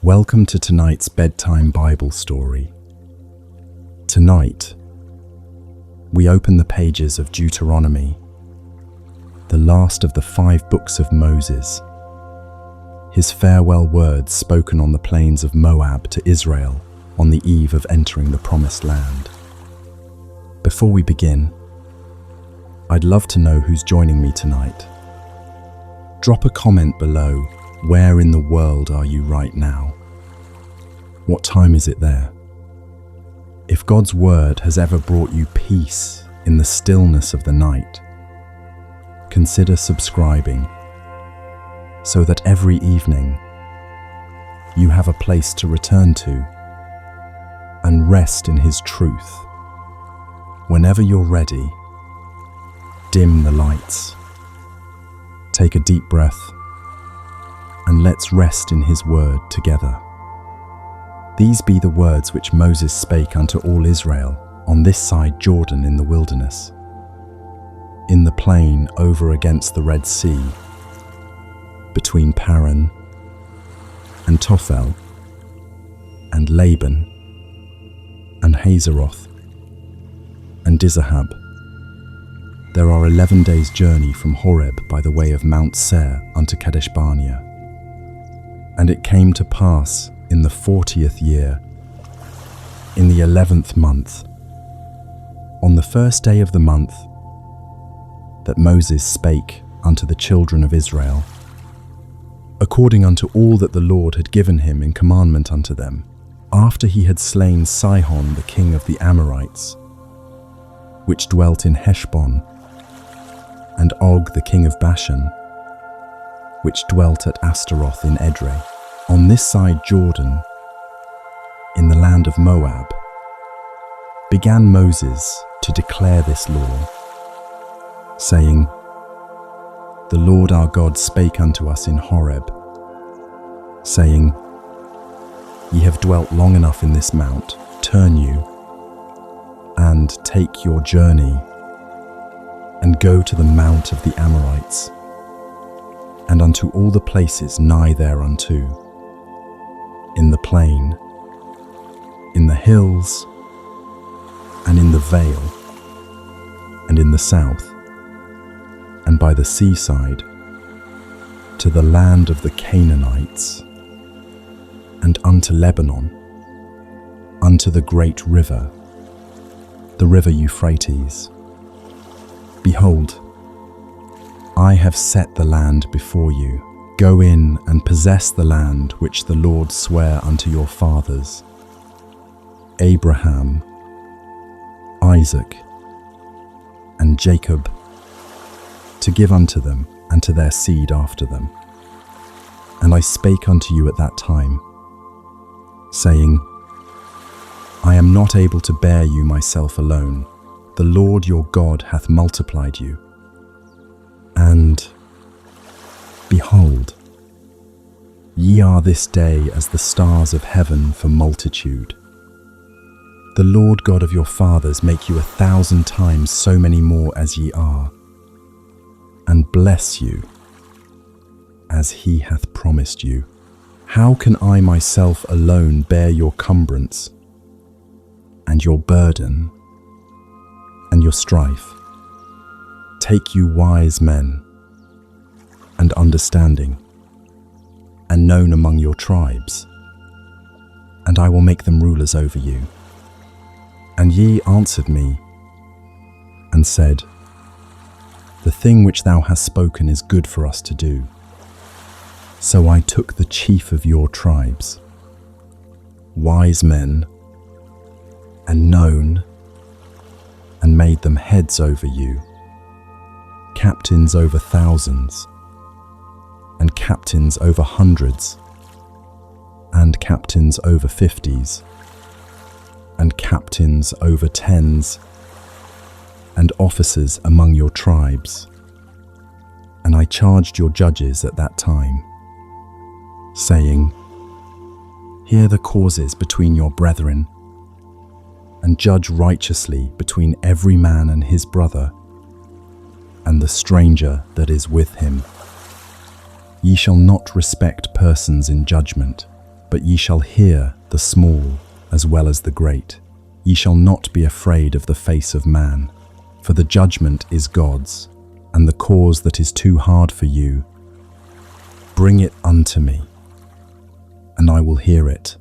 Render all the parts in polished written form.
Welcome to tonight's Bedtime Bible story. Tonight, we open the pages of Deuteronomy, the last of the 5 books of Moses, his farewell words spoken on the plains of Moab to Israel on the eve of entering the Promised Land. Before we begin, I'd love to know who's joining me tonight. Drop a comment below. Where in the world are you right now? What time is it there? If God's word has ever brought you peace in the stillness of the night, consider subscribing so that every evening you have a place to return to and rest in His truth. Whenever you're ready, dim the lights, take a deep breath, and let's rest in His word together. These be the words which Moses spake unto all Israel on this side Jordan in the wilderness, in the plain over against the Red Sea, between Paran and Tophel and Laban and Hazeroth and Dizahab. There are 11 days' journey from Horeb by the way of Mount Seir unto Kadesh Barnea. And it came to pass in the 40th year, in the 11th month, on the first day of the month, that Moses spake unto the children of Israel, according unto all that the Lord had given him in commandment unto them, after he had slain Sihon the king of the Amorites, which dwelt in Heshbon, and Og the king of Bashan, which dwelt at Ashtaroth in Edrei, on this side Jordan, in the land of Moab, began Moses to declare this law, saying, The Lord our God spake unto us in Horeb, saying, Ye have dwelt long enough in this mount, turn you, and take your journey, and go to the mount of the Amorites, and unto all the places nigh thereunto, in the plain, in the hills, and in the vale, and in the south, and by the seaside, to the land of the Canaanites, and unto Lebanon, unto the great river, the river Euphrates. Behold, I have set the land before you. Go in and possess the land which the Lord sware unto your fathers, Abraham, Isaac, and Jacob, to give unto them and to their seed after them. And I spake unto you at that time, saying, I am not able to bear you myself alone. The Lord your God hath multiplied you. And behold, ye are this day as the stars of heaven for multitude. The Lord God of your fathers make you 1,000 times so many more as ye are, and bless you as He hath promised you. How can I myself alone bear your cumbrance, and your burden, and your strife? Take you wise men, and understanding, and known among your tribes, and I will make them rulers over you. And ye answered me, and said, The thing which thou hast spoken is good for us to do. So I took the chief of your tribes, wise men, and known, and made them heads over you, captains over thousands, and captains over hundreds, and captains over 50s, and captains over 10s, and officers among your tribes. And I charged your judges at that time, saying, Hear the causes between your brethren, and judge righteously between every man and his brother, and the stranger that is with him. Ye shall not respect persons in judgment, But ye shall hear the small as well as the great. Ye shall not be afraid of the face of man, for the judgment is God's, and the cause that is too hard for you. Bring it unto me, and I will hear it.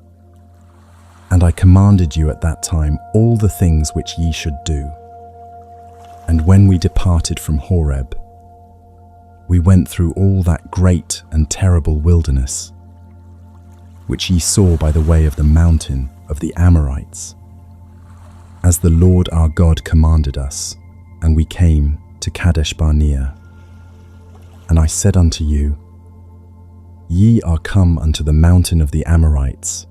And I commanded you at that time all the things which ye should do. And when we departed from Horeb, we went through all that great and terrible wilderness, which ye saw by the way of the mountain of the Amorites, as the Lord our God commanded us, and we came to Kadesh Barnea. And I said unto you, Ye are come unto the mountain of the Amorites,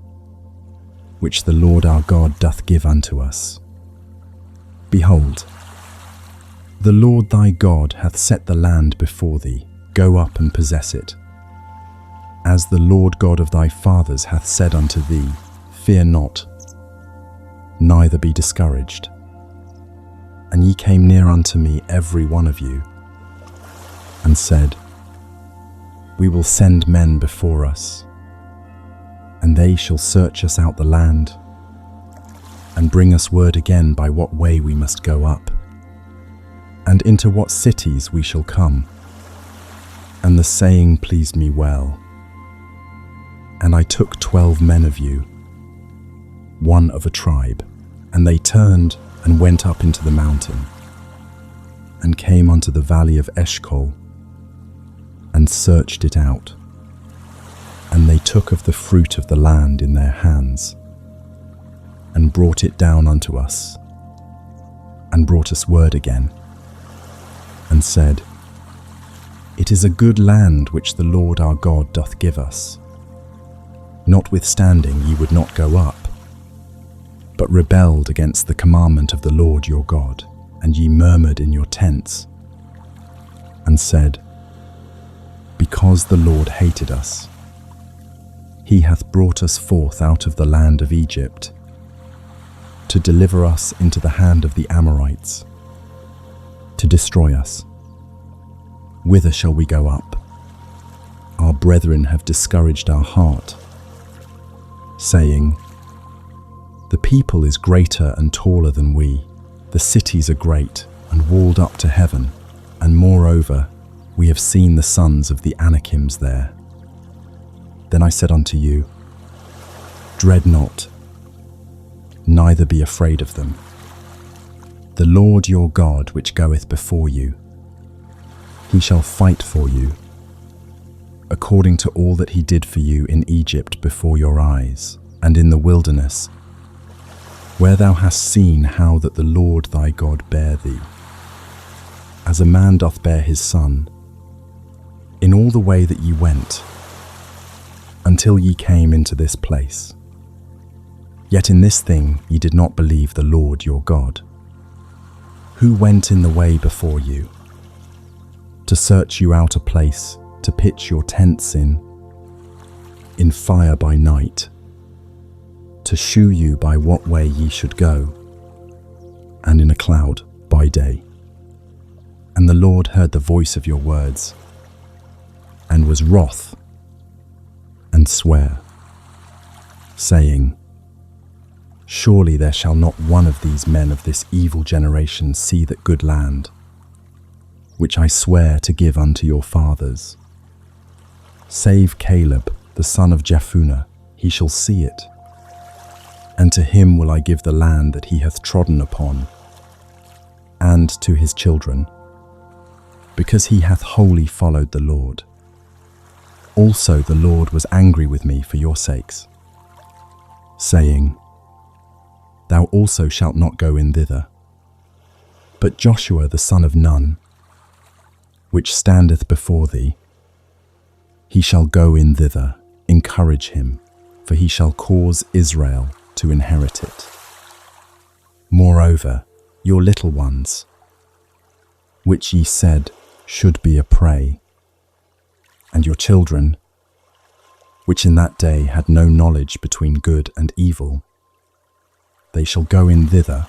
which the Lord our God doth give unto us. Behold, the Lord thy God hath set the land before thee. Go up and possess it. As the Lord God of thy fathers hath said unto thee, Fear not, neither be discouraged. And ye came near unto me every one of you, and said, We will send men before us, and they shall search us out the land, and bring us word again by what way we must go up, and into what cities we shall come. And the saying pleased me well. And I took 12 men of you, one of a tribe, and they turned and went up into the mountain, and came unto the valley of Eshcol, and searched it out. And they took of the fruit of the land in their hands, and brought it down unto us, and brought us word again, and said, It is a good land which the Lord our God doth give us. Notwithstanding ye would not go up, but rebelled against the commandment of the Lord your God, and ye murmured in your tents, and said, Because the Lord hated us, he hath brought us forth out of the land of Egypt, to deliver us into the hand of the Amorites, to destroy us. Whither shall we go up? Our brethren have discouraged our heart, saying, The people is greater and taller than we. The cities are great and walled up to heaven, and moreover, we have seen the sons of the Anakims there. Then I said unto you, Dread not, neither be afraid of them. The Lord your God which goeth before you, he shall fight for you, according to all that he did for you in Egypt before your eyes, and in the wilderness, where thou hast seen how that the Lord thy God bare thee, as a man doth bear his son, in all the way that ye went, until ye came into this place. Yet in this thing ye did not believe the Lord your God, who went in the way before you, to search you out a place to pitch your tents in fire by night, to shew you by what way ye should go, and in a cloud by day. And the Lord heard the voice of your words, and was wroth, and sware, saying, Surely there shall not one of these men of this evil generation see that good land, which I swear to give unto your fathers. Save Caleb, the son of Jephunneh, he shall see it. And to him will I give the land that he hath trodden upon, and to his children, because he hath wholly followed the Lord. Also the Lord was angry with me for your sakes, saying, Thou also shalt not go in thither. But Joshua the son of Nun, which standeth before thee, he shall go in thither. Encourage him, for he shall cause Israel to inherit it. Moreover, your little ones, which ye said should be a prey, and your children, which in that day had no knowledge between good and evil, they shall go in thither,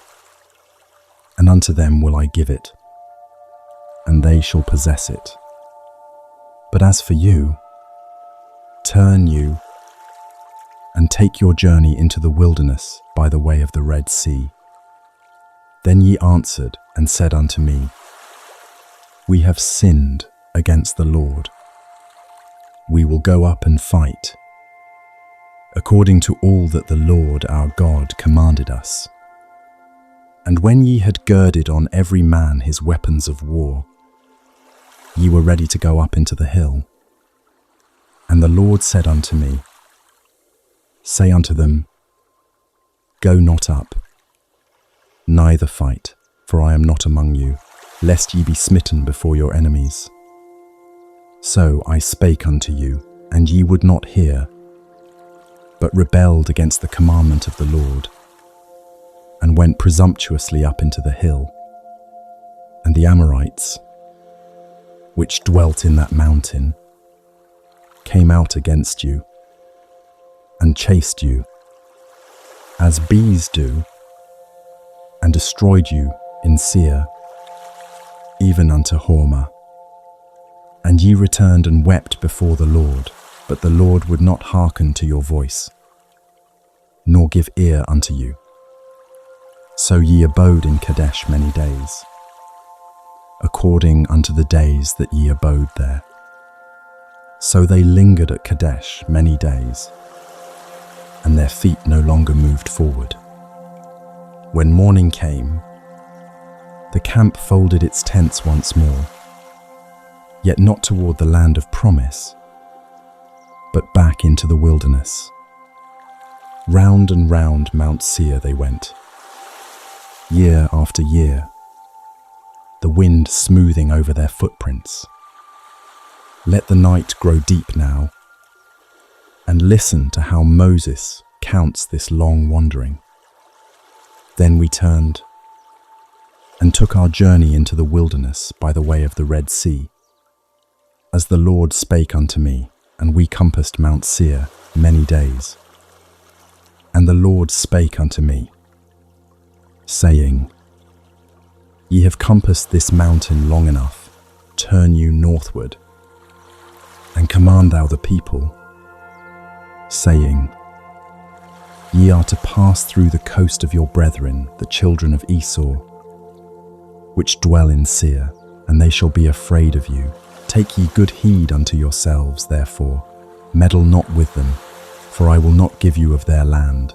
and unto them will I give it, and they shall possess it. But as for you, turn you and take your journey into the wilderness by the way of the Red Sea. Then ye answered and said unto me, We have sinned against the Lord. We will go up and fight, according to all that the Lord our God commanded us. And when ye had girded on every man his weapons of war, ye were ready to go up into the hill. And the Lord said unto me, Say unto them, Go not up, neither fight, for I am not among you, lest ye be smitten before your enemies. So I spake unto you, and ye would not hear, but rebelled against the commandment of the Lord, and went presumptuously up into the hill. And the Amorites, which dwelt in that mountain, came out against you, and chased you, as bees do, and destroyed you in Seir, even unto Horma. And ye returned and wept before the Lord, but the Lord would not hearken to your voice, nor give ear unto you. So ye abode in Kadesh many days, according unto the days that ye abode there. So they lingered at Kadesh many days, and their feet no longer moved forward. When morning came, the camp folded its tents once more, yet not toward the land of promise, but back into the wilderness. Round and round Mount Seir they went, year after year, the wind smoothing over their footprints. Let the night grow deep now, and listen to how Moses counts this long wandering. Then we turned and took our journey into the wilderness by the way of the Red Sea, as the Lord spake unto me, and we compassed Mount Seir many days. And the Lord spake unto me, saying, Ye have compassed this mountain long enough, turn you northward, and command thou the people, saying, Ye are to pass through the coast of your brethren, the children of Esau, which dwell in Seir, and they shall be afraid of you. Take ye good heed unto yourselves, therefore, meddle not with them, for I will not give you of their land.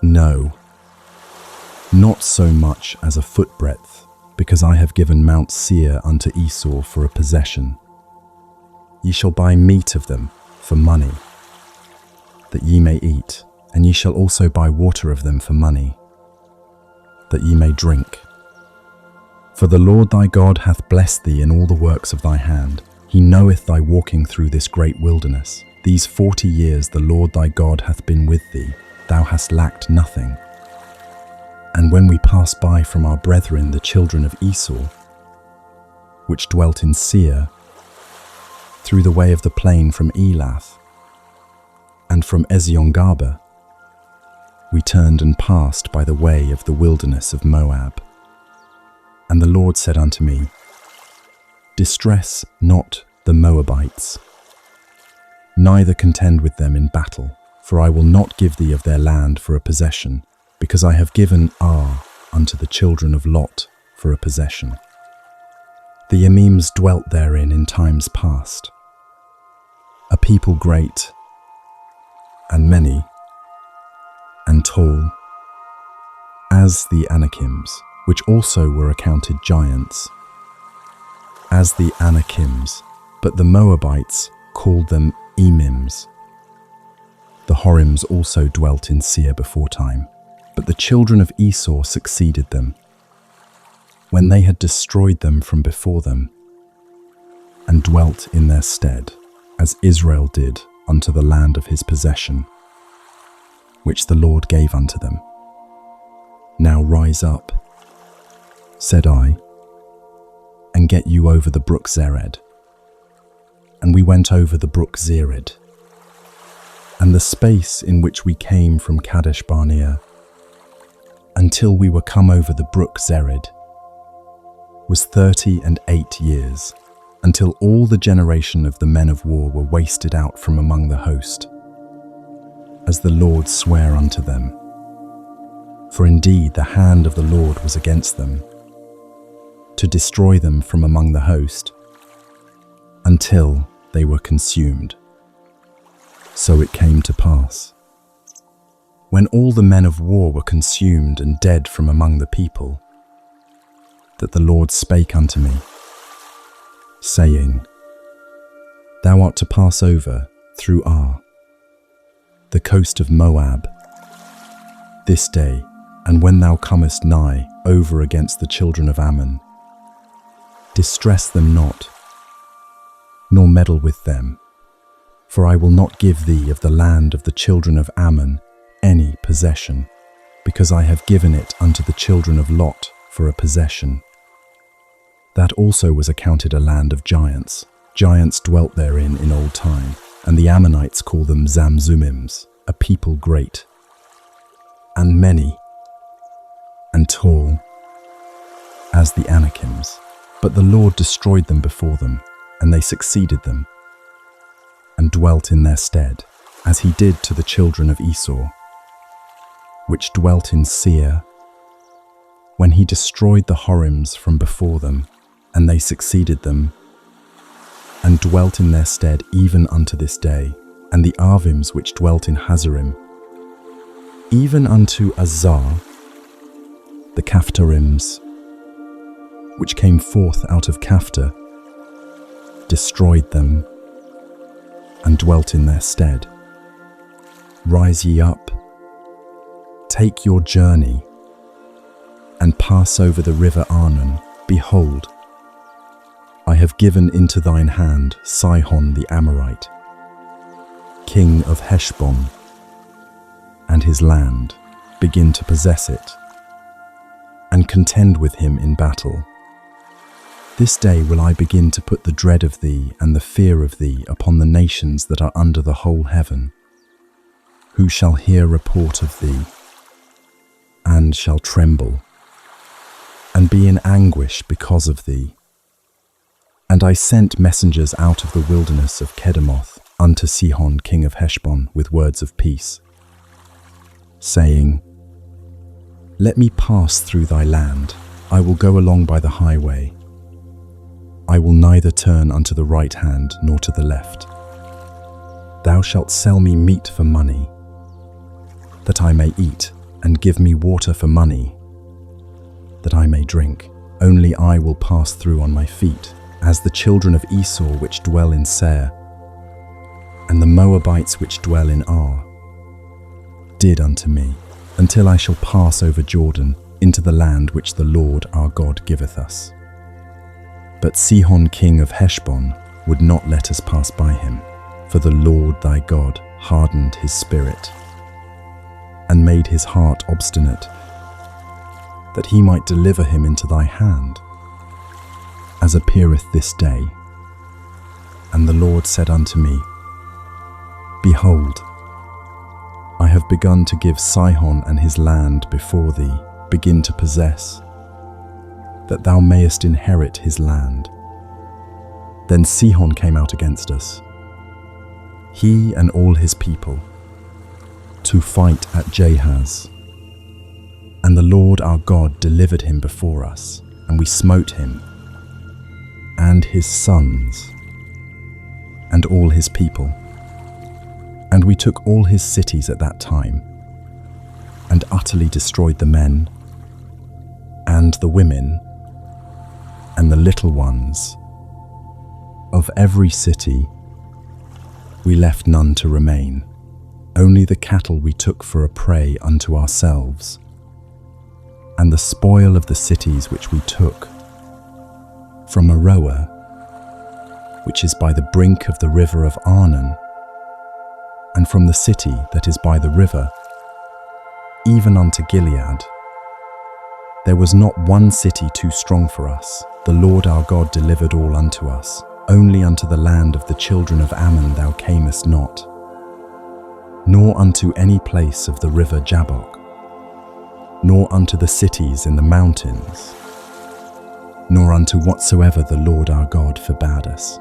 No, not so much as a footbreadth, because I have given Mount Seir unto Esau for a possession. Ye shall buy meat of them for money, that ye may eat, and ye shall also buy water of them for money, that ye may drink. For the Lord thy God hath blessed thee in all the works of thy hand. He knoweth thy walking through this great wilderness. These 40 years the Lord thy God hath been with thee. Thou hast lacked nothing. And when we passed by from our brethren the children of Esau, which dwelt in Seir, through the way of the plain from Elath, and from Eziongaber, we turned and passed by the way of the wilderness of Moab. And the Lord said unto me, Distress not the Moabites, neither contend with them in battle, for I will not give thee of their land for a possession, because I have given Ar unto the children of Lot for a possession. The Emims dwelt therein in times past, a people great, and many, and tall, as the Anakims, which also were accounted giants, as the Anakims, but the Moabites called them Emims. The Horims also dwelt in Seir beforetime, but the children of Esau succeeded them, when they had destroyed them from before them, and dwelt in their stead, as Israel did unto the land of his possession, which the Lord gave unto them. Now rise up, said I, and get you over the brook Zered. And we went over the brook Zered, and the space in which we came from Kadesh Barnea, until we were come over the brook Zered, was 38 years, until all the generation of the men of war were wasted out from among the host. as the Lord sware unto them. For indeed the hand of the Lord was against them, to destroy them from among the host, until they were consumed. So it came to pass, when all the men of war were consumed and dead from among the people, that the Lord spake unto me, saying, Thou art to pass over through Ar, the coast of Moab, this day, and when thou comest nigh over against the children of Ammon, distress them not, nor meddle with them, for I will not give thee of the land of the children of Ammon any possession, because I have given it unto the children of Lot for a possession. That also was accounted a land of giants. Giants dwelt therein in old time, and the Ammonites call them Zamzummims, a people great, and many, and tall, as the Anakims. But the Lord destroyed them before them, and they succeeded them, and dwelt in their stead, as he did to the children of Esau, which dwelt in Seir, when he destroyed the Horims from before them, and they succeeded them, and dwelt in their stead even unto this day, and the Arvims which dwelt in Hazarim, even unto Azar, the Caphtarims, which came forth out of Caphtor, destroyed them, and dwelt in their stead. Rise ye up, take your journey, and pass over the river Arnon. Behold, I have given into thine hand Sihon the Amorite, king of Heshbon, and his land. Begin to possess it, and contend with him in battle. This day will I begin to put the dread of thee and the fear of thee upon the nations that are under the whole heaven, who shall hear report of thee, and shall tremble, and be in anguish because of thee. And I sent messengers out of the wilderness of Kedemoth unto Sihon king of Heshbon with words of peace, saying, Let me pass through thy land, I will go along by the highway. I will neither turn unto the right hand nor to the left. Thou shalt sell me meat for money, that I may eat, and give me water for money, that I may drink. Only I will pass through on my feet, as the children of Esau which dwell in Seir, and the Moabites which dwell in Ar, did unto me, until I shall pass over Jordan into the land which the Lord our God giveth us. But Sihon king of Heshbon would not let us pass by him, for the Lord thy God hardened his spirit, and made his heart obstinate, that he might deliver him into thy hand, as appeareth this day. And the Lord said unto me, Behold, I have begun to give Sihon and his land before thee. Begin to possess, that thou mayest inherit his land. Then Sihon came out against us, he and all his people, to fight at Jahaz. And the Lord our God delivered him before us, and we smote him, and his sons, and all his people. And we took all his cities at that time, and utterly destroyed the men, and the women, and the little ones. Of every city we left none to remain, only the cattle we took for a prey unto ourselves, and the spoil of the cities which we took from Aroer, which is by the brink of the river of Arnon, and from the city that is by the river, even unto Gilead. There was not one city too strong for us. The Lord our God delivered all unto us. Only unto the land of the children of Ammon thou camest not, nor unto any place of the river Jabbok, nor unto the cities in the mountains, nor unto whatsoever the Lord our God forbade us.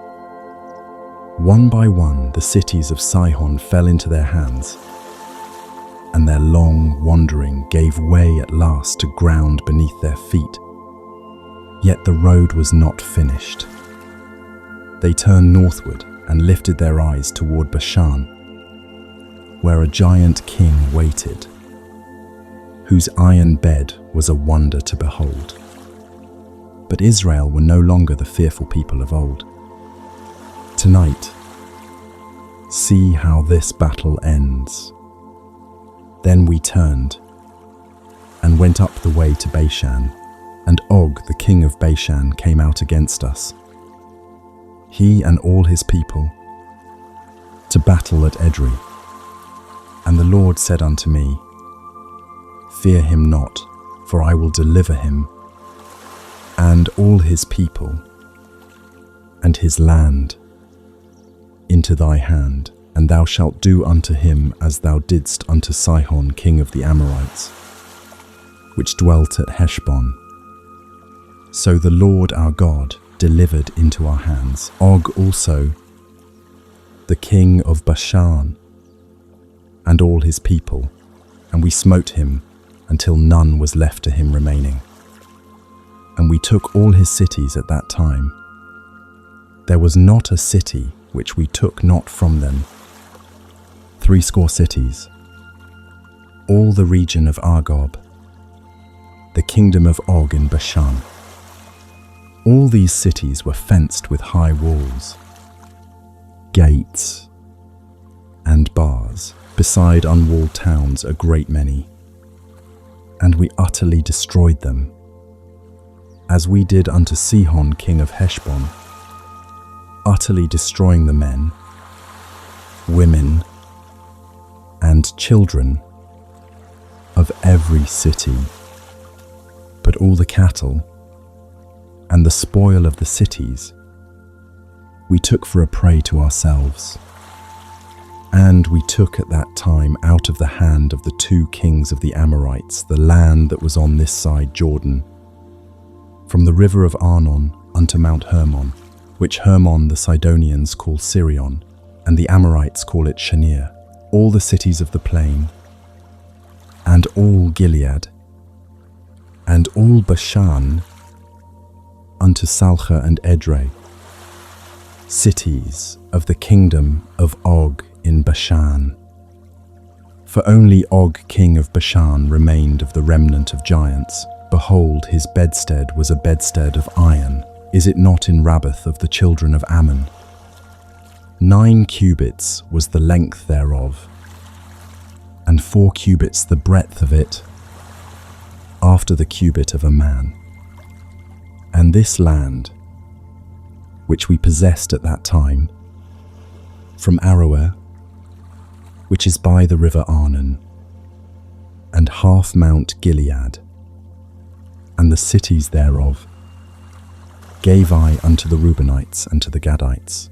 One by one the cities of Sihon fell into their hands, and their long wandering gave way at last to ground beneath their feet. Yet the road was not finished. They turned northward and lifted their eyes toward Bashan, where a giant king waited, whose iron bed was a wonder to behold. But Israel were no longer the fearful people of old. Tonight, see how this battle ends. Then we turned and went up the way to Bashan, and Og, the king of Bashan, came out against us, he and all his people, to battle at Edrei. And the Lord said unto me, Fear him not, for I will deliver him, and all his people, and his land, into thy hand, and thou shalt do unto him as thou didst unto Sihon, king of the Amorites, which dwelt at Heshbon. So the Lord our God delivered into our hands Og also, the king of Bashan, and all his people, and we smote him until none was left to him remaining. And we took all his cities at that time. There was not a city which we took not from them, 80 cities, all the region of Argob, the kingdom of Og in Bashan. All these cities were fenced with high walls, gates, and bars, beside unwalled towns a great many. And we utterly destroyed them, as we did unto Sihon king of Heshbon, utterly destroying the men, women, and children of every city. But all the cattle and the spoil of the cities we took for a prey to ourselves. And we took at that time out of the hand of the 2 kings of the Amorites the land that was on this side Jordan, from the river of Arnon unto Mount Hermon, which Hermon the Sidonians call Sirion, and the Amorites call it Shenir, all the cities of the plain, and all Gilead, and all Bashan unto Salcha and Edrei, cities of the kingdom of Og in Bashan. For only Og king of Bashan remained of the remnant of giants. Behold, his bedstead was a bedstead of iron. Is it not in Rabbath of the children of Ammon? 9 cubits was the length thereof, and 4 cubits the breadth of it, after the cubit of a man. And this land, which we possessed at that time, from Aroer, which is by the river Arnon, and half Mount Gilead, and the cities thereof, gave I unto the Reubenites and to the Gadites.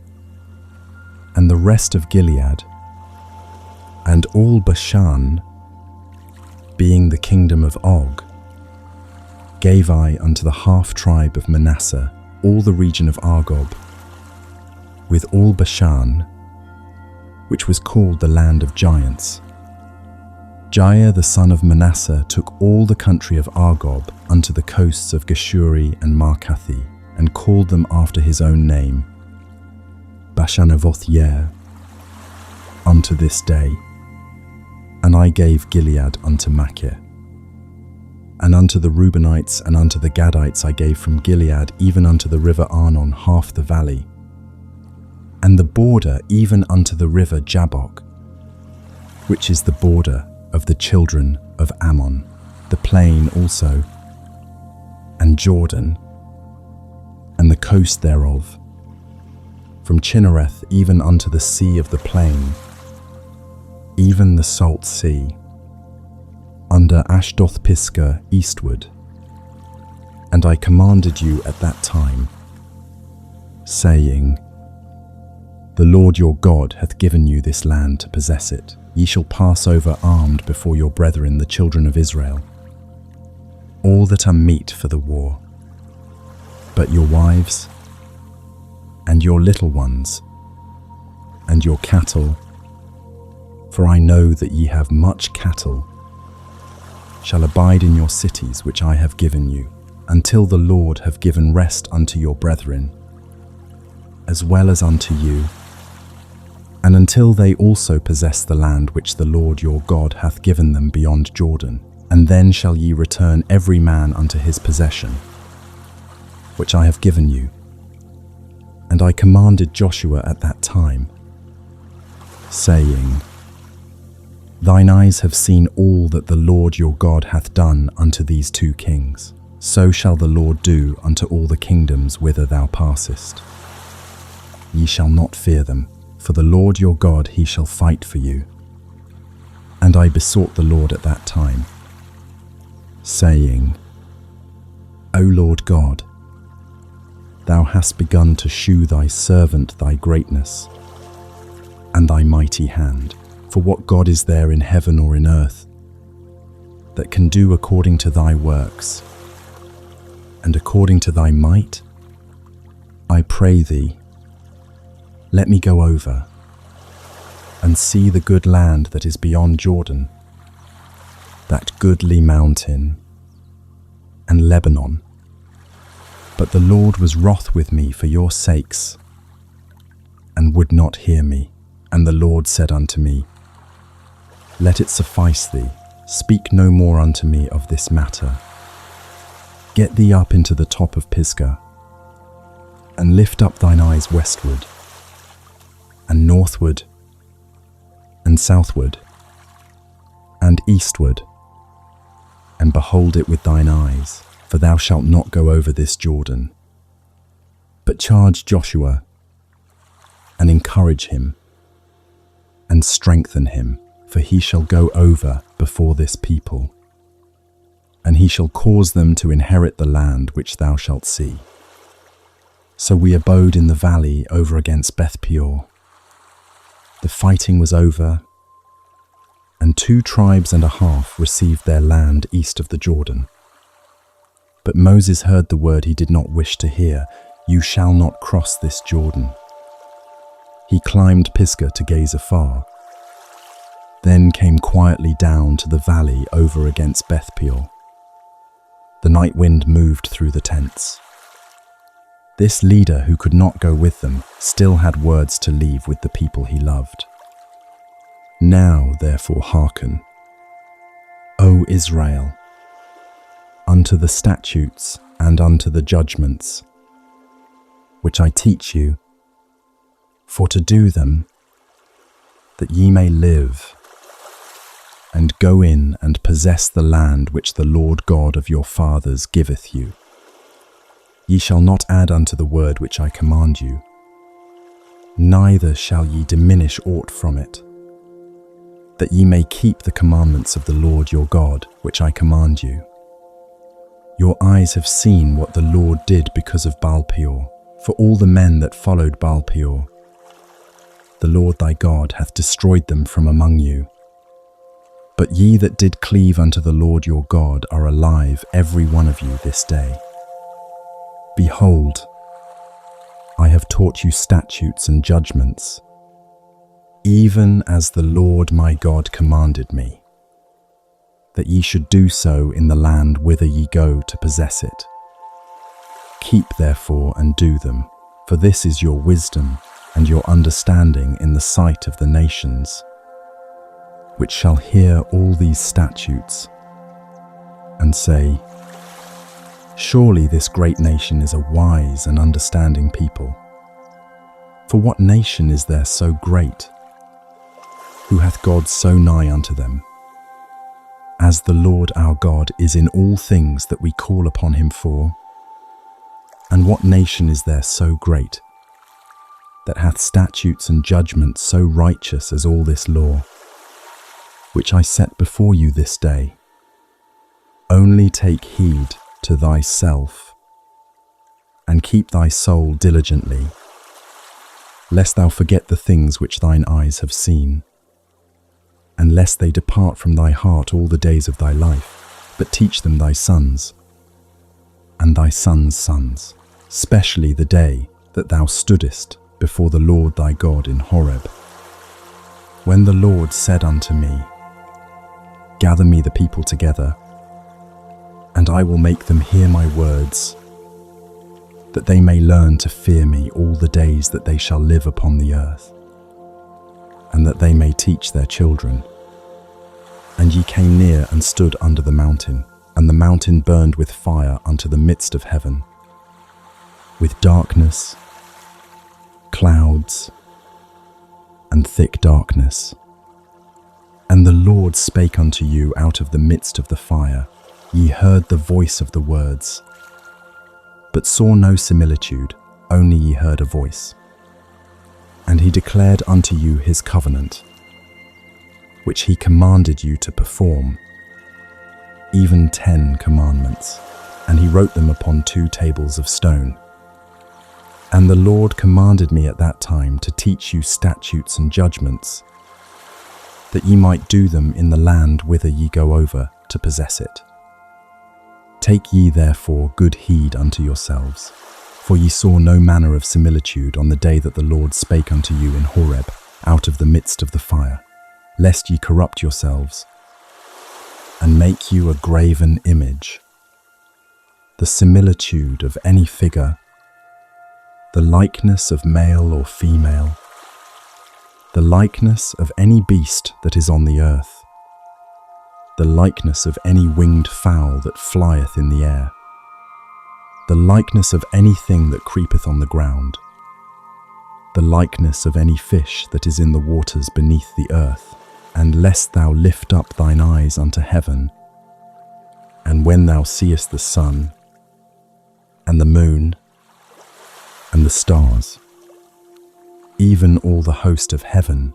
And the rest of Gilead, and all Bashan, being the kingdom of Og, gave I unto the half-tribe of Manasseh, all the region of Argob, with all Bashan, which was called the land of giants. Jair the son of Manasseh took all the country of Argob unto the coasts of Geshuri and Markathi, and called them after his own name, Bashanavoth Yair, unto this day. And I gave Gilead unto Machir. And unto the Reubenites and unto the Gadites I gave from Gilead even unto the river Arnon half the valley, and the border even unto the river Jabbok, which is the border of the children of Ammon, the plain also, and Jordan, and the coast thereof, from Chinnereth even unto the sea of the plain, even the salt sea, under Ashdoth Pisgah eastward. And I commanded you at that time, saying, The Lord your God hath given you this land to possess it. Ye shall pass over armed before your brethren the children of Israel, all that are meet for the war. But your wives, and your little ones, and your cattle, For I know that ye have much cattle, shall abide in your cities which I have given you, until the Lord have given rest unto your brethren, as well as unto you, and until they also possess the land which the Lord your God hath given them beyond Jordan. And then shall ye return every man unto his possession, which I have given you. And I commanded Joshua at that time, saying, Thine eyes have seen all that the Lord your God hath done unto these two kings. So shall the Lord do unto all the kingdoms whither thou passest. Ye shall not fear them, for the Lord your God he shall fight for you. And I besought the Lord at that time, saying, O Lord God, thou hast begun to shew thy servant thy greatness and thy mighty hand. For what God is there in heaven or in earth that can do according to thy works and according to thy might? I pray thee, let me go over and see the good land that is beyond Jordan, that goodly mountain and Lebanon. But the Lord was wroth with me for your sakes, and would not hear me. And the Lord said unto me, Let it suffice thee, speak no more unto me of this matter. Get thee up into the top of Pisgah, and lift up thine eyes westward, and northward, and southward, and eastward, and behold it with thine eyes, for thou shalt not go over this Jordan. But charge Joshua, and encourage him, and strengthen him, for he shall go over before this people, and he shall cause them to inherit the land which thou shalt see. So we abode in the valley over against Beth Peor. The fighting was over, and 2.5 tribes received their land east of the Jordan. But Moses heard the word he did not wish to hear, You shall not cross this Jordan. He climbed Pisgah to gaze afar, then came quietly down to the valley over against Beth Peor. The night wind moved through the tents. This leader who could not go with them still had words to leave with the people he loved. Now, therefore, hearken, O Israel, unto the statutes and unto the judgments, which I teach you, for to do them, that ye may live, and go in and possess the land which the Lord God of your fathers giveth you. Ye shall not add unto the word which I command you, neither shall ye diminish aught from it, that ye may keep the commandments of the Lord your God, which I command you. Your eyes have seen what the Lord did because of Baal-peor, for all the men that followed Baal-peor. The Lord thy God hath destroyed them from among you. But ye that did cleave unto the Lord your God are alive, every one of you this day. Behold, I have taught you statutes and judgments, even as the Lord my God commanded me, that ye should do so in the land whither ye go to possess it. Keep therefore and do them, for this is your wisdom and your understanding in the sight of the nations, which shall hear all these statutes, and say, Surely this great nation is a wise and understanding people. For what nation is there so great, who hath God so nigh unto them, as the Lord our God is in all things that we call upon him for? And what nation is there so great, that hath statutes and judgments so righteous as all this law, which I set before you this day? Only take heed to thyself, and keep thy soul diligently, lest thou forget the things which thine eyes have seen, and lest they depart from thy heart all the days of thy life, but teach them thy sons, and thy sons' sons, specially the day that thou stoodest before the Lord thy God in Horeb, When the Lord said unto me, Gather me the people together, and I will make them hear my words, that they may learn to fear me all the days that they shall live upon the earth, and that they may teach their children. And ye came near and stood under the mountain, and the mountain burned with fire unto the midst of heaven, with darkness, clouds, and thick darkness. And the Lord spake unto you out of the midst of the fire. Ye heard the voice of the words, but saw no similitude, only ye heard a voice. And he declared unto you his covenant, which he commanded you to perform, even 10 commandments, and he wrote them upon 2 tables of stone. And the Lord commanded me at that time to teach you statutes and judgments, that ye might do them in the land whither ye go over to possess it. Take ye therefore good heed unto yourselves, for ye saw no manner of similitude on the day that the Lord spake unto you in Horeb out of the midst of the fire, lest ye corrupt yourselves, and make you a graven image, the similitude of any figure, the likeness of male or female, the likeness of any beast that is on the earth, the likeness of any winged fowl that flieth in the air, the likeness of anything that creepeth on the ground, the likeness of any fish that is in the waters beneath the earth. And lest thou lift up thine eyes unto heaven, and when thou seest the sun, and the moon, and the stars, even all the host of heaven,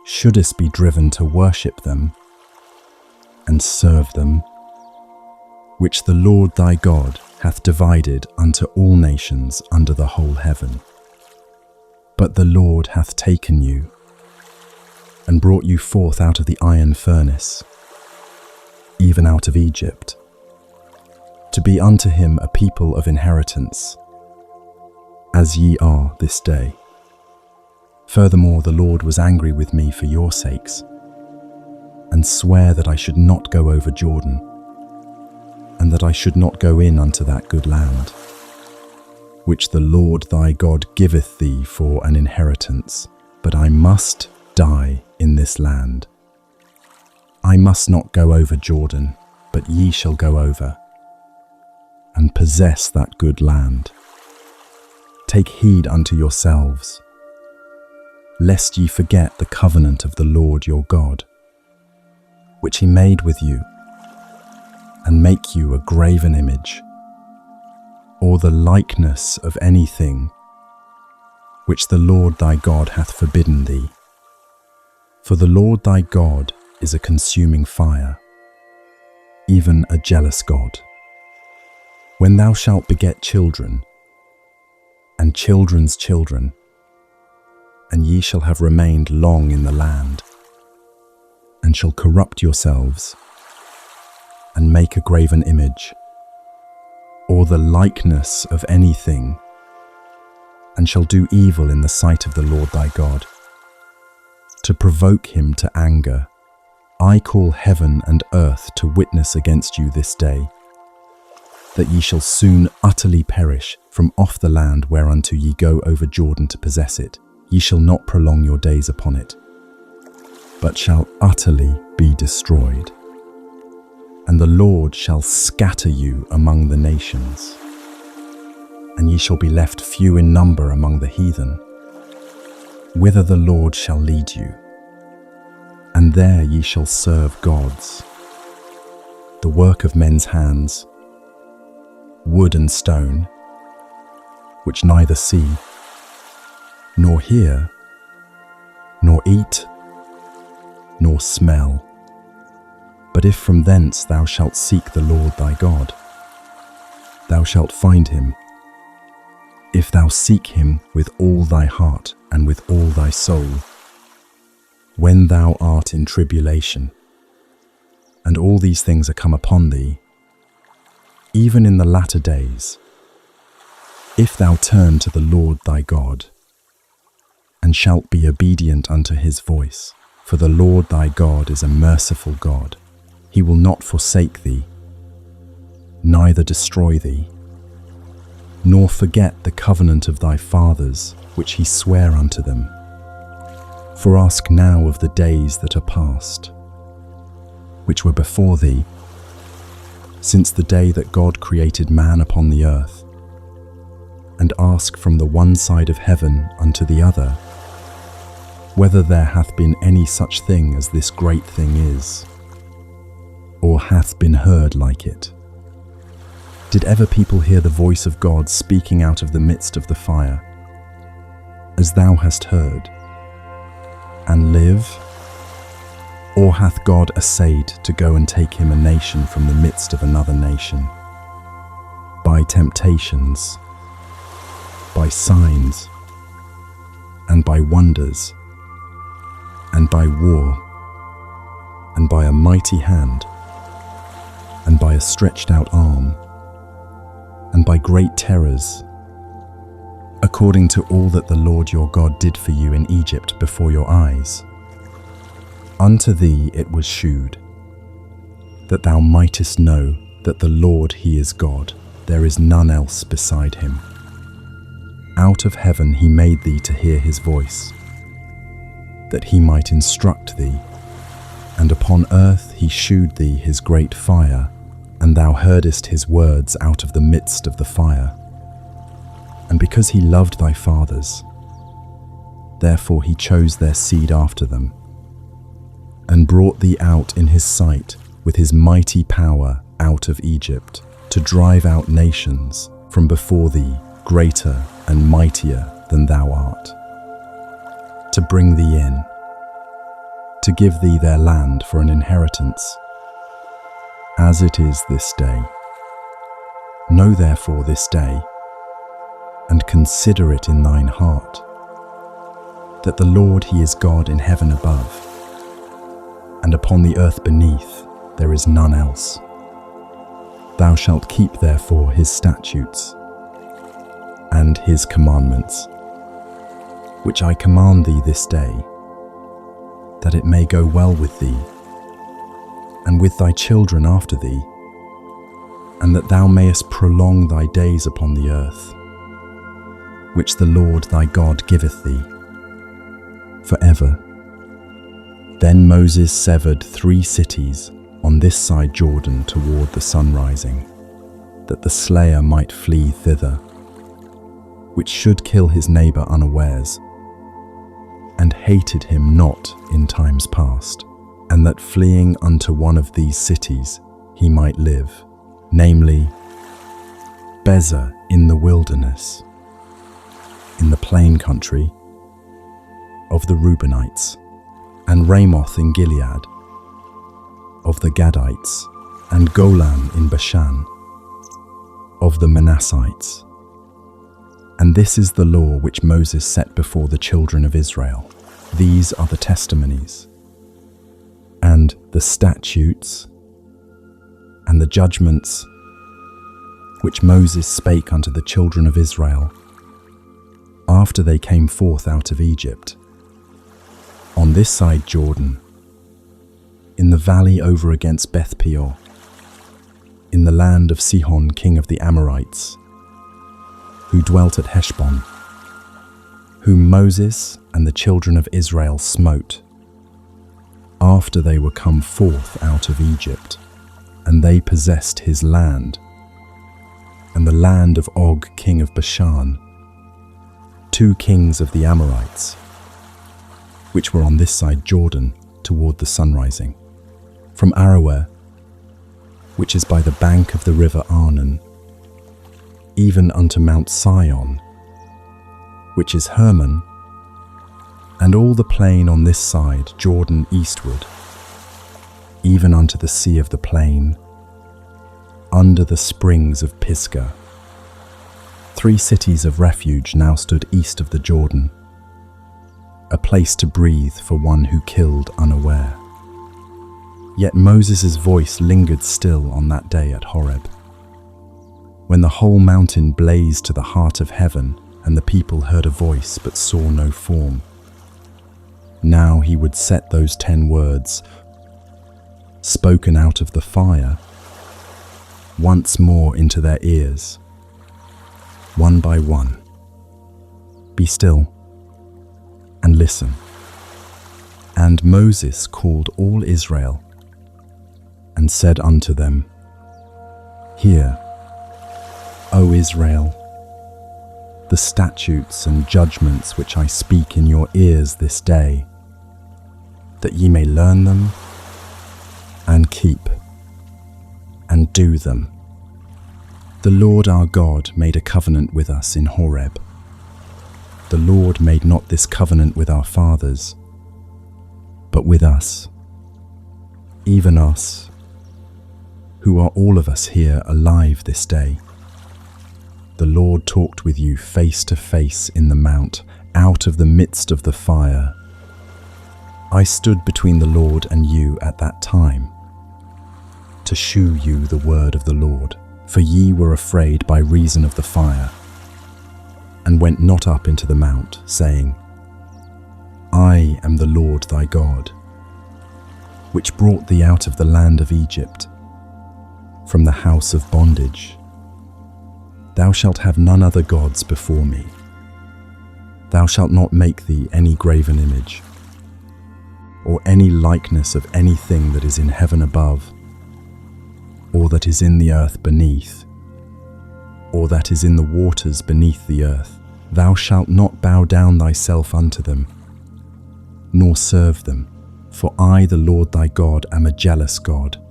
shouldest be driven to worship them, and serve them, which the Lord thy God hath divided unto all nations under the whole heaven. But the Lord hath taken you, and brought you forth out of the iron furnace, even out of Egypt, to be unto him a people of inheritance, as ye are this day. Furthermore, the Lord was angry with me for your sakes, and sware that I should not go over Jordan, and that I should not go in unto that good land, which the Lord thy God giveth thee for an inheritance. But I must die in this land. I must not go over Jordan, but ye shall go over, and possess that good land. Take heed unto yourselves, lest ye forget the covenant of the Lord your God, which he made with you, and make you a graven image, or the likeness of anything which the Lord thy God hath forbidden thee. For the Lord thy God is a consuming fire, even a jealous God. When thou shalt beget children, and children's children, and ye shall have remained long in the land, and shall corrupt yourselves, and make a graven image, or the likeness of anything, and shall do evil in the sight of the Lord thy God, to provoke him to anger, I call heaven and earth to witness against you this day, that ye shall soon utterly perish from off the land whereunto ye go over Jordan to possess it. Ye shall not prolong your days upon it, but shall utterly be destroyed. And the Lord shall scatter you among the nations, and ye shall be left few in number among the heathen, whither the Lord shall lead you. And there ye shall serve gods, the work of men's hands, wood and stone, which neither see, nor hear, nor eat, nor smell. But if from thence thou shalt seek the Lord thy God, thou shalt find him, if thou seek him with all thy heart and with all thy soul. When thou art in tribulation, and all these things are come upon thee, even in the latter days, if thou turn to the Lord thy God, and shalt be obedient unto his voice. For the Lord thy God is a merciful God. He will not forsake thee, neither destroy thee, nor forget the covenant of thy fathers, which he sware unto them. For ask now of the days that are past, which were before thee, since the day that God created man upon the earth, and ask from the one side of heaven unto the other, whether there hath been any such thing as this great thing is, or hath been heard like it. Did ever people hear the voice of God speaking out of the midst of the fire, as thou hast heard, and live? Or hath God essayed to go and take him a nation from the midst of another nation, by temptations, by signs, and by wonders, and by war, and by a mighty hand, and by a stretched out arm, and by great terrors, according to all that the Lord your God did for you in Egypt before your eyes? Unto thee it was shewed, that thou mightest know that the Lord he is God, there is none else beside him. Out of heaven he made thee to hear his voice, that he might instruct thee, and upon earth he shewed thee his great fire, and thou heardest his words out of the midst of the fire. And because he loved thy fathers, therefore he chose their seed after them, and brought thee out in his sight with his mighty power out of Egypt, to drive out nations from before thee, greater and mightier than thou art, to bring thee in, to give thee their land for an inheritance, as it is this day. Know therefore this day, and consider it in thine heart, that the Lord he is God in heaven above, and upon the earth beneath there is none else. Thou shalt keep therefore his statutes and his commandments, which I command thee this day, that it may go well with thee, and with thy children after thee, and that thou mayest prolong thy days upon the earth, which the Lord thy God giveth thee, forever. Then Moses severed 3 cities on this side Jordan toward the sun rising, that the slayer might flee thither, which should kill his neighbor unawares, and hated him not in times past, and that fleeing unto one of these cities he might live, namely Bezer in the wilderness, in the plain country of the Reubenites, and Ramoth in Gilead, of the Gadites, and Golan in Bashan, of the Manassites. And this is the law which Moses set before the children of Israel. These are the testimonies, and the statutes, and the judgments, which Moses spake unto the children of Israel, after they came forth out of Egypt, on this side Jordan, in the valley over against Beth Peor, in the land of Sihon king of the Amorites, who dwelt at Heshbon, whom Moses and the children of Israel smote, after they were come forth out of Egypt, and they possessed his land, and the land of Og king of Bashan, 2 kings of the Amorites, which were on this side Jordan toward the sun rising, from Aroer, which is by the bank of the river Arnon, even unto Mount Sion, which is Hermon, and all the plain on this side Jordan eastward, even unto the sea of the plain, under the springs of Pisgah. 3 cities of refuge now stood east of the Jordan, a place to breathe for one who killed unaware. Yet Moses' voice lingered still on that day at Horeb, when the whole mountain blazed to the heart of heaven, and the people heard a voice but saw no form. Now he would set those 10 words, spoken out of the fire, once more into their ears, one by one. Be still and listen. And Moses called all Israel and said unto them, Hear, O Israel, the statutes and judgments which I speak in your ears this day, that ye may learn them and keep and do them. The Lord our God made a covenant with us in Horeb. The Lord made not this covenant with our fathers, but with us, even us, who are all of us here alive this day. The Lord talked with you face to face in the mount, out of the midst of the fire. I stood between the Lord and you at that time, to shew you the word of the Lord, for ye were afraid by reason of the fire, and went not up into the mount, saying, I am the Lord thy God, which brought thee out of the land of Egypt, from the house of bondage. Thou shalt have none other gods before me. Thou shalt not make thee any graven image, or any likeness of anything that is in heaven above, or that is in the earth beneath, or that is in the waters beneath the earth. Thou shalt not bow down thyself unto them, nor serve them, for I, the Lord thy God, am a jealous God,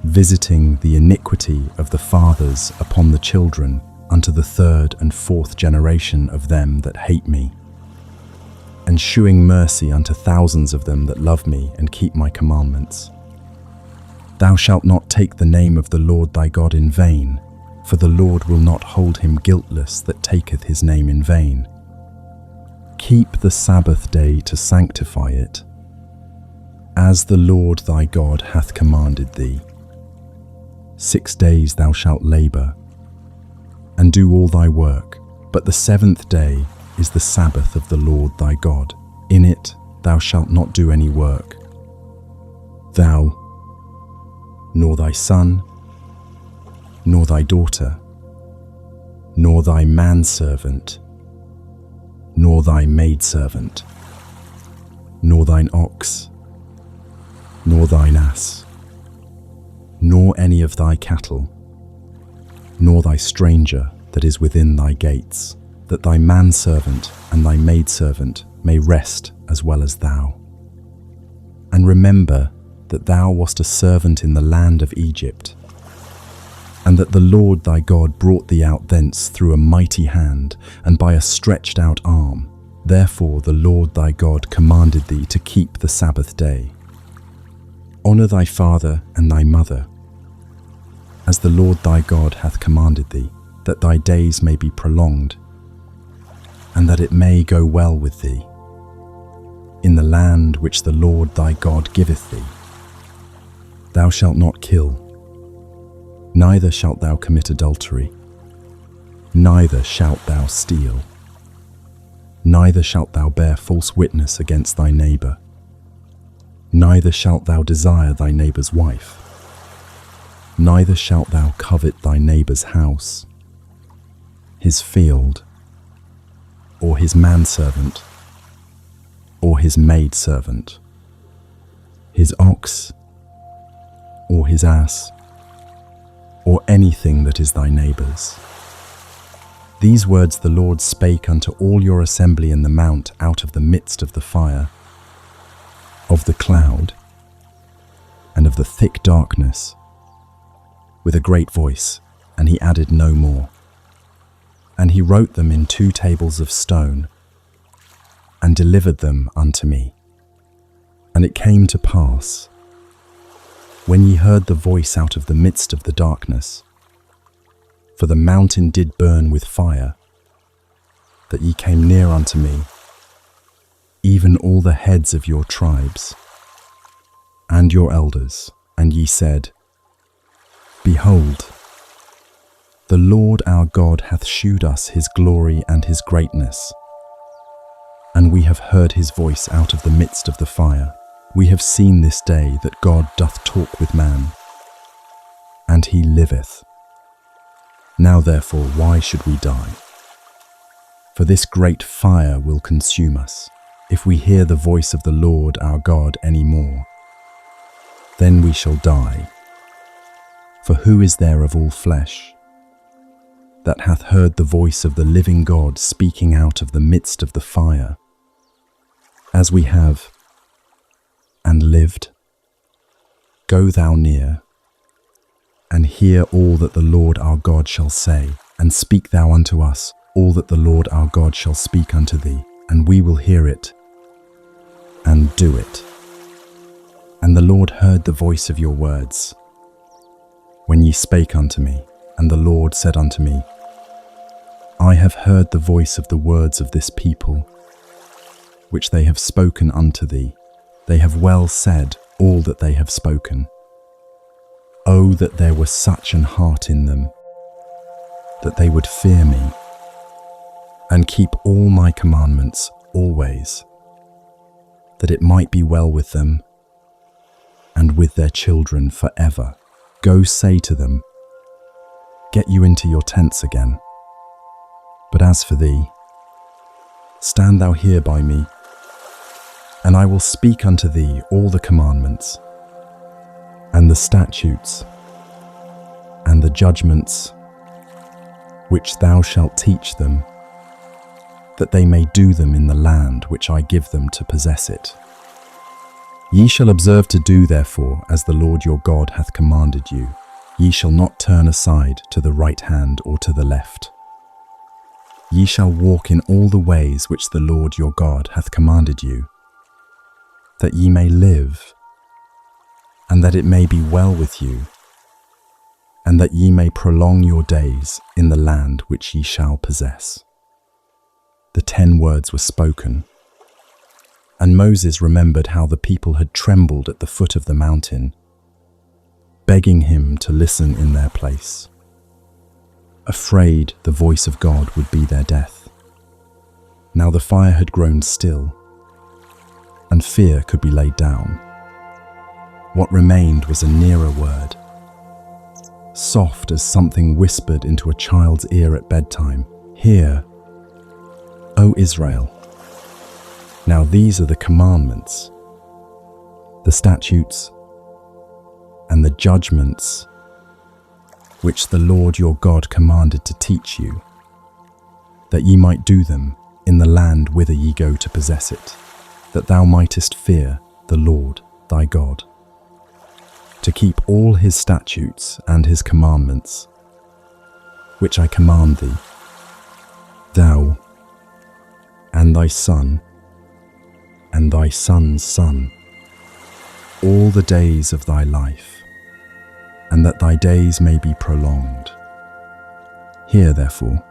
visiting the iniquity of the fathers upon the children unto the 3rd and 4th generation of them that hate me, and shewing mercy unto thousands of them that love me and keep my commandments. Thou shalt not take the name of the Lord thy God in vain, for the Lord will not hold him guiltless that taketh his name in vain. Keep the Sabbath day to sanctify it, as the Lord thy God hath commanded thee. 6 days thou shalt labour, and do all thy work, but the 7th day is the Sabbath of the Lord thy God. In it thou shalt not do any work, thou, nor thy son, nor thy daughter, nor thy manservant, nor thy maidservant, nor thine ox, nor thine ass, nor any of thy cattle, nor thy stranger that is within thy gates, that thy manservant and thy maidservant may rest as well as thou. And remember that thou wast a servant in the land of Egypt, and that the Lord thy God brought thee out thence through a mighty hand and by a stretched out arm. Therefore the Lord thy God commanded thee to keep the Sabbath day. Honour thy father and thy mother, as the Lord thy God hath commanded thee, that thy days may be prolonged, and that it may go well with thee, in the land which the Lord thy God giveth thee. Thou shalt not kill, neither shalt thou commit adultery, neither shalt thou steal, neither shalt thou bear false witness against thy neighbour, neither shalt thou desire thy neighbour's wife, neither shalt thou covet thy neighbour's house, his field, or his manservant, or his maidservant, his ox, or his ass, or anything that is thy neighbour's. These words the Lord spake unto all your assembly in the mount out of the midst of the fire, of the cloud, and of the thick darkness, with a great voice, and he added no more. And he wrote them in 2 tables of stone, and delivered them unto me. And it came to pass, when ye heard the voice out of the midst of the darkness, for the mountain did burn with fire, that ye came near unto me, even all the heads of your tribes, and your elders, and ye said, Behold, the Lord our God hath shewed us his glory and his greatness, and we have heard his voice out of the midst of the fire. We have seen this day that God doth talk with man, and he liveth. Now therefore, why should we die? For this great fire will consume us, if we hear the voice of the Lord our God any more. Then we shall die. For who is there of all flesh that hath heard the voice of the living God speaking out of the midst of the fire, as we have, and lived? Go thou near, and hear all that the Lord our God shall say, and speak thou unto us all that the Lord our God shall speak unto thee, and we will hear it, and do it. And the Lord heard the voice of your words, when ye spake unto me, and the Lord said unto me, I have heard the voice of the words of this people, which they have spoken unto thee. They have well said all that they have spoken. Oh, that there were such an heart in them, that they would fear me, and keep all my commandments always, that it might be well with them, and with their children forever. Go say to them, get you into your tents again. But as for thee, stand thou here by me, and I will speak unto thee all the commandments, and the statutes, and the judgments, which thou shalt teach them, that they may do them in the land which I give them to possess it. Ye shall observe to do therefore as the Lord your God hath commanded you. Ye shall not turn aside to the right hand or to the left. Ye shall walk in all the ways which the Lord your God hath commanded you, that ye may live, and that it may be well with you, and that ye may prolong your days in the land which ye shall possess. The 10 words were spoken, and Moses remembered how the people had trembled at the foot of the mountain, begging him to listen in their place, afraid the voice of God would be their death. Now the fire had grown still, and fear could be laid down. What remained was a nearer word, soft as something whispered into a child's ear at bedtime. Hear, O Israel. Now these are the commandments, the statutes, and the judgments which the Lord your God commanded to teach you, that ye might do them in the land whither ye go to possess it, that thou mightest fear the Lord thy God, to keep all his statutes and his commandments, which I command thee, thou and thy son and thy son's son, all the days of thy life, and that thy days may be prolonged. Hear therefore,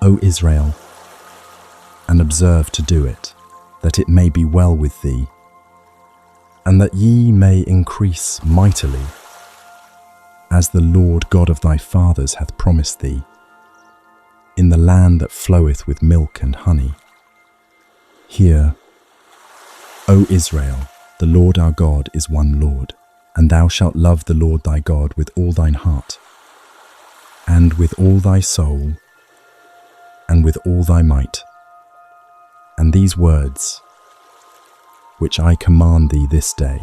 O Israel, and observe to do it, that it may be well with thee, and that ye may increase mightily, as the Lord God of thy fathers hath promised thee, in the land that floweth with milk and honey. Hear, O Israel, the Lord our God is one Lord, and thou shalt love the Lord thy God with all thine heart, and with all thy soul, and with all thy might. And these words, which I command thee this day,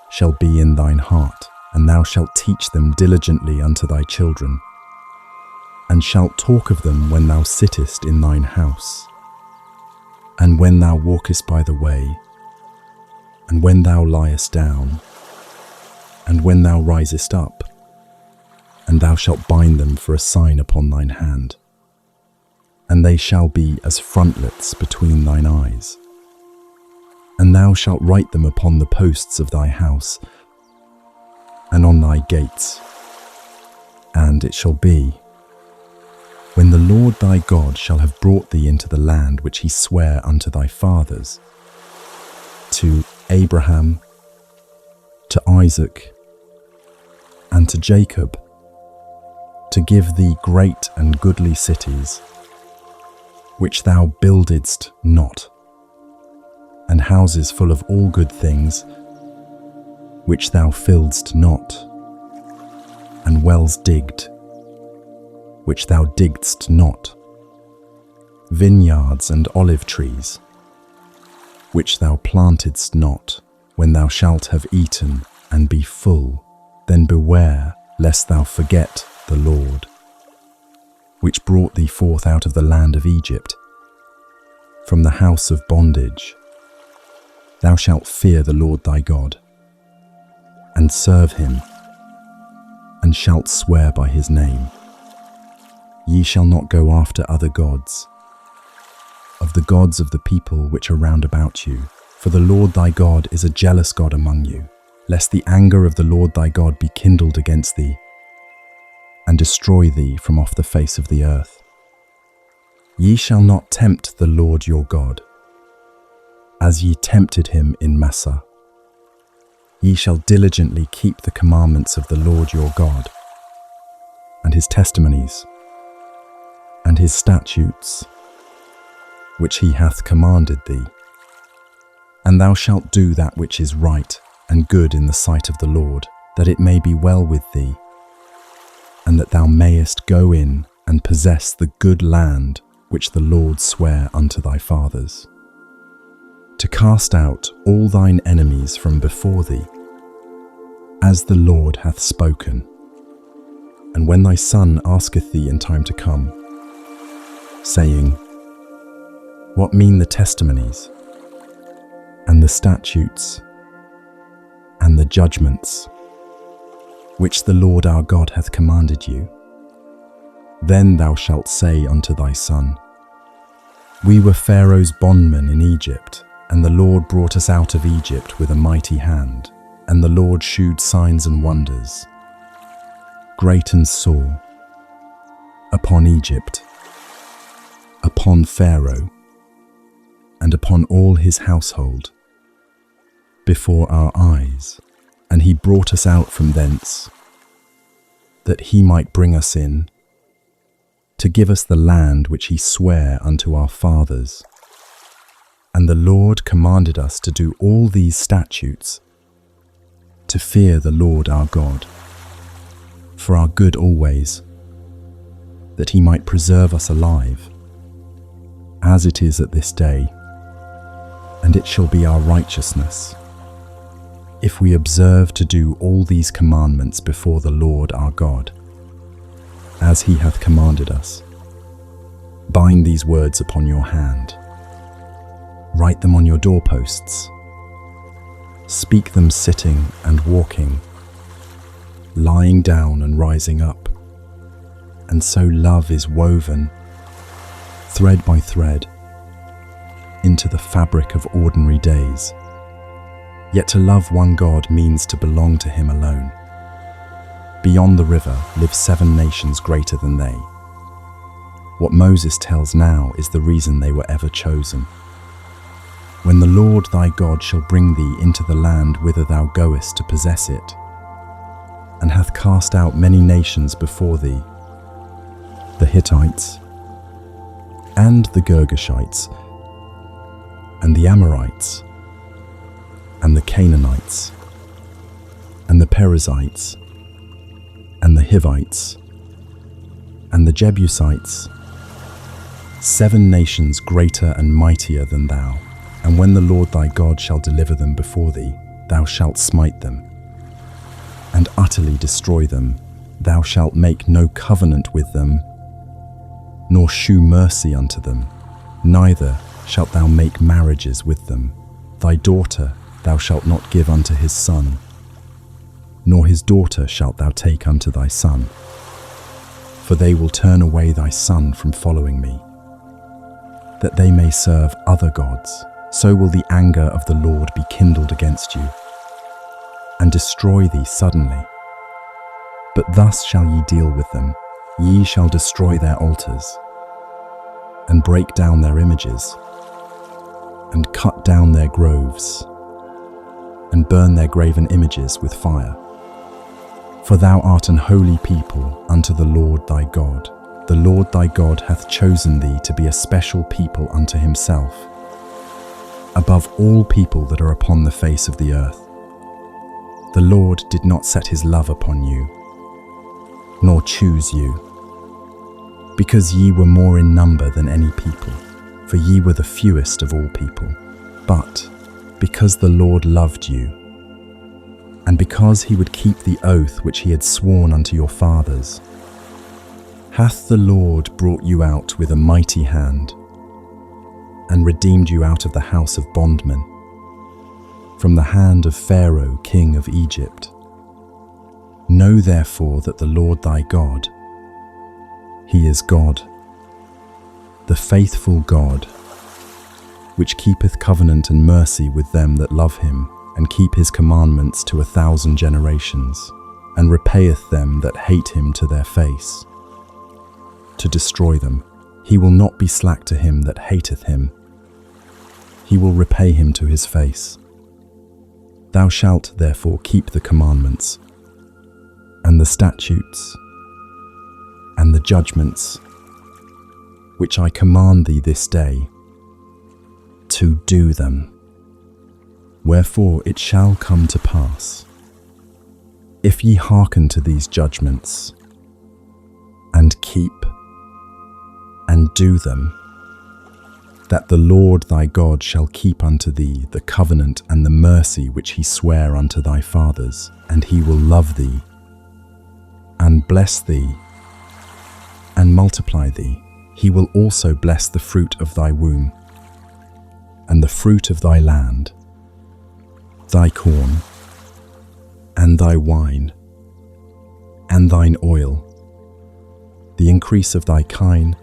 shall be in thine heart, and thou shalt teach them diligently unto thy children, and shalt talk of them when thou sittest in thine house, and when thou walkest by the way, and when thou liest down, and when thou risest up, and thou shalt bind them for a sign upon thine hand, and they shall be as frontlets between thine eyes. And thou shalt write them upon the posts of thy house, and on thy gates. And it shall be, when the Lord thy God shall have brought thee into the land which he sware unto thy fathers, to Abraham, to Isaac, and to Jacob, to give thee great and goodly cities, which thou buildedst not, and houses full of all good things, which thou filledst not, and wells digged, which thou diggedst not, vineyards and olive trees, which thou plantedst not. When thou shalt have eaten and be full, then beware lest thou forget the Lord, which brought thee forth out of the land of Egypt, from the house of bondage. Thou shalt fear the Lord thy God, and serve him, and shalt swear by his name. Ye shall not go after other gods, of the gods of the people which are round about you, for the Lord thy God is a jealous God among you, lest the anger of the Lord thy God be kindled against thee, and destroy thee from off the face of the earth. Ye shall not tempt the Lord your God, as ye tempted him in Massah. Ye shall diligently keep the commandments of the Lord your God, and his testimonies, and his statutes, which he hath commanded thee. And thou shalt do that which is right and good in the sight of the Lord, that it may be well with thee, and that thou mayest go in and possess the good land which the Lord sware unto thy fathers, to cast out all thine enemies from before thee, as the Lord hath spoken. And when thy son asketh thee in time to come, saying, What mean the testimonies, and the statutes, and the judgments, which the Lord our God hath commanded you? Then thou shalt say unto thy son, We were Pharaoh's bondmen in Egypt, and the Lord brought us out of Egypt with a mighty hand, and the Lord shewed signs and wonders, great and sore, upon Egypt, upon Pharaoh, and upon all his household, before our eyes, and he brought us out from thence, that he might bring us in, to give us the land which he sware unto our fathers. And the Lord commanded us to do all these statutes, to fear the Lord our God, for our good always, that he might preserve us alive, as it is at this day, and it shall be our righteousness, if we observe to do all these commandments before the Lord our God, as he hath commanded us. Bind these words upon your hand, write them on your doorposts, speak them sitting and walking, lying down and rising up, and so love is woven, thread by thread, into the fabric of ordinary days. Yet to love one God means to belong to him alone. Beyond the river live 7 nations greater than they. What Moses tells now is the reason they were ever chosen. When the Lord thy God shall bring thee into the land whither thou goest to possess it, and hath cast out many nations before thee, the Hittites, and the Girgashites, and the Amorites, and the Canaanites, and the Perizzites, and the Hivites, and the Jebusites, 7 nations greater and mightier than thou. And when the Lord thy God shall deliver them before thee, thou shalt smite them, and utterly destroy them. Thou shalt make no covenant with them, nor shew mercy unto them, neither shalt thou make marriages with them. Thy daughter thou shalt not give unto his son, nor his daughter shalt thou take unto thy son, for they will turn away thy son from following me, that they may serve other gods. So will the anger of the Lord be kindled against you, and destroy thee suddenly. But thus shall ye deal with them. Ye shall destroy their altars, and break down their images, and cut down their groves, and burn their graven images with fire. For thou art an holy people unto the Lord thy God. the Lord thy God hath chosen thee to be a special people unto himself, above all people that are upon the face of the earth. The Lord did not set his love upon you, nor choose you, because ye were more in number than any people, for ye were the fewest of all people. But because the Lord loved you, and because he would keep the oath which he had sworn unto your fathers, hath the Lord brought you out with a mighty hand, and redeemed you out of the house of bondmen, from the hand of Pharaoh king of Egypt. Know therefore that the Lord thy God, he is God, the faithful God, which keepeth covenant and mercy with them that love him, and keep his commandments to 1,000 generations, and repayeth them that hate him to their face, to destroy them. He will not be slack to him that hateth him. He will repay him to his face. Thou shalt therefore keep the commandments, and the statutes, and the judgments, which I command thee this day, to do them. Wherefore it shall come to pass, if ye hearken to these judgments, and keep and do them, that the Lord thy God shall keep unto thee the covenant and the mercy which he sware unto thy fathers, and he will love thee, and bless thee, and multiply thee. He will also bless the fruit of thy womb, and the fruit of thy land, thy corn, and thy wine, and thine oil, the increase of thy kine,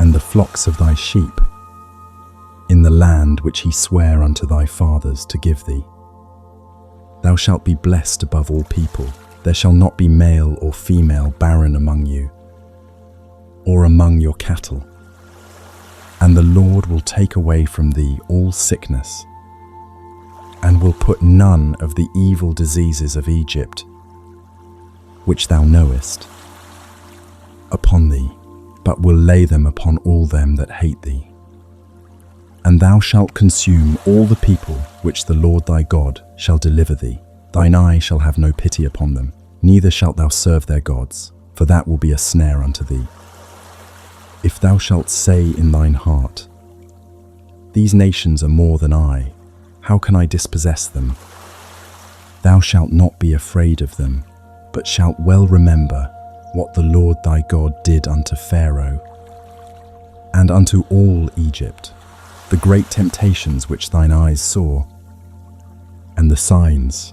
and the flocks of thy sheep, in the land which he sware unto thy fathers to give thee. Thou shalt be blessed above all people. There shall not be male or female barren among you, or among your cattle. And the Lord will take away from thee all sickness, and will put none of the evil diseases of Egypt, which thou knowest, upon thee, but will lay them upon all them that hate thee. And thou shalt consume all the people which the Lord thy God shall deliver thee. Thine eye shall have no pity upon them, neither shalt thou serve their gods, for that will be a snare unto thee. If thou shalt say in thine heart, these nations are more than I, how can I dispossess them? Thou shalt not be afraid of them, but shalt well remember what the Lord thy God did unto Pharaoh, and unto all Egypt, the great temptations which thine eyes saw, and the signs,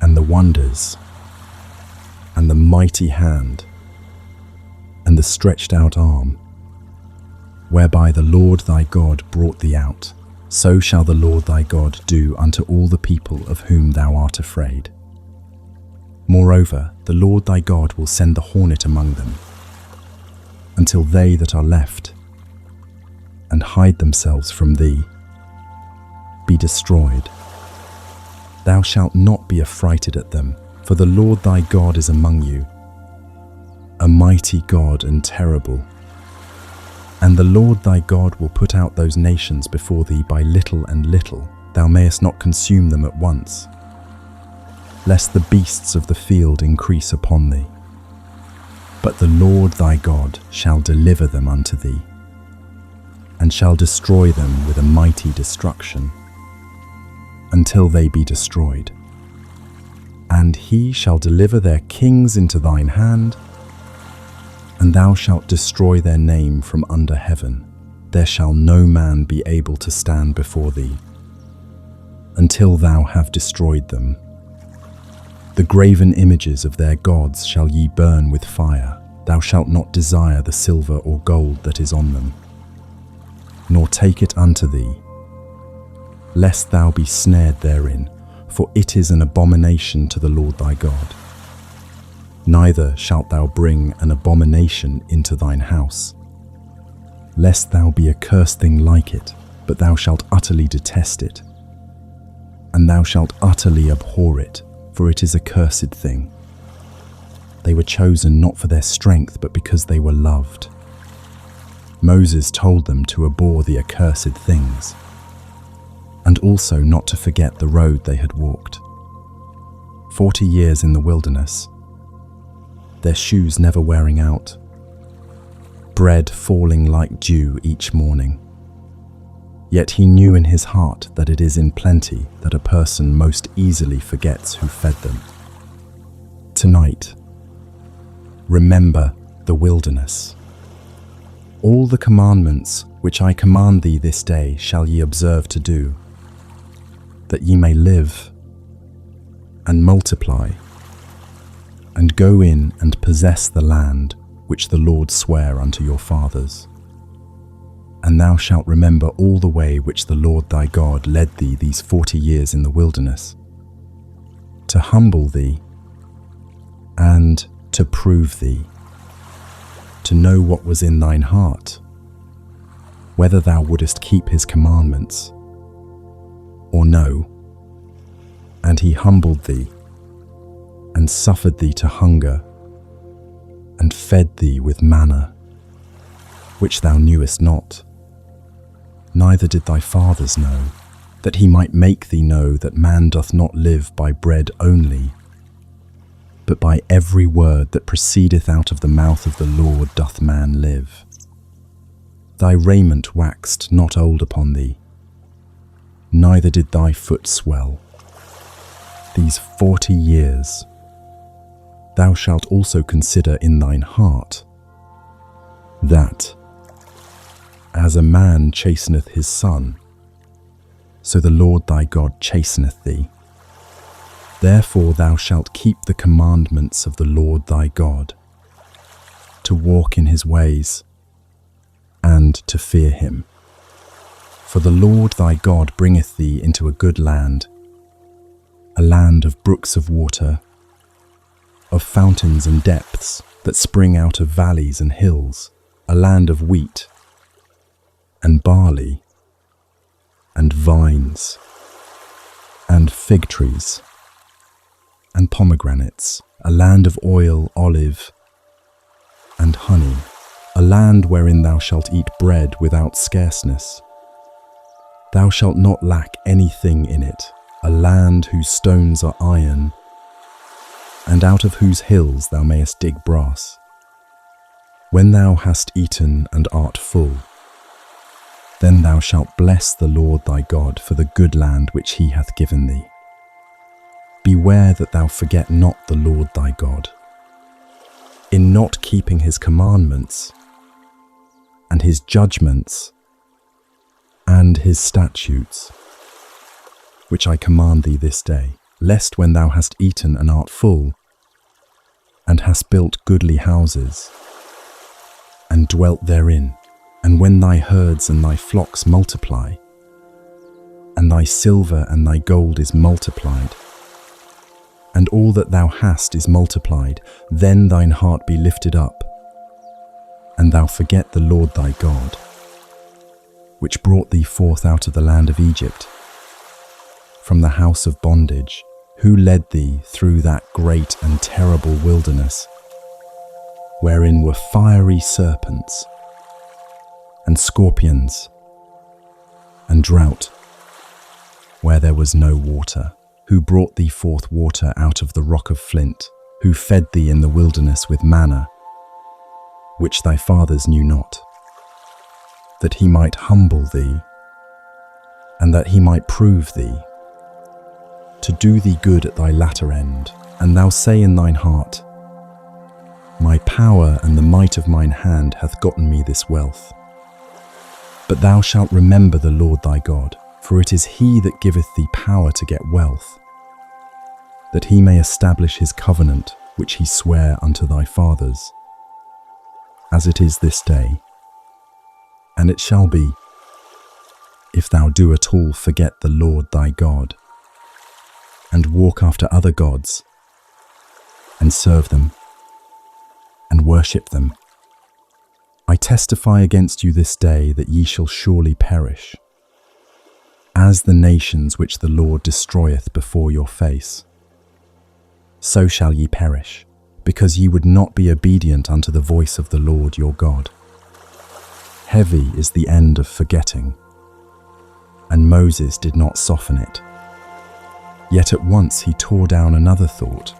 and the wonders, and the mighty hand, and the stretched out arm, whereby the Lord thy God brought thee out. So shall the Lord thy God do unto all the people of whom thou art afraid. Moreover, the Lord thy God will send the hornet among them, until they that are left, and hide themselves from thee, be destroyed. Thou shalt not be affrighted at them, for the Lord thy God is among you, a mighty God and terrible. And the Lord thy God will put out those nations before thee by little and little. Thou mayest not consume them at once, lest the beasts of the field increase upon thee. But the Lord thy God shall deliver them unto thee, and shall destroy them with a mighty destruction, until they be destroyed. And he shall deliver their kings into thine hand, and thou shalt destroy their name from under heaven. There shall no man be able to stand before thee, until thou have destroyed them. The graven images of their gods shall ye burn with fire. Thou shalt not desire the silver or gold that is on them, nor take it unto thee, lest thou be snared therein, for it is an abomination to the Lord thy God. Neither shalt thou bring an abomination into thine house, lest thou be a cursed thing like it, but thou shalt utterly detest it, and thou shalt utterly abhor it, for it is a cursed thing. they were chosen not for their strength, but because they were loved. Moses told them to abhor the accursed things, and also not to forget the road they had walked. 40 years in the wilderness, their shoes never wearing out, bread falling like dew each morning. Yet he knew in his heart that it is in plenty that a person most easily forgets who fed them. Tonight, remember the wilderness. All the commandments which I command thee this day shall ye observe to do, that ye may live and multiply, and go in and possess the land which the Lord sware unto your fathers. And thou shalt remember all the way which the Lord thy God led thee these 40 years in the wilderness, to humble thee and to prove thee, to know what was in thine heart, whether thou wouldest keep his commandments or no. And he humbled thee, and suffered thee to hunger, and fed thee with manna, which thou knewest not, neither did thy fathers know, that he might make thee know that man doth not live by bread only, but by every word that proceedeth out of the mouth of the Lord doth man live. Thy raiment waxed not old upon thee, neither did thy foot swell. These 40 years thou shalt also consider in thine heart, that as a man chasteneth his son, so the Lord thy God chasteneth thee. Therefore thou shalt keep the commandments of the Lord thy God, to walk in his ways, and to fear him. For the Lord thy God bringeth thee into a good land, a land of brooks of water, of fountains and depths that spring out of valleys and hills, a land of wheat and barley and vines and fig trees and pomegranates, a land of oil, olive and honey, a land wherein thou shalt eat bread without scarceness. Thou shalt not lack anything in it, a land whose stones are iron, and out of whose hills thou mayest dig brass. When thou hast eaten and art full, then thou shalt bless the Lord thy God for the good land which he hath given thee. Beware that thou forget not the Lord thy God, in not keeping his commandments, and his judgments, and his statutes, which I command thee this day, lest when thou hast eaten and art full, and hast built goodly houses, and dwelt therein, and when thy herds and thy flocks multiply, and thy silver and thy gold is multiplied, and all that thou hast is multiplied, then thine heart be lifted up, and thou forget the Lord thy God, which brought thee forth out of the land of Egypt, from the house of bondage, who led thee through that great and terrible wilderness, wherein were fiery serpents, and scorpions, and drought, where there was no water, who brought thee forth water out of the rock of flint, who fed thee in the wilderness with manna, which thy fathers knew not, that he might humble thee, and that he might prove thee, to do thee good at thy latter end. And thou say in thine heart, my power and the might of mine hand hath gotten me this wealth. But thou shalt remember the Lord thy God, for it is he that giveth thee power to get wealth, that he may establish his covenant which he sware unto thy fathers, as it is this day. And it shall be, if thou do at all forget the Lord thy God, and walk after other gods, and serve them, and worship them, I testify against you this day that ye shall surely perish, as the nations which the Lord destroyeth before your face. So shall ye perish. because ye would not be obedient unto the voice of the Lord your God. Heavy is the end of forgetting, and Moses did not soften it. Yet at once he tore down another thought,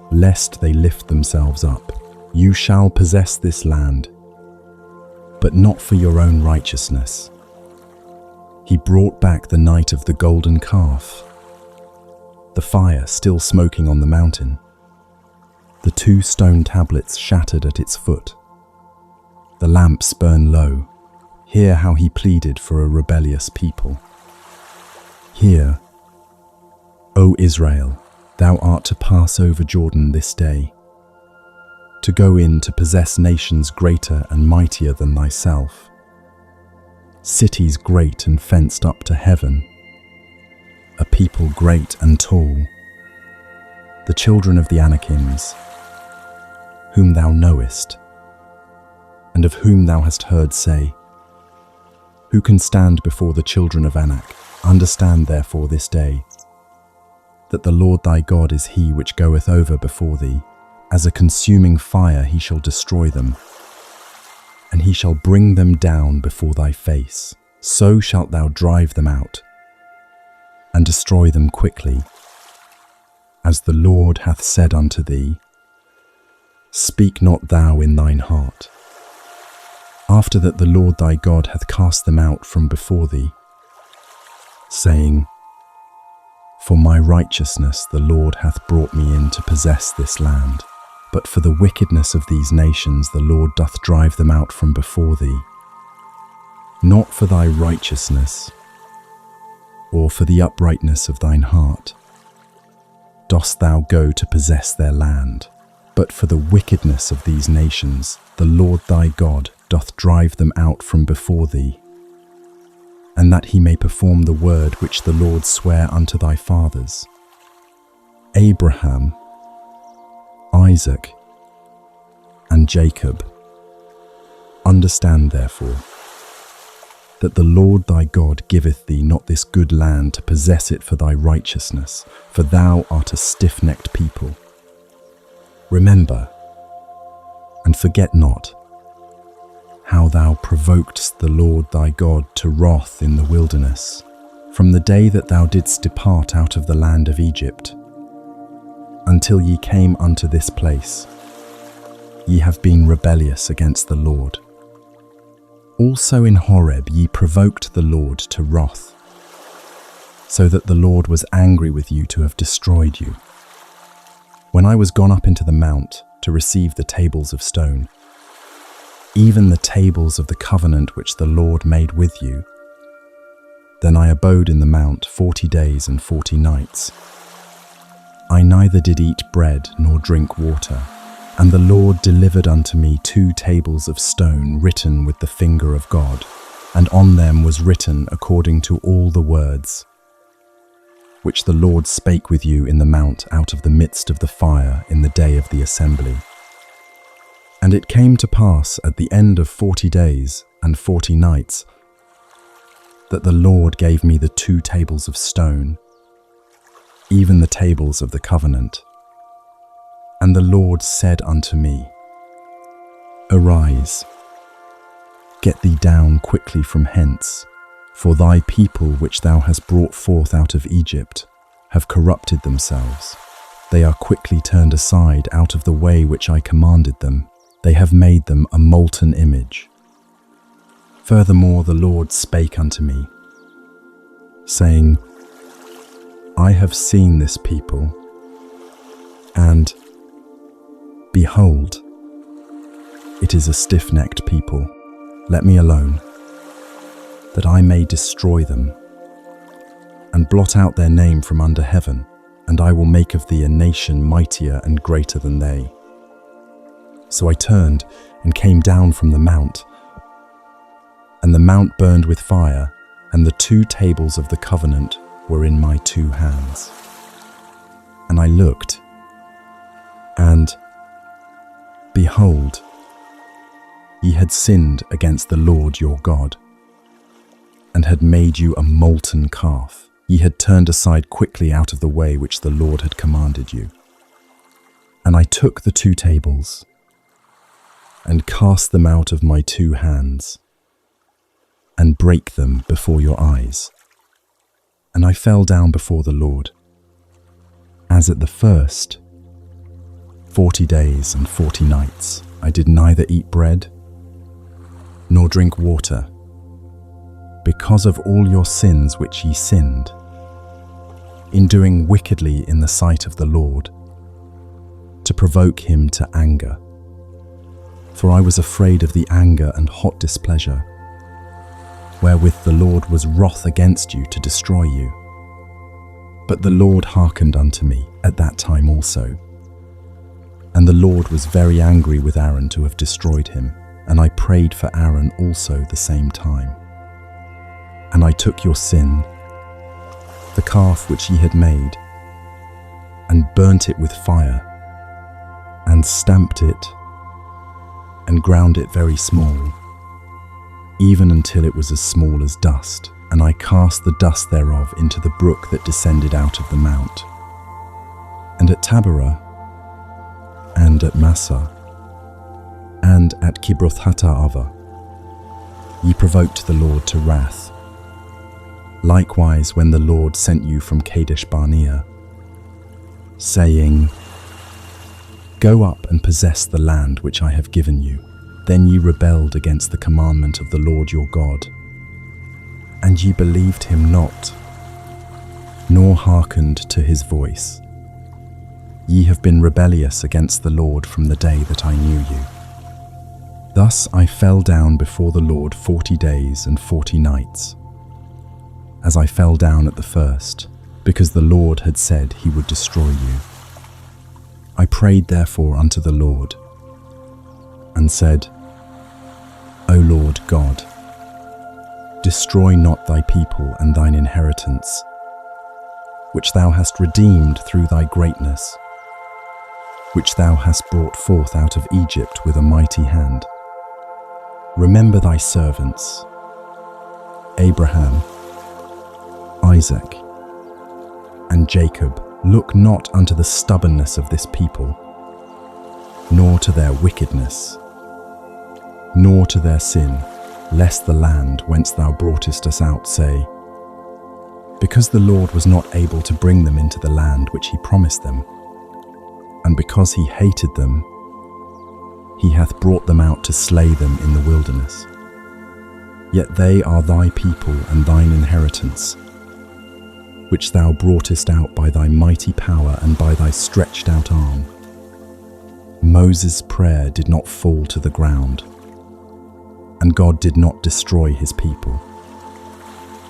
lest they lift themselves up. You shall possess this land, but not for your own righteousness. He brought back the night of the golden calf, the fire still smoking on the mountain, the 2 stone tablets shattered at its foot, the lamps burn low. Hear how he pleaded for a rebellious people. Hear, O Israel, thou art to pass over Jordan this day, to go in to possess nations greater and mightier than thyself, cities great and fenced up to heaven, a people great and tall, the children of the Anakims, whom thou knowest, and of whom thou hast heard say, who can stand before the children of Anak? Understand therefore this day, that the Lord thy God is he which goeth over before thee. As a consuming fire he shall destroy them, and he shall bring them down before thy face. So shalt thou drive them out, and destroy them quickly, as the Lord hath said unto thee. Speak not thou in thine heart, after that the Lord thy God hath cast them out from before thee, saying, For my righteousness the Lord hath brought me in to possess this land. But for the wickedness of these nations the Lord doth drive them out from before thee. Not for thy righteousness, or for the uprightness of thine heart, dost thou go to possess their land, but for the wickedness of these nations the Lord thy God doth drive them out from before thee, and that he may perform the word which the Lord sware unto thy fathers, Abraham, Isaac, and Jacob. Understand therefore that the Lord thy God giveth thee not this good land to possess it for thy righteousness, for thou art a stiff-necked people. Remember, and forget not, how thou provokedst the Lord thy God to wrath in the wilderness, from the day that thou didst depart out of the land of Egypt, until ye came unto this place. Ye have been rebellious against the Lord. Also in Horeb ye provoked the Lord to wrath, so that the Lord was angry with you to have destroyed you. When I was gone up into the mount to receive the tables of stone, even the tables of the covenant which the Lord made with you, then I abode in the mount 40 days and 40 nights. I neither did eat bread nor drink water, and the Lord delivered unto me 2 tables of stone written with the finger of God, and on them was written according to all the words which the Lord spake with you in the mount out of the midst of the fire in the day of the assembly. And it came to pass at the end of 40 days and 40 nights that the Lord gave me the 2 tables of stone, even the tables of the covenant. And the Lord said unto me, Arise, get thee down quickly from hence, for thy people which thou hast brought forth out of Egypt have corrupted themselves. They are quickly turned aside out of the way which I commanded them. They have made them a molten image. Furthermore the Lord spake unto me, saying, I have seen this people, and, behold, it is a stiff-necked people. Let me alone, that I may destroy them, and blot out their name from under heaven, and I will make of thee a nation mightier and greater than they. So I turned and came down from the mount, and the mount burned with fire, and the 2 tables of the covenant were in my 2 hands. And I looked, and, behold, ye had sinned against the Lord your God, and had made you a molten calf. Ye had turned aside quickly out of the way which the Lord had commanded you. And I took the 2 tables and cast them out of my 2 hands and brake them before your eyes. And I fell down before the Lord, as at the first 40 days and 40 nights. I did neither eat bread nor drink water, because of all your sins which ye sinned, in doing wickedly in the sight of the Lord, to provoke him to anger. For I was afraid of the anger and hot displeasure, wherewith the Lord was wroth against you to destroy you. But the Lord hearkened unto me at that time also. And the Lord was very angry with Aaron to have destroyed him, and I prayed for Aaron also the same time. And I took your sin, the calf which ye had made, and burnt it with fire, and stamped it, and ground it very small, even until it was as small as dust. And I cast the dust thereof into the brook that descended out of the mount. And at Taberah, and at Massah, and at Kibroth-hattaavah, ye provoked the Lord to wrath. Likewise, when the Lord sent you from Kadesh Barnea, saying, Go up and possess the land which I have given you, then ye rebelled against the commandment of the Lord your God, and ye believed him not, nor hearkened to his voice. Ye have been rebellious against the Lord from the day that I knew you. Thus I fell down before the Lord 40 days and 40 nights, as I fell down at the first, because the Lord had said he would destroy you. I prayed therefore unto the Lord, and said, O Lord God, destroy not thy people and thine inheritance, which thou hast redeemed through thy greatness, which thou hast brought forth out of Egypt with a mighty hand. Remember thy servants, Abraham, Isaac, and Jacob. Look not unto the stubbornness of this people, nor to their wickedness, nor to their sin, lest the land whence thou broughtest us out say, Because the Lord was not able to bring them into the land which he promised them, and because he hated them, he hath brought them out to slay them in the wilderness. Yet they are thy people and thine inheritance, which thou broughtest out by thy mighty power and by thy stretched out arm. Moses' prayer did not fall to the ground, and God did not destroy his people.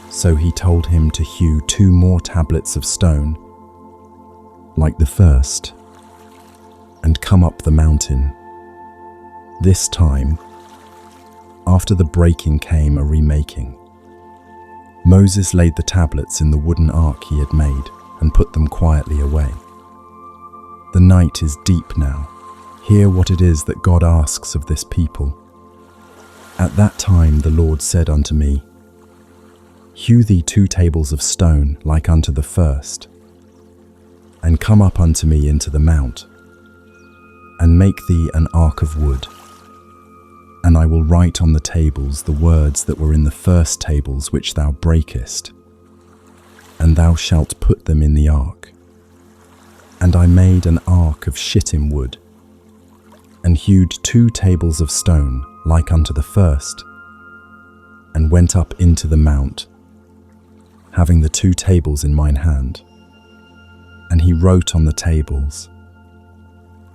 So he told him to hew 2 more tablets of stone, like the first, and come up the mountain. This time, after the breaking came a remaking. Moses laid the tablets in the wooden ark he had made and put them quietly away. The night is deep now. Hear what it is that God asks of this people. At that time the Lord said unto me, Hew thee 2 tables of stone like unto the first, and come up unto me into the mount, and make thee an ark of wood. And I will write on the tables the words that were in the first tables which thou breakest, and thou shalt put them in the ark. And I made an ark of shittim wood, and hewed 2 tables of stone like unto the first, and went up into the mount, having the 2 tables in mine hand. And he wrote on the tables,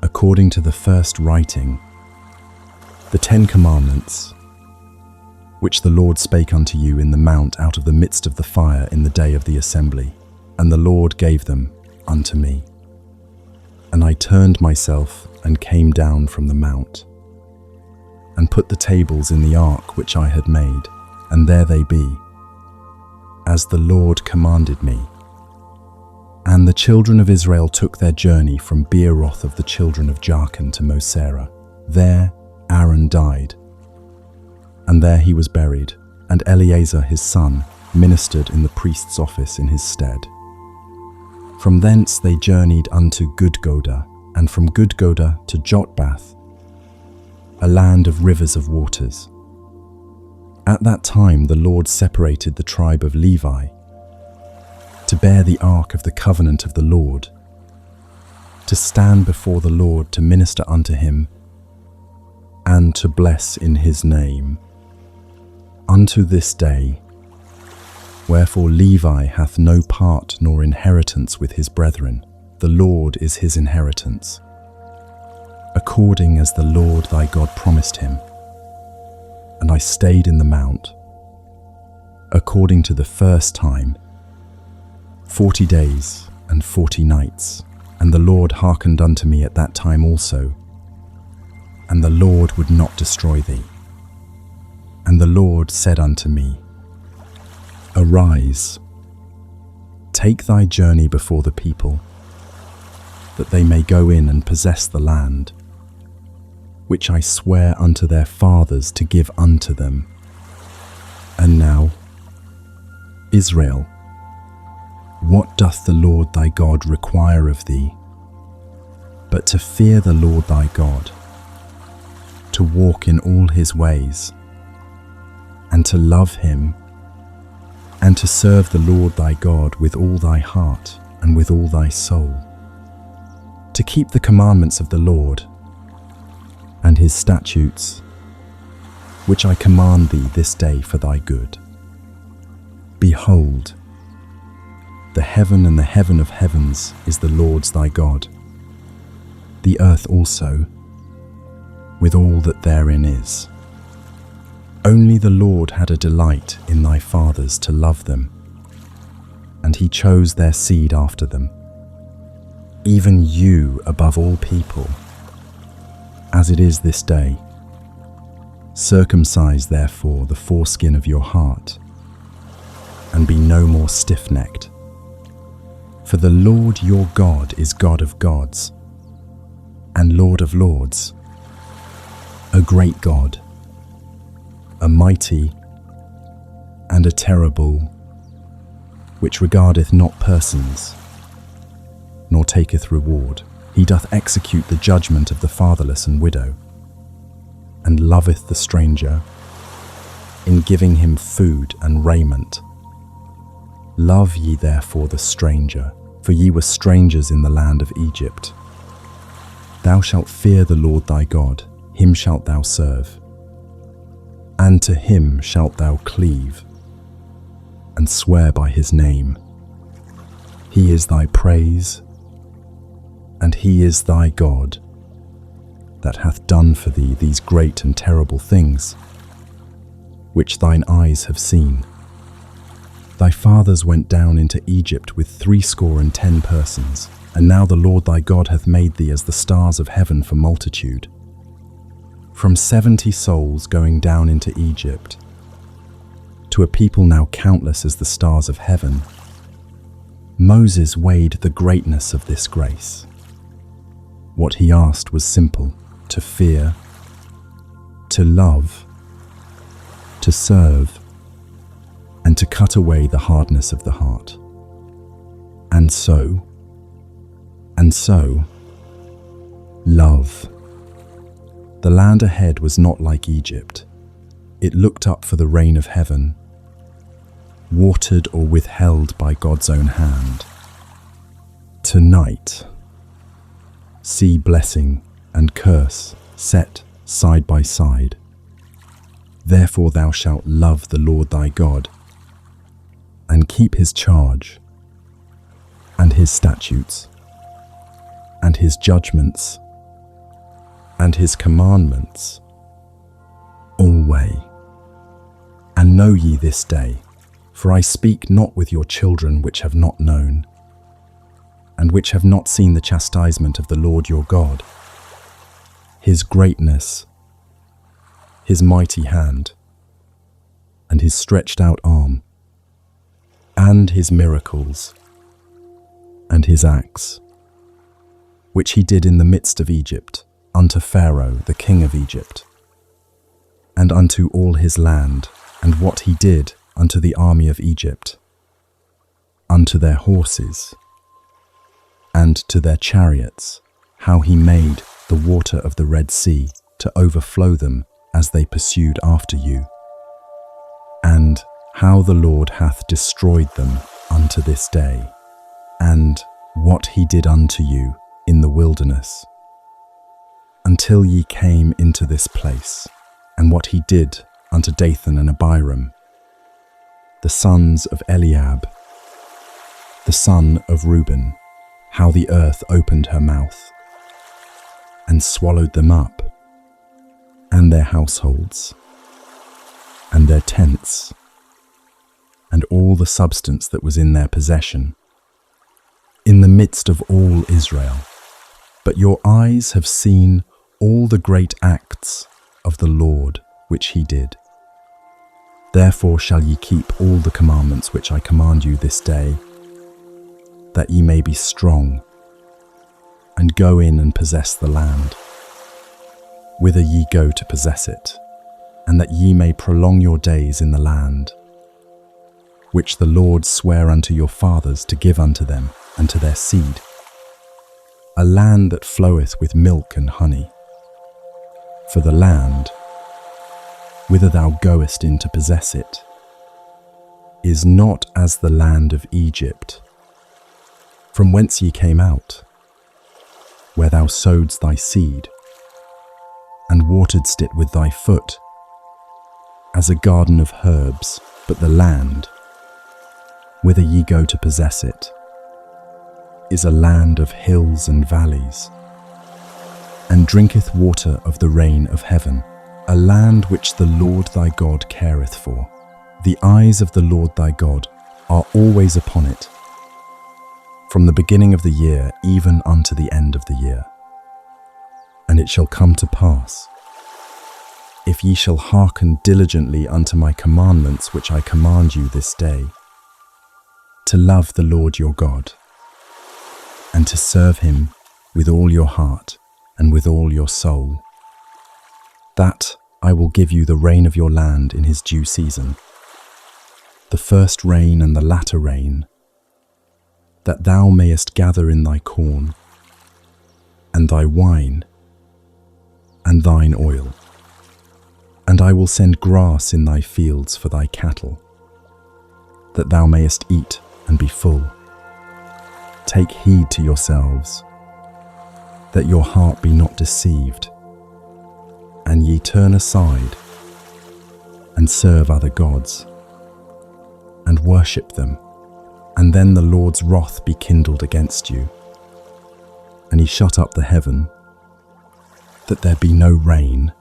according to the first writing, the 10 commandments, which the Lord spake unto you in the mount out of the midst of the fire in the day of the assembly. And the Lord gave them unto me. And I turned myself and came down from the mount, and put the tables in the ark which I had made, and there they be, as the Lord commanded me. And the children of Israel took their journey from Beeroth of the children of Jachin to Moserah. There Aaron died, and there he was buried, and Eleazar his son ministered in the priest's office in his stead. From thence they journeyed unto Gudgodah, and from Gudgoda to Jotbath, a land of rivers of waters. At that time the Lord separated the tribe of Levi to bear the ark of the covenant of the Lord, to stand before the Lord to minister unto him, and to bless in his name, unto this day. Wherefore Levi hath no part nor inheritance with his brethren. The Lord is his inheritance, according as the Lord thy God promised him. And I stayed in the mount, according to the first time, 40 days and 40 nights. And the Lord hearkened unto me at that time also, and the Lord would not destroy thee. And the Lord said unto me, Arise, take thy journey before the people, that they may go in and possess the land, which I swear unto their fathers to give unto them. And now, Israel, what doth the Lord thy God require of thee, but to fear the Lord thy God, to walk in all his ways, and to love him, and to serve the Lord thy God with all thy heart and with all thy soul, to keep the commandments of the Lord and his statutes, which I command thee this day for thy good. Behold, the heaven and the heaven of heavens is the Lord's thy God, the earth also, with all that therein is. Only the Lord had a delight in thy fathers to love them, and he chose their seed after them, even you above all people, as it is this day. Circumcise therefore the foreskin of your heart, and be no more stiff-necked. For the Lord your God is God of gods, and Lord of lords, a great God, a mighty and a terrible, which regardeth not persons, nor taketh reward. He doth execute the judgment of the fatherless and widow, and loveth the stranger, in giving him food and raiment. Love ye therefore the stranger, for ye were strangers in the land of Egypt. Thou shalt fear the Lord thy God, him shalt thou serve, and to him shalt thou cleave, and swear by his name. He is thy praise, and he is thy God, that hath done for thee these great and terrible things, which thine eyes have seen. Thy fathers went down into Egypt with 70 persons, and now the Lord thy God hath made thee as the stars of heaven for multitude. From 70 souls going down into Egypt, to a people now countless as the stars of heaven, Moses weighed the greatness of this grace. What he asked was simple: to fear, to love, to serve, and to cut away the hardness of the heart. And so, love. The land ahead was not like Egypt. It looked up for the rain of heaven, watered or withheld by God's own hand. Tonight, see blessing and curse set side by side. Therefore thou shalt love the Lord thy God, and keep his charge, and his statutes, and his judgments, and his commandments, alway. And know ye this day, for I speak not with your children which have not known, and which have not seen the chastisement of the Lord your God, his greatness, his mighty hand, and his stretched out arm, and his miracles, and his acts, which he did in the midst of Egypt, unto Pharaoh the king of Egypt, and unto all his land, and what he did unto the army of Egypt, unto their horses, and to their chariots, how he made the water of the Red Sea to overflow them as they pursued after you, and how the Lord hath destroyed them unto this day, and what he did unto you in the wilderness, until ye came into this place, and what he did unto Dathan and Abiram, the sons of Eliab, the son of Reuben, how the earth opened her mouth, and swallowed them up, and their households, and their tents, and all the substance that was in their possession, in the midst of all Israel. But your eyes have seen all the great acts of the Lord which he did. Therefore shall ye keep all the commandments which I command you this day, that ye may be strong, and go in and possess the land, whither ye go to possess it, and that ye may prolong your days in the land, which the Lord sware unto your fathers to give unto them and to their seed, a land that floweth with milk and honey. For the land, whither thou goest in to possess it, is not as the land of Egypt, from whence ye came out, where thou sowedst thy seed, and wateredst it with thy foot, as a garden of herbs. But the land, whither ye go to possess it, is a land of hills and valleys, and drinketh water of the rain of heaven, a land which the Lord thy God careth for. The eyes of the Lord thy God are always upon it, from the beginning of the year even unto the end of the year. And it shall come to pass, if ye shall hearken diligently unto my commandments which I command you this day, to love the Lord your God, and to serve him with all your heart and with all your soul, that I will give you the rain of your land in his due season, the first rain and the latter rain, that thou mayest gather in thy corn, and thy wine, and thine oil. And I will send grass in thy fields for thy cattle, that thou mayest eat and be full. Take heed to yourselves, that your heart be not deceived, and ye turn aside, and serve other gods, and worship them, and then the Lord's wrath be kindled against you, and he shut up the heaven, that there be no rain,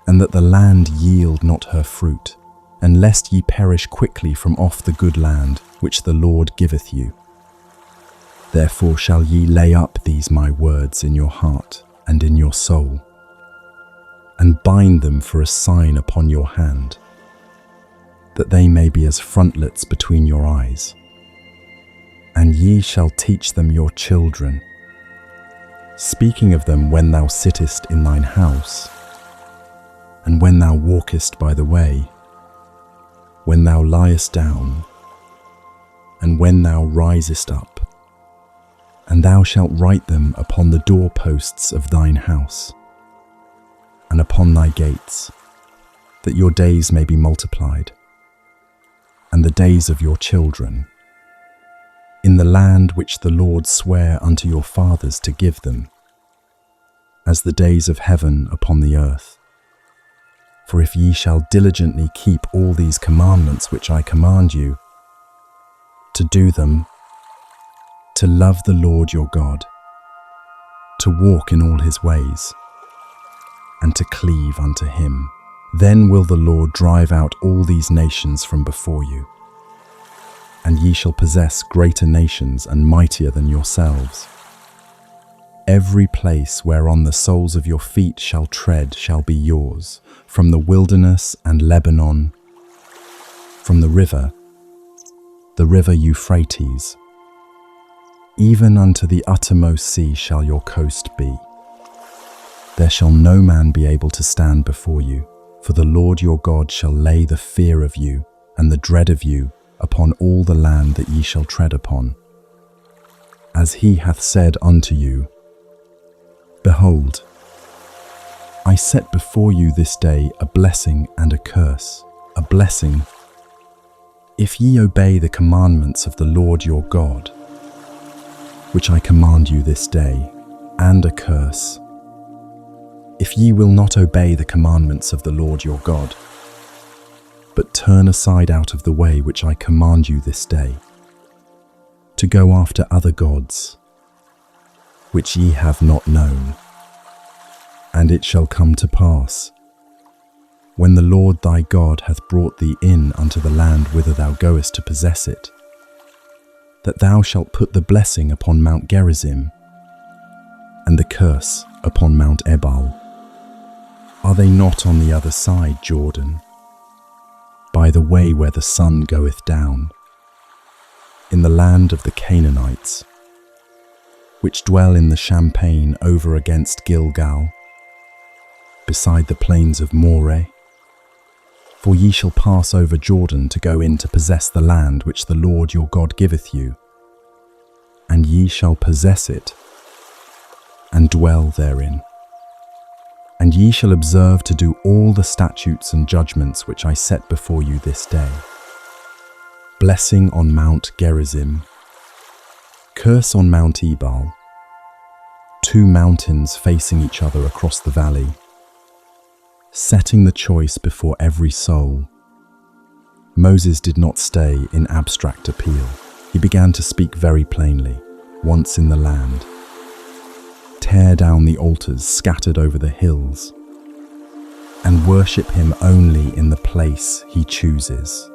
and that the land yield not her fruit, and lest ye perish quickly from off the good land which the Lord giveth you. Therefore shall ye lay up these my words in your heart and in your soul, and bind them for a sign upon your hand, that they may be as frontlets between your eyes. And ye shall teach them your children, speaking of them when thou sittest in thine house, and when thou walkest by the way, when thou liest down, and when thou risest up. And thou shalt write them upon the doorposts of thine house, and upon thy gates, that your days may be multiplied, and the days of your children, in the land which the Lord sware unto your fathers to give them, as the days of heaven upon the earth. For if ye shall diligently keep all these commandments which I command you, to do them, to love the Lord your God, to walk in all his ways, and to cleave unto him, then will the Lord drive out all these nations from before you, and ye shall possess greater nations and mightier than yourselves. Every place whereon the soles of your feet shall tread shall be yours, from the wilderness and Lebanon, from the river Euphrates, even unto the uttermost sea shall your coast be. There shall no man be able to stand before you, for the Lord your God shall lay the fear of you and the dread of you upon all the land that ye shall tread upon. As he hath said unto you, Behold, I set before you this day a blessing and a curse. A blessing, if ye obey the commandments of the Lord your God, which I command you this day, and a curse, if ye will not obey the commandments of the Lord your God, but turn aside out of the way which I command you this day, to go after other gods, which ye have not known. And it shall come to pass, when the Lord thy God hath brought thee in unto the land whither thou goest to possess it, that thou shalt put the blessing upon Mount Gerizim, and the curse upon Mount Ebal. Are they not on the other side Jordan, by the way where the sun goeth down, in the land of the Canaanites, which dwell in the champaign over against Gilgal, beside the plains of Moreh? For ye shall pass over Jordan to go in to possess the land which the Lord your God giveth you, and ye shall possess it, and dwell therein. And ye shall observe to do all the statutes and judgments which I set before you this day. Blessing on Mount Gerizim, curse on Mount Ebal, 2 mountains facing each other across the valley, setting the choice before every soul. Moses did not stay in abstract appeal. He began to speak very plainly. Once in the land, tear down the altars scattered over the hills, and worship him only in the place he chooses.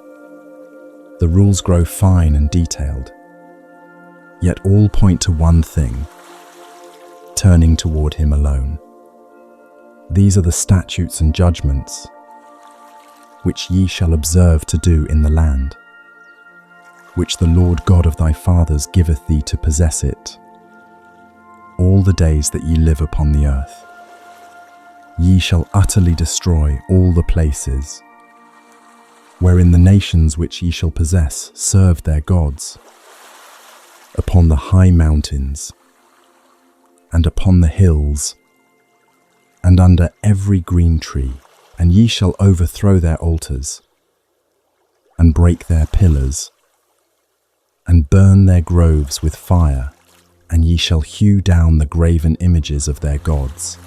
The rules grow fine and detailed, yet all point to one thing: turning toward him alone. These are the statutes and judgments which ye shall observe to do in the land, which the Lord God of thy fathers giveth thee to possess it, all the days that ye live upon the earth. Ye shall utterly destroy all the places wherein the nations which ye shall possess serve their gods, upon the high mountains, and upon the hills, and under every green tree, and ye shall overthrow their altars, and break their pillars, and burn their groves with fire, and ye shall hew down the graven images of their gods,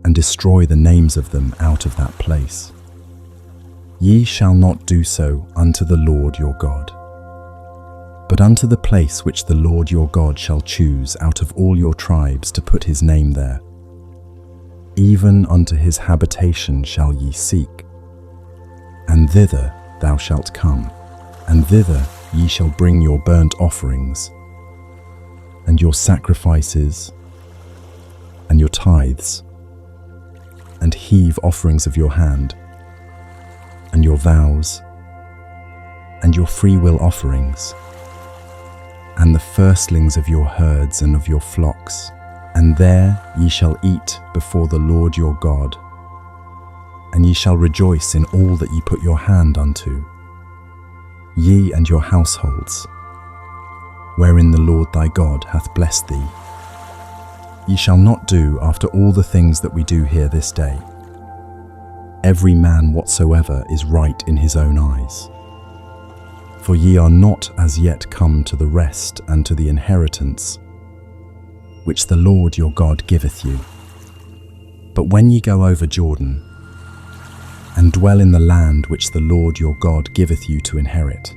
and destroy the names of them out of that place. Ye shall not do so unto the Lord your God, but unto the place which the Lord your God shall choose out of all your tribes to put his name there. Even unto his habitation shall ye seek, and thither thou shalt come, and thither ye shall bring your burnt offerings, and your sacrifices, and your tithes, and heave offerings of your hand, and your vows, and your freewill offerings, and the firstlings of your herds and of your flocks. And there ye shall eat before the Lord your God, and ye shall rejoice in all that ye put your hand unto, ye and your households, wherein the Lord thy God hath blessed thee. Ye shall not do after all the things that we do here this day. Every man whatsoever is right in his own eyes. For ye are not as yet come to the rest and to the inheritance which the Lord your God giveth you. But when ye go over Jordan, and dwell in the land which the Lord your God giveth you to inherit,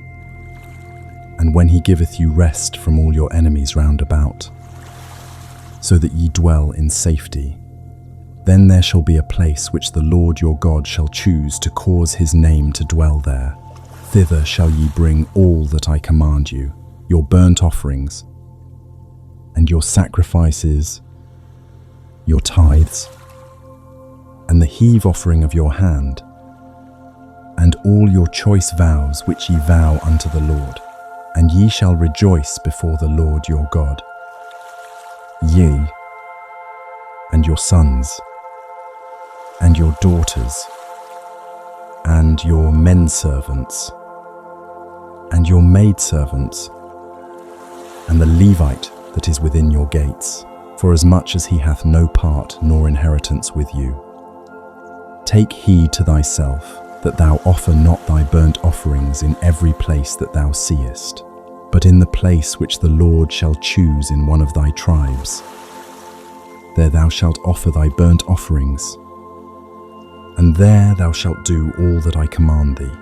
and when he giveth you rest from all your enemies round about, so that ye dwell in safety, then there shall be a place which the Lord your God shall choose to cause his name to dwell there. Thither shall ye bring all that I command you, your burnt offerings, and your sacrifices, your tithes, and the heave offering of your hand, and all your choice vows which ye vow unto the Lord, and ye shall rejoice before the Lord your God. Ye, and your sons, and your daughters, and your menservants, and your maidservants, and the Levite that is within your gates. forasmuch as he hath no part nor inheritance with you. Take heed to thyself, that thou offer not thy burnt offerings in every place that thou seest, but in the place which the Lord shall choose in one of thy tribes. There thou shalt offer thy burnt offerings, and there thou shalt do all that I command thee.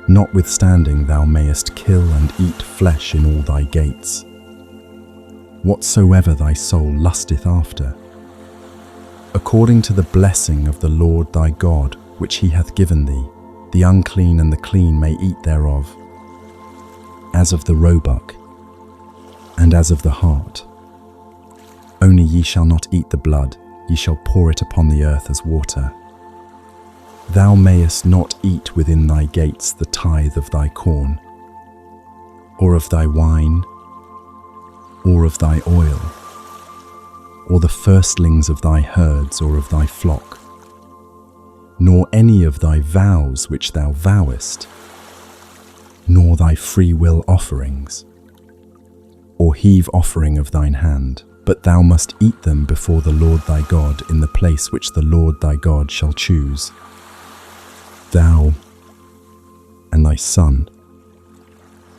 Notwithstanding thou mayest kill and eat flesh in all thy gates, whatsoever thy soul lusteth after, according to the blessing of the Lord thy God, which he hath given thee. The unclean and the clean may eat thereof, as of the roebuck, and as of the hart. Only ye shall not eat the blood, ye shall pour it upon the earth as water. Thou mayest not eat within thy gates the tithe of thy corn, or of thy wine, or of thy oil, or the firstlings of thy herds or of thy flock, nor any of thy vows which thou vowest, nor thy free will offerings, or heave offering of thine hand, but thou must eat them before the Lord thy God in the place which the Lord thy God shall choose. Thou, and thy son,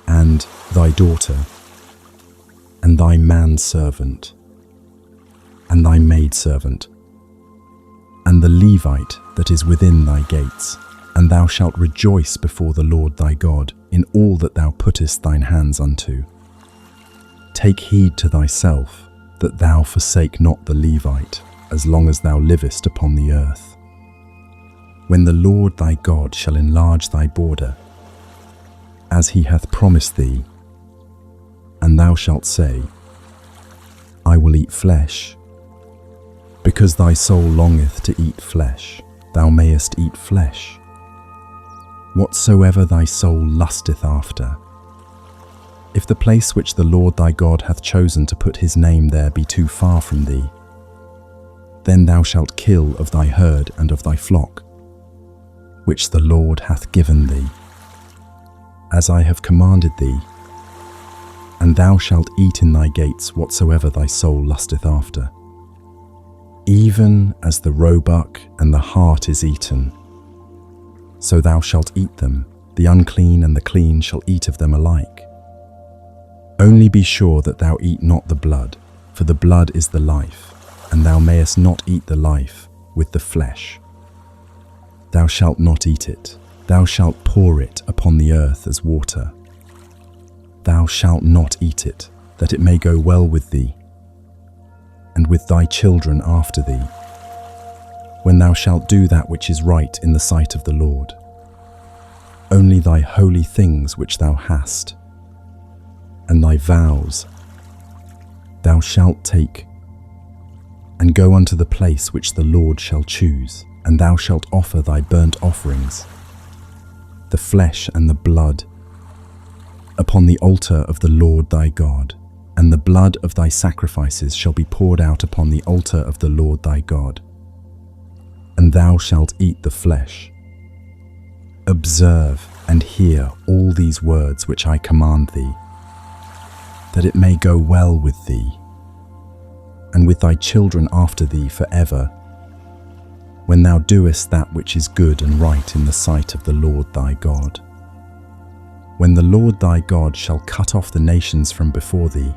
and thy daughter, and thy manservant, and thy maidservant, and the Levite that is within thy gates, and thou shalt rejoice before the Lord thy God in all that thou puttest thine hands unto. Take heed to thyself, that thou forsake not the Levite, as long as thou livest upon the earth. When the Lord thy God shall enlarge thy border, as he hath promised thee, and thou shalt say, I will eat flesh, because thy soul longeth to eat flesh, thou mayest eat flesh, whatsoever thy soul lusteth after. If the place which the Lord thy God hath chosen to put his name there be too far from thee, then thou shalt kill of thy herd and of thy flock, which the Lord hath given thee, as I have commanded thee, and thou shalt eat in thy gates whatsoever thy soul lusteth after. Even as the roebuck and the hart is eaten, so thou shalt eat them, the unclean and the clean shall eat of them alike. Only be sure that thou eat not the blood, for the blood is the life, and thou mayest not eat the life with the flesh. Thou shalt not eat it, thou shalt pour it upon the earth as water. Thou shalt not eat it, that it may go well with thee, and with thy children after thee, when thou shalt do that which is right in the sight of the Lord. Only thy holy things which thou hast, and thy vows, thou shalt take, and go unto the place which the Lord shall choose, and thou shalt offer thy burnt offerings, the flesh and the blood, upon the altar of the Lord thy God, and the blood of thy sacrifices shall be poured out upon the altar of the Lord thy God, and thou shalt eat the flesh. Observe and hear all these words which I command thee, that it may go well with thee, and with thy children after thee forever, when thou doest that which is good and right in the sight of the Lord thy God. When the Lord thy God shall cut off the nations from before thee,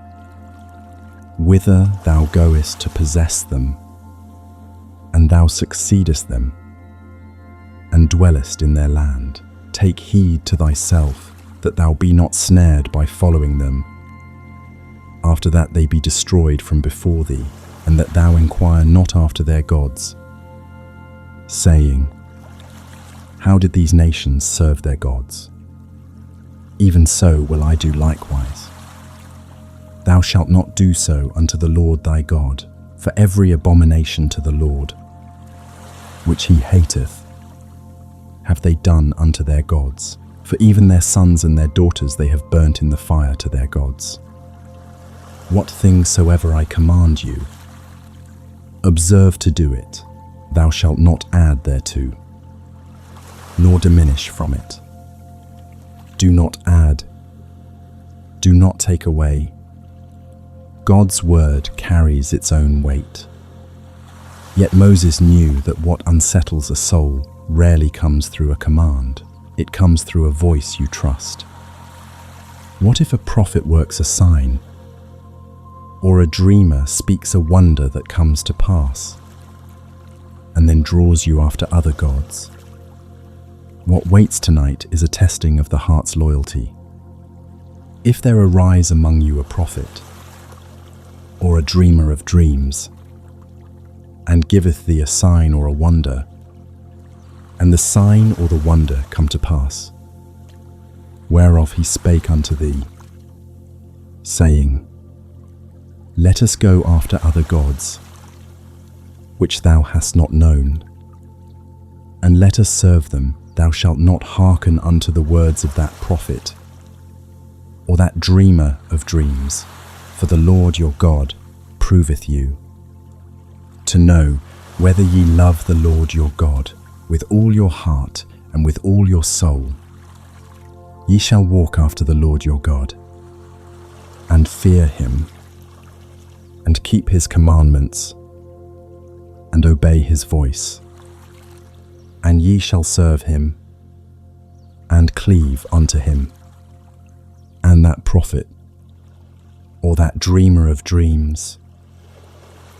whither thou goest to possess them, and thou succeedest them, and dwellest in their land, take heed to thyself, that thou be not snared by following them, after that they be destroyed from before thee, and that thou inquire not after their gods, saying, how did these nations serve their gods? Even so will I do likewise. Thou shalt not do so unto the Lord thy God, for every abomination to the Lord, which he hateth, have they done unto their gods, for even their sons and their daughters they have burnt in the fire to their gods. What things soever I command you, observe to do it. Thou shalt not add thereto, nor diminish from it. Do not add, do not take away, God's word carries its own weight. Yet Moses knew that what unsettles a soul rarely comes through a command. It comes through a voice you trust. What if a prophet works a sign, or a dreamer speaks a wonder that comes to pass, and then draws you after other gods? What waits tonight is a testing of the heart's loyalty. If there arise among you a prophet, or a dreamer of dreams, and giveth thee a sign or a wonder, and the sign or the wonder come to pass, whereof he spake unto thee, saying, Let us go after other gods, which thou hast not known, and let us serve them, thou shalt not hearken unto the words of that prophet, or that dreamer of dreams, for the Lord your God proveth you, to know whether ye love the Lord your God with all your heart and with all your soul. Ye shall walk after the Lord your God, and fear him, and keep his commandments, and obey his voice. And ye shall serve him, and cleave unto him. And that prophet, or that dreamer of dreams,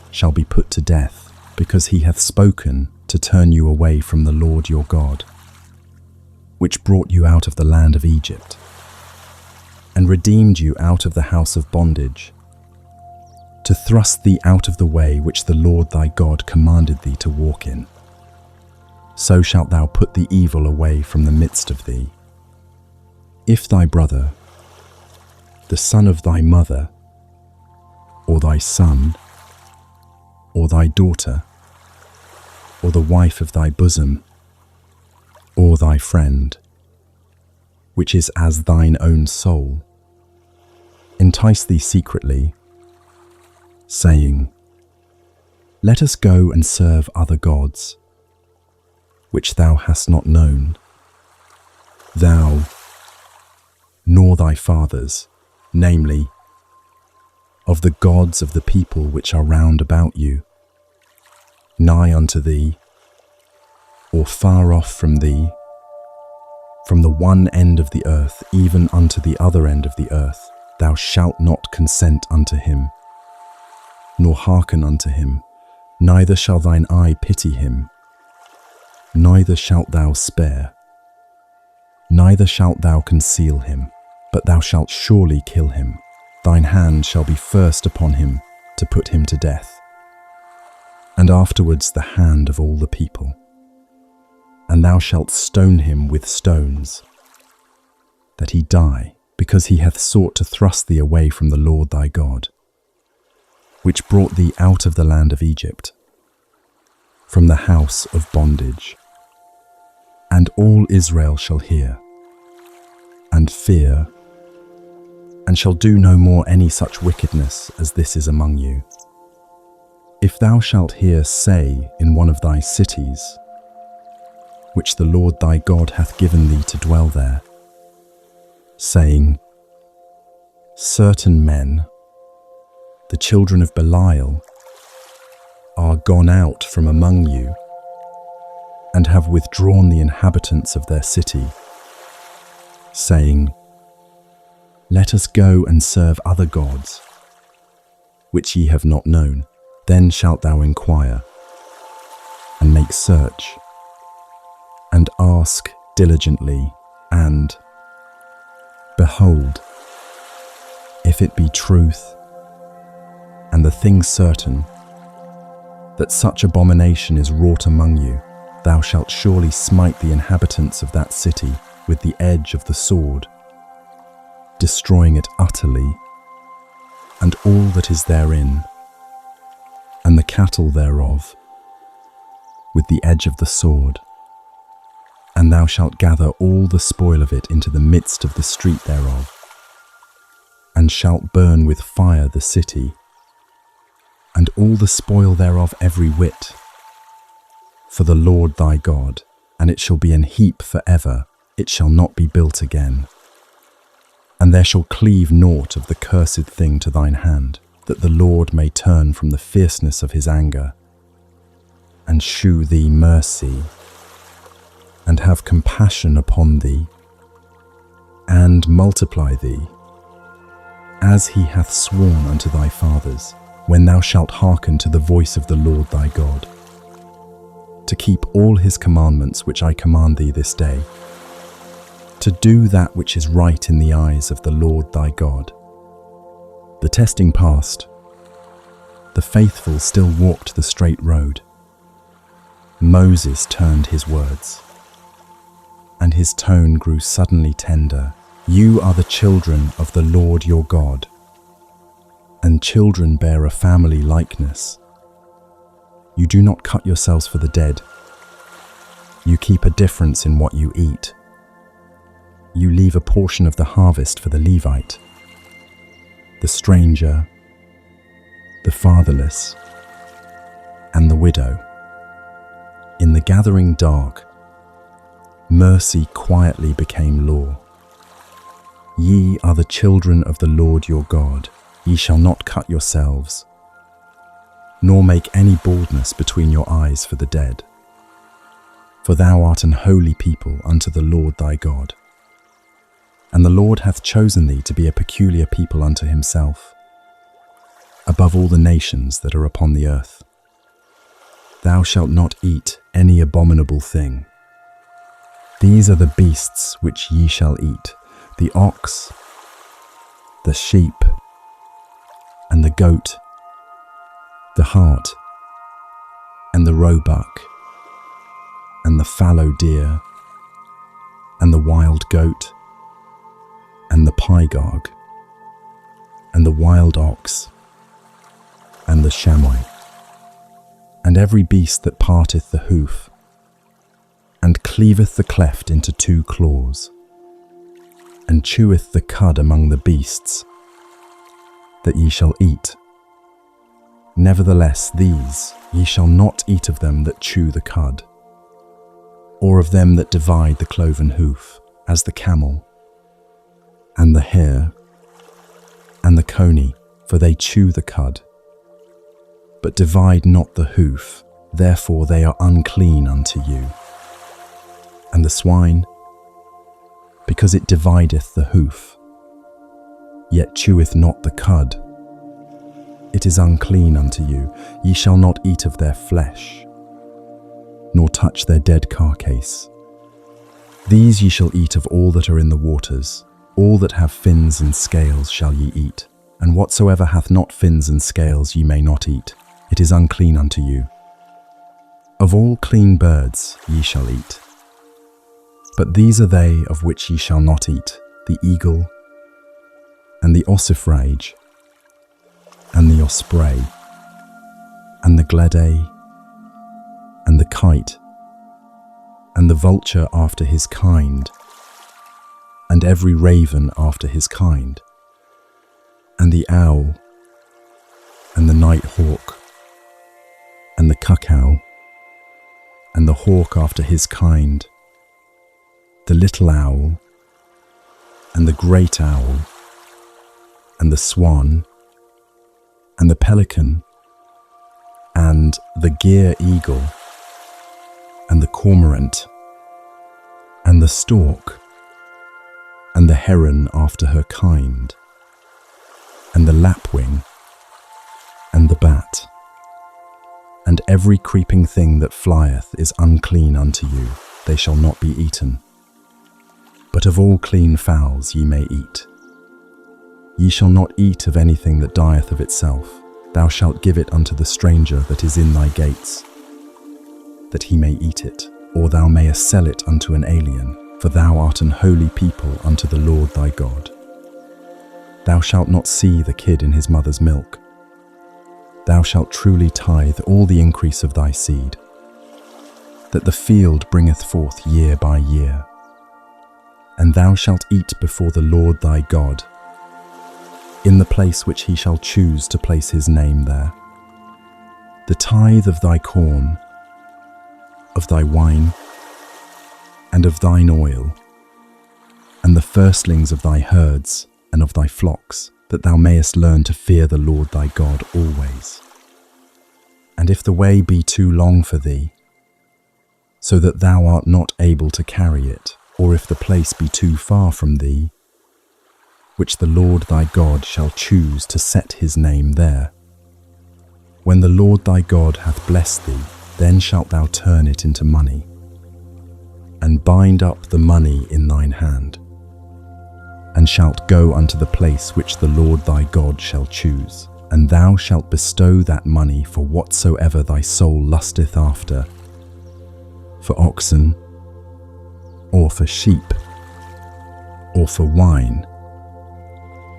shall be put to death, because he hath spoken to turn you away from the Lord your God, which brought you out of the land of Egypt, and redeemed you out of the house of bondage, to thrust thee out of the way which the Lord thy God commanded thee to walk in. So shalt thou put the evil away from the midst of thee. If thy brother, the son of thy mother, or thy son, or thy daughter, or the wife of thy bosom, or thy friend, which is as thine own soul, entice thee secretly, saying, Let us go and serve other gods, which thou hast not known, thou, nor thy fathers, namely, of the gods of the people which are round about you, nigh unto thee, or far off from thee, from the one end of the earth even unto the other end of the earth, thou shalt not consent unto him, nor hearken unto him, neither shall thine eye pity him, neither shalt thou spare, neither shalt thou conceal him, but thou shalt surely kill him. Thine hand shall be first upon him to put him to death, and afterwards the hand of all the people. And thou shalt stone him with stones, that he die, because he hath sought to thrust thee away from the Lord thy God, which brought thee out of the land of Egypt, from the house of bondage. And all Israel shall hear, and fear, and shall do no more any such wickedness as this is among you. If thou shalt hear say in one of thy cities, which the Lord thy God hath given thee to dwell there, saying, Certain men, the children of Belial, are gone out from among you, and have withdrawn the inhabitants of their city, saying, Let us go and serve other gods, which ye have not known. Then shalt thou inquire, and make search, and ask diligently, and, behold, if it be truth, and the thing certain, that such abomination is wrought among you, thou shalt surely smite the inhabitants of that city with the edge of the sword, destroying it utterly, and all that is therein, and the cattle thereof, with the edge of the sword. And thou shalt gather all the spoil of it into the midst of the street thereof, and shalt burn with fire the city, and all the spoil thereof every whit, for the Lord thy God, and it shall be an heap for ever, it shall not be built again. And there shall cleave naught of the cursed thing to thine hand. that the Lord may turn from the fierceness of his anger, and shew thee mercy, and have compassion upon thee, and multiply thee, as he hath sworn unto thy fathers, when thou shalt hearken to the voice of the Lord thy God, to keep all his commandments which I command thee this day, to do that which is right in the eyes of the Lord thy God. The testing passed. The faithful still walked the straight road. Moses turned his words, and his tone grew suddenly tender. You are the children of the Lord your God, and children bear a family likeness. You do not cut yourselves for the dead. You keep a difference in what you eat. You leave a portion of the harvest for the Levite, the stranger, the fatherless, and the widow. In the gathering dark, mercy quietly became law. Ye are the children of the Lord your God. Ye shall not cut yourselves, nor make any baldness between your eyes for the dead. For thou art an holy people unto the Lord thy God. And the Lord hath chosen thee to be a peculiar people unto himself, above all the nations that are upon the earth. Thou shalt not eat any abominable thing. These are the beasts which ye shall eat: the ox, the sheep, and the goat, the hart, and the roebuck, and the fallow deer, and the wild goat, and the pygarg, and the wild ox, and the chamois, and every beast that parteth the hoof, and cleaveth the cleft into two claws, and cheweth the cud among the beasts, that ye shall eat. Nevertheless these ye shall not eat of them that chew the cud, or of them that divide the cloven hoof, as the camel, and the hare, and the coney, for they chew the cud, but divide not the hoof, therefore they are unclean unto you. And the swine, because it divideth the hoof, yet cheweth not the cud, it is unclean unto you. Ye shall not eat of their flesh, nor touch their dead carcase. These ye shall eat of all that are in the waters. All that have fins and scales shall ye eat, and whatsoever hath not fins and scales ye may not eat. It is unclean unto you. Of all clean birds ye shall eat. But these are they of which ye shall not eat: the eagle, and the ossifrage, and the osprey, and the gledde, and the kite, and the vulture after his kind, and every raven after his kind, and the owl, and the night hawk, and the cuckow, and the hawk after his kind, the little owl, and the great owl, and the swan, and the pelican, and the gier eagle, and the cormorant, and the stork, and the heron after her kind, and the lapwing, and the bat, and every creeping thing that flieth is unclean unto you, they shall not be eaten. But of all clean fowls ye may eat. Ye shall not eat of anything that dieth of itself. Thou shalt give it unto the stranger that is in thy gates, that he may eat it, or thou mayest sell it unto an alien, for thou art an holy people unto the Lord thy God. Thou shalt not see the kid in his mother's milk. Thou shalt truly tithe all the increase of thy seed, that the field bringeth forth year by year. And thou shalt eat before the Lord thy God, in the place which he shall choose to place his name there. The tithe of thy corn, of thy wine, and of thine oil, and the firstlings of thy herds and of thy flocks, that thou mayest learn to fear the Lord thy God always. And if the way be too long for thee, so that thou art not able to carry it, or if the place be too far from thee, which the Lord thy God shall choose to set his name there, when the Lord thy God hath blessed thee, then shalt thou turn it into money, and bind up the money in thine hand, and shalt go unto the place which the Lord thy God shall choose, and thou shalt bestow that money for whatsoever thy soul lusteth after, for oxen, or for sheep, or for wine,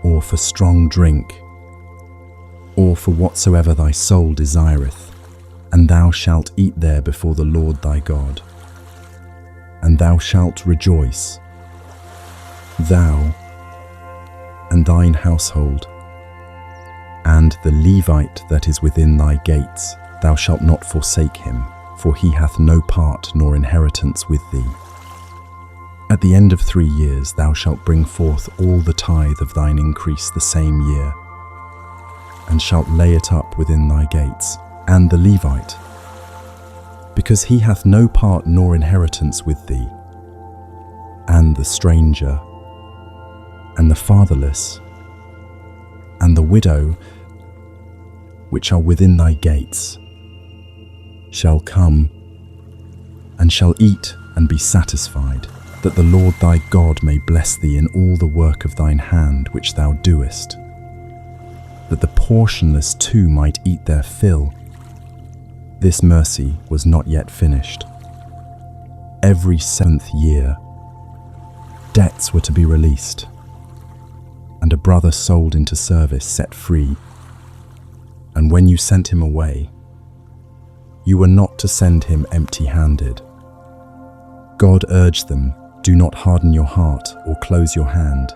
or for strong drink, or for whatsoever thy soul desireth, and thou shalt eat there before the Lord thy God. And thou shalt rejoice, thou and thine household, and the Levite that is within thy gates. Thou shalt not forsake him, for he hath no part nor inheritance with thee. At the end of 3 years thou shalt bring forth all the tithe of thine increase the same year, and shalt lay it up within thy gates. And the Levite, because he hath no part nor inheritance with thee, and the stranger, and the fatherless, and the widow, which are within thy gates, shall come, and shall eat and be satisfied, that the Lord thy God may bless thee in all the work of thine hand which thou doest, that the portionless too might eat their fill. This mercy was not yet finished. Every 7th year, debts were to be released, and a brother sold into service set free. And when you sent him away, you were not to send him empty-handed. God urged them, do not harden your heart or close your hand,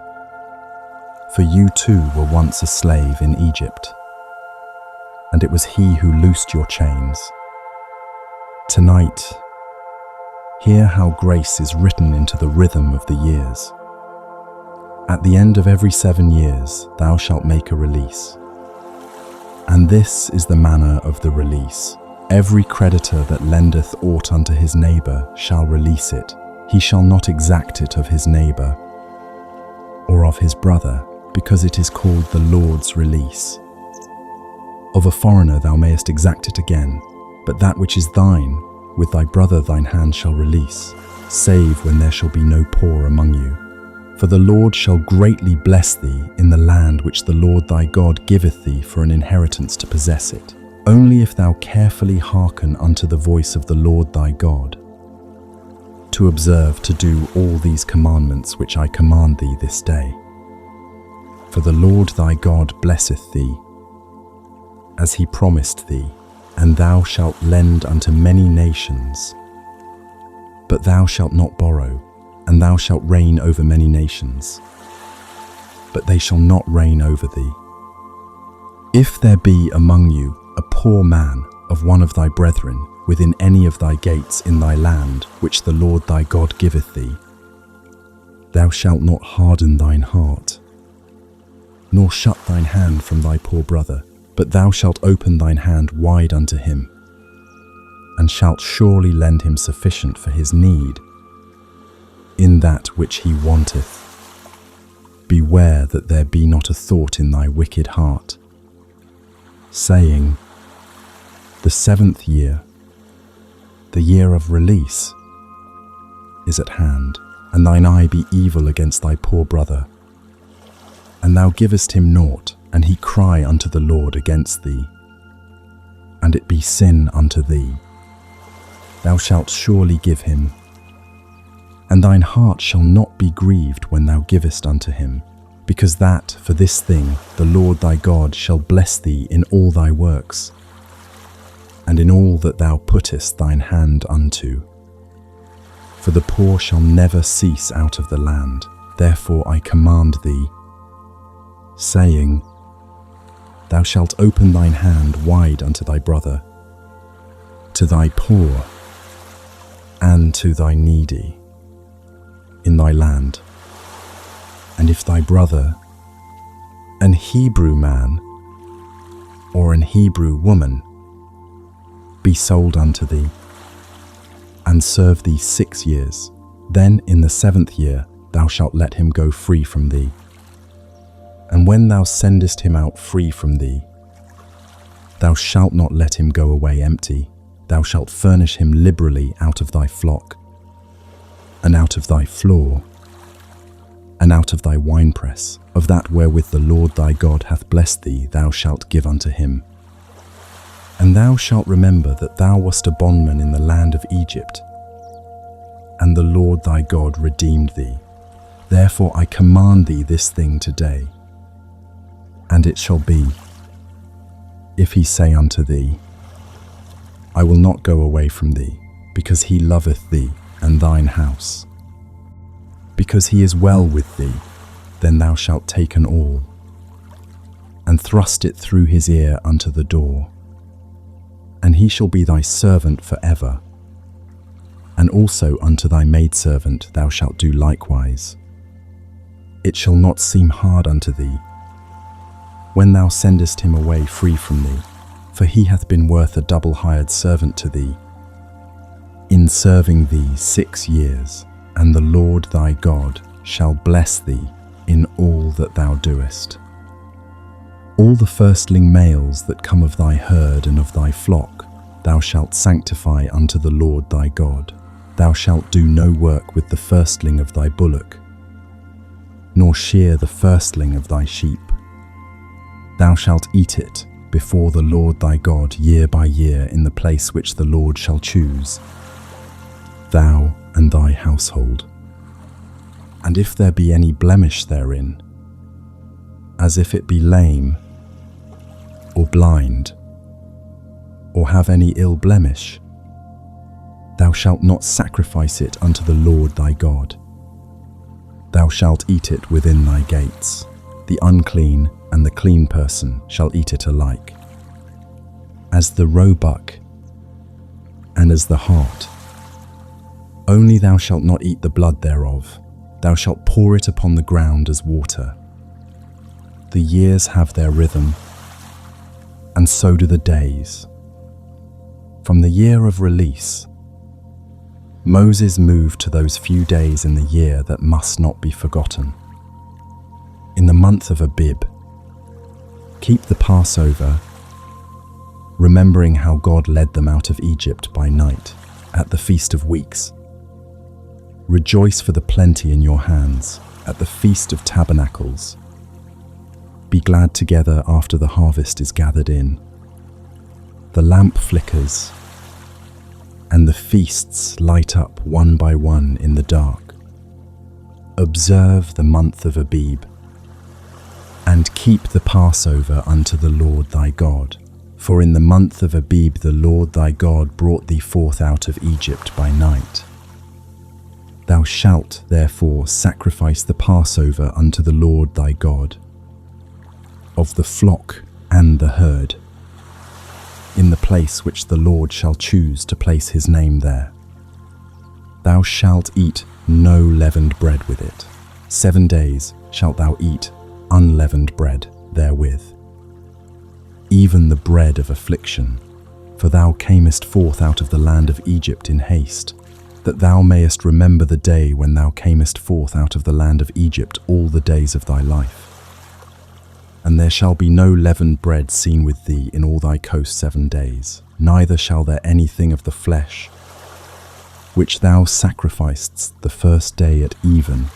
for you too were once a slave in Egypt, and it was he who loosed your chains. Tonight, hear how grace is written into the rhythm of the years. At the end of every 7 years thou shalt make a release. And this is the manner of the release. Every creditor that lendeth aught unto his neighbour shall release it. He shall not exact it of his neighbour or of his brother, because it is called the Lord's release. Of a foreigner thou mayest exact it again, but that which is thine, with thy brother thine hand shall release, save when there shall be no poor among you. For the Lord shall greatly bless thee in the land which the Lord thy God giveth thee for an inheritance to possess it, only if thou carefully hearken unto the voice of the Lord thy God, to observe to do all these commandments which I command thee this day. For the Lord thy God blesseth thee, as he promised thee, and thou shalt lend unto many nations. But thou shalt not borrow, and thou shalt reign over many nations, but they shall not reign over thee. If there be among you a poor man of one of thy brethren within any of thy gates in thy land, which the Lord thy God giveth thee, thou shalt not harden thine heart, nor shut thine hand from thy poor brother, but thou shalt open thine hand wide unto him, and shalt surely lend him sufficient for his need, in that which he wanteth. Beware that there be not a thought in thy wicked heart, saying, the 7th year, the year of release, is at hand, and thine eye be evil against thy poor brother, and thou givest him naught, and he cry unto the Lord against thee, and it be sin unto thee. Thou shalt surely give him, and thine heart shall not be grieved when thou givest unto him, because that for this thing the Lord thy God shall bless thee in all thy works, and in all that thou puttest thine hand unto. For the poor shall never cease out of the land. Therefore I command thee, saying, thou shalt open thine hand wide unto thy brother, to thy poor, and to thy needy, in thy land. And if thy brother an Hebrew man or an Hebrew woman be sold unto thee, and serve thee 6 years. Then in the 7th year thou shalt let him go free from thee. And when thou sendest him out free from thee, thou shalt not let him go away empty. Thou shalt furnish him liberally out of thy flock, and out of thy floor, and out of thy winepress, of that wherewith the Lord thy God hath blessed thee, thou shalt give unto him. And thou shalt remember that thou wast a bondman in the land of Egypt, and the Lord thy God redeemed thee. Therefore I command thee this thing today. And it shall be, if he say unto thee, I will not go away from thee, because he loveth thee and thine house, because he is well with thee, then thou shalt take an awl, and thrust it through his ear unto the door, and he shall be thy servant for ever. And also unto thy maidservant thou shalt do likewise. It shall not seem hard unto thee, when thou sendest him away free from thee, for he hath been worth a double hired servant to thee, in serving thee 6 years, and the Lord thy God shall bless thee in all that thou doest. All the firstling males that come of thy herd and of thy flock thou shalt sanctify unto the Lord thy God. Thou shalt do no work with the firstling of thy bullock, nor shear the firstling of thy sheep. Thou shalt eat it before the Lord thy God year by year in the place which the Lord shall choose, thou and thy household. And if there be any blemish therein, as if it be lame, or blind, or have any ill blemish, thou shalt not sacrifice it unto the Lord thy God. Thou shalt eat it within thy gates. The unclean and the clean person shall eat it alike, as the roebuck and as the hart. Only thou shalt not eat the blood thereof. Thou shalt pour it upon the ground as water. The years have their rhythm, and so do the days. From the year of release, Moses moved to those few days in the year that must not be forgotten. In the month of Abib, keep the Passover, remembering how God led them out of Egypt by night at the Feast of Weeks. Rejoice for the plenty in your hands at the Feast of Tabernacles. Be glad together after the harvest is gathered in. The lamp flickers, and the feasts light up one by one in the dark. Observe the month of Abib, and keep the Passover unto the Lord thy God. For in the month of Abib the Lord thy God brought thee forth out of Egypt by night. Thou shalt therefore sacrifice the Passover unto the Lord thy God, of the flock and the herd, in the place which the Lord shall choose to place his name there. Thou shalt eat no leavened bread with it. 7 days shalt thou eat unleavened bread therewith, even the bread of affliction, for thou camest forth out of the land of Egypt in haste, that thou mayest remember the day when thou camest forth out of the land of Egypt all the days of thy life. And there shall be no leavened bread seen with thee in all thy coast 7 days, neither shall there anything of the flesh, which thou sacrificedst the first day at even,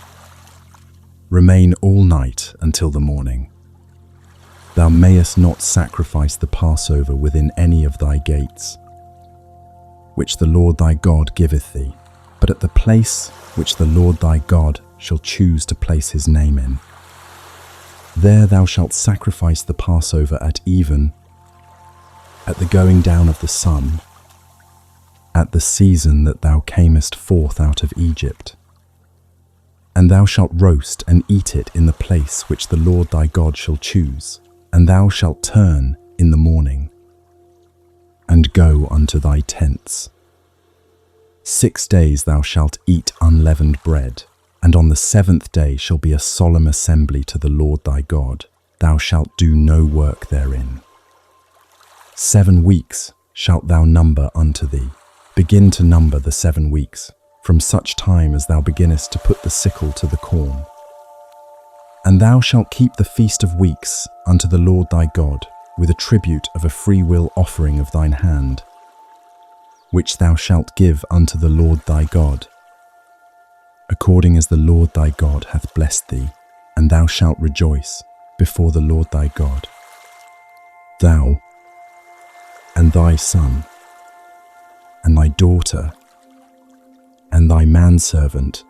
remain all night until the morning. Thou mayest not sacrifice the Passover within any of thy gates, which the Lord thy God giveth thee, but at the place which the Lord thy God shall choose to place his name in. There thou shalt sacrifice the Passover at even, at the going down of the sun, at the season that thou camest forth out of Egypt. And thou shalt roast and eat it in the place which the Lord thy God shall choose, and thou shalt turn in the morning, and go unto thy tents. 6 days thou shalt eat unleavened bread, and on the 7th day shall be a solemn assembly to the Lord thy God. thou shalt do no work therein. 7 weeks shalt thou number unto thee. Begin to number the 7 weeks, from such time as thou beginnest to put the sickle to the corn. And thou shalt keep the feast of weeks unto the Lord thy God, with a tribute of a freewill offering of thine hand, which thou shalt give unto the Lord thy God, according as the Lord thy God hath blessed thee, and thou shalt rejoice before the Lord thy God. Thou, and thy son, and thy daughter, and thy manservant,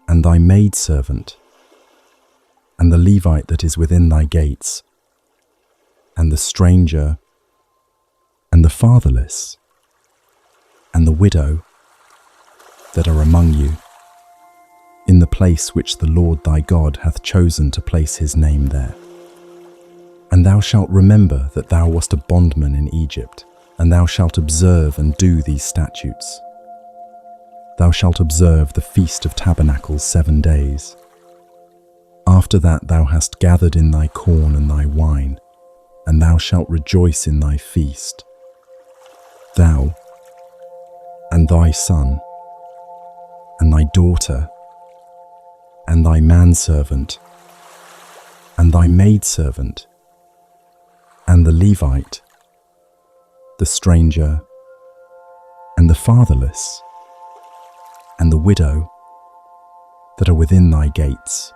and thy maidservant, and the Levite that is within thy gates, and the stranger, and the fatherless, and the widow that are among you, in the place which the Lord thy God hath chosen to place his name there. And thou shalt remember that thou wast a bondman in Egypt, and thou shalt observe and do these statutes. Thou shalt observe the Feast of Tabernacles 7 days. After that thou hast gathered in thy corn and thy wine, and thou shalt rejoice in thy feast. Thou, and thy son, and thy daughter, and thy manservant, and thy maidservant, and the Levite, the stranger, and the fatherless, and the widow that are within thy gates.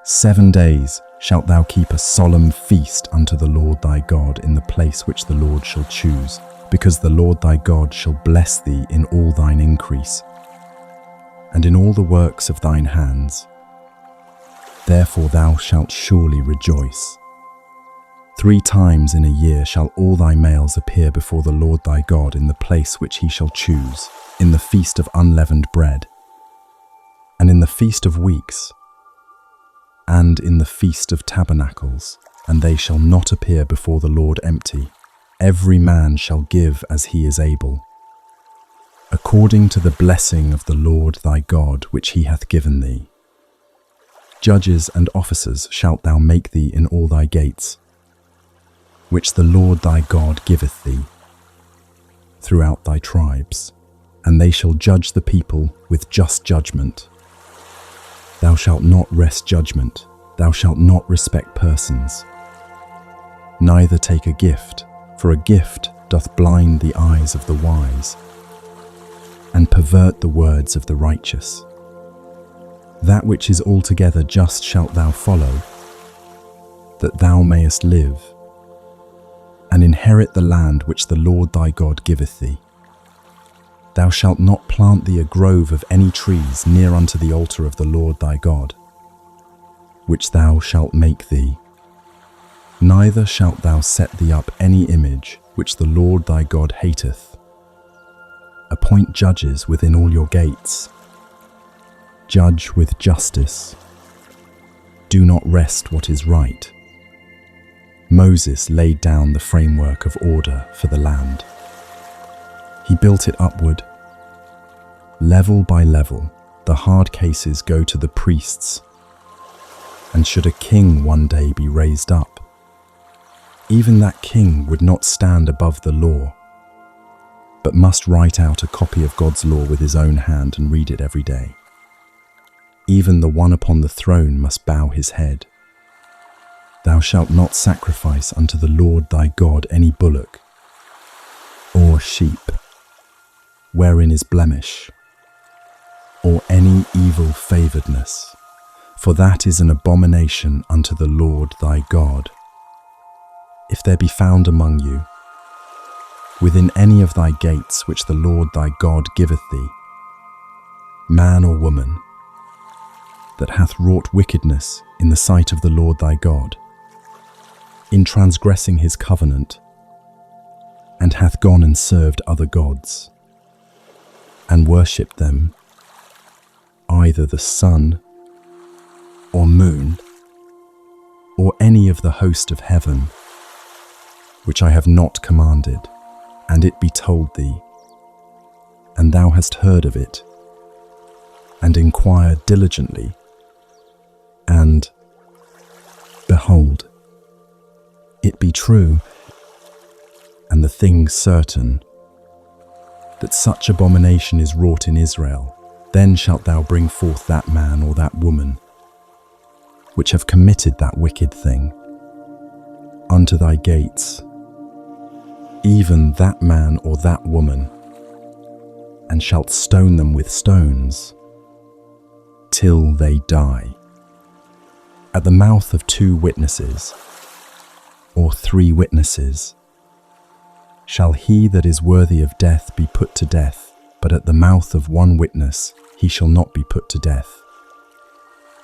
7 days shalt thou keep a solemn feast unto the Lord thy God in the place which the Lord shall choose, because the Lord thy God shall bless thee in all thine increase, and in all the works of thine hands. Therefore thou shalt surely rejoice. 3 times in a year shall all thy males appear before the Lord thy God in the place which he shall choose, in the feast of unleavened bread, and in the feast of weeks, and in the feast of tabernacles, and they shall not appear before the Lord empty. Every man shall give as he is able, according to the blessing of the Lord thy God which he hath given thee. Judges and officers shalt thou make thee in all thy gates, which the Lord thy God giveth thee, throughout thy tribes, and they shall judge the people with just judgment. Thou shalt not wrest judgment, thou shalt not respect persons, neither take a gift, for a gift doth blind the eyes of the wise, and pervert the words of the righteous. That which is altogether just shalt thou follow, that thou mayest live, and inherit the land which the Lord thy God giveth thee. Thou shalt not plant thee a grove of any trees near unto the altar of the Lord thy God, which thou shalt make thee. Neither shalt thou set thee up any image which the Lord thy God hateth. Appoint judges within all your gates. Judge with justice. Do not wrest what is right. Moses laid down the framework of order for the land. He built it upward. Level by level, the hard cases go to the priests. And should a king one day be raised up, even that king would not stand above the law, but must write out a copy of God's law with his own hand and read it every day. Even the one upon the throne must bow his head. Thou shalt not sacrifice unto the Lord thy God any bullock or sheep, wherein is blemish, or any evil favouredness, for that is an abomination unto the Lord thy God. If there be found among you, within any of thy gates which the Lord thy God giveth thee, man or woman, that hath wrought wickedness in the sight of the Lord thy God, in transgressing his covenant, and hath gone and served other gods, and worshipped them, either the sun, or moon, or any of the host of heaven, which I have not commanded, and it be told thee, and thou hast heard of it, and inquired diligently, and behold, it be true, and the thing certain, that such abomination is wrought in Israel, then shalt thou bring forth that man or that woman, which have committed that wicked thing, unto thy gates, even that man or that woman, and shalt stone them with stones, till they die. At the mouth of 2 witnesses, or 3 witnesses, shall he that is worthy of death be put to death, but at the mouth of 1 witness he shall not be put to death.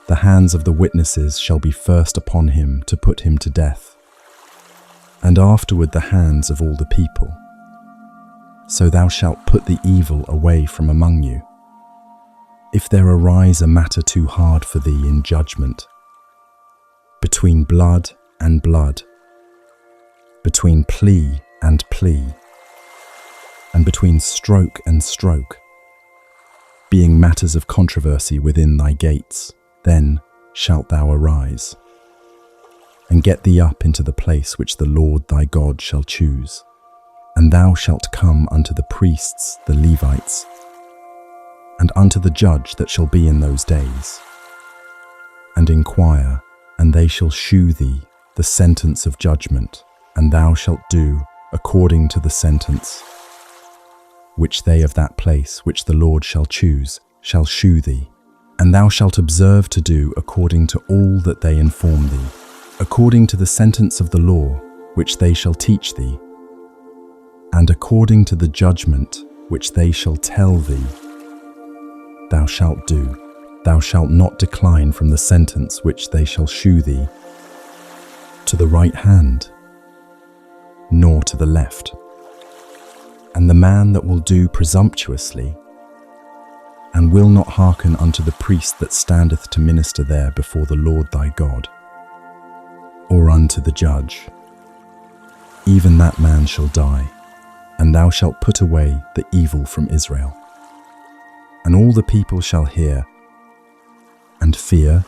The hands of the witnesses shall be first upon him to put him to death, and afterward the hands of all the people. So thou shalt put the evil away from among you. If there arise a matter too hard for thee in judgment, between blood and blood, between plea and plea, and between stroke and stroke, being matters of controversy within thy gates, then shalt thou arise, and get thee up into the place which the Lord thy God shall choose. And thou shalt come unto the priests, the Levites, and unto the judge that shall be in those days, and inquire, and they shall shew thee the sentence of judgment, and thou shalt do according to the sentence which they of that place which the Lord shall choose shall shew thee. And thou shalt observe to do according to all that they inform thee, according to the sentence of the law which they shall teach thee, and according to the judgment which they shall tell thee, thou shalt do. Thou shalt not decline from the sentence which they shall shew thee, to the right hand, nor to the left. And the man that will do presumptuously, and will not hearken unto the priest that standeth to minister there before the Lord thy God, or unto the judge, even that man shall die, and thou shalt put away the evil from Israel. And all the people shall hear, and fear,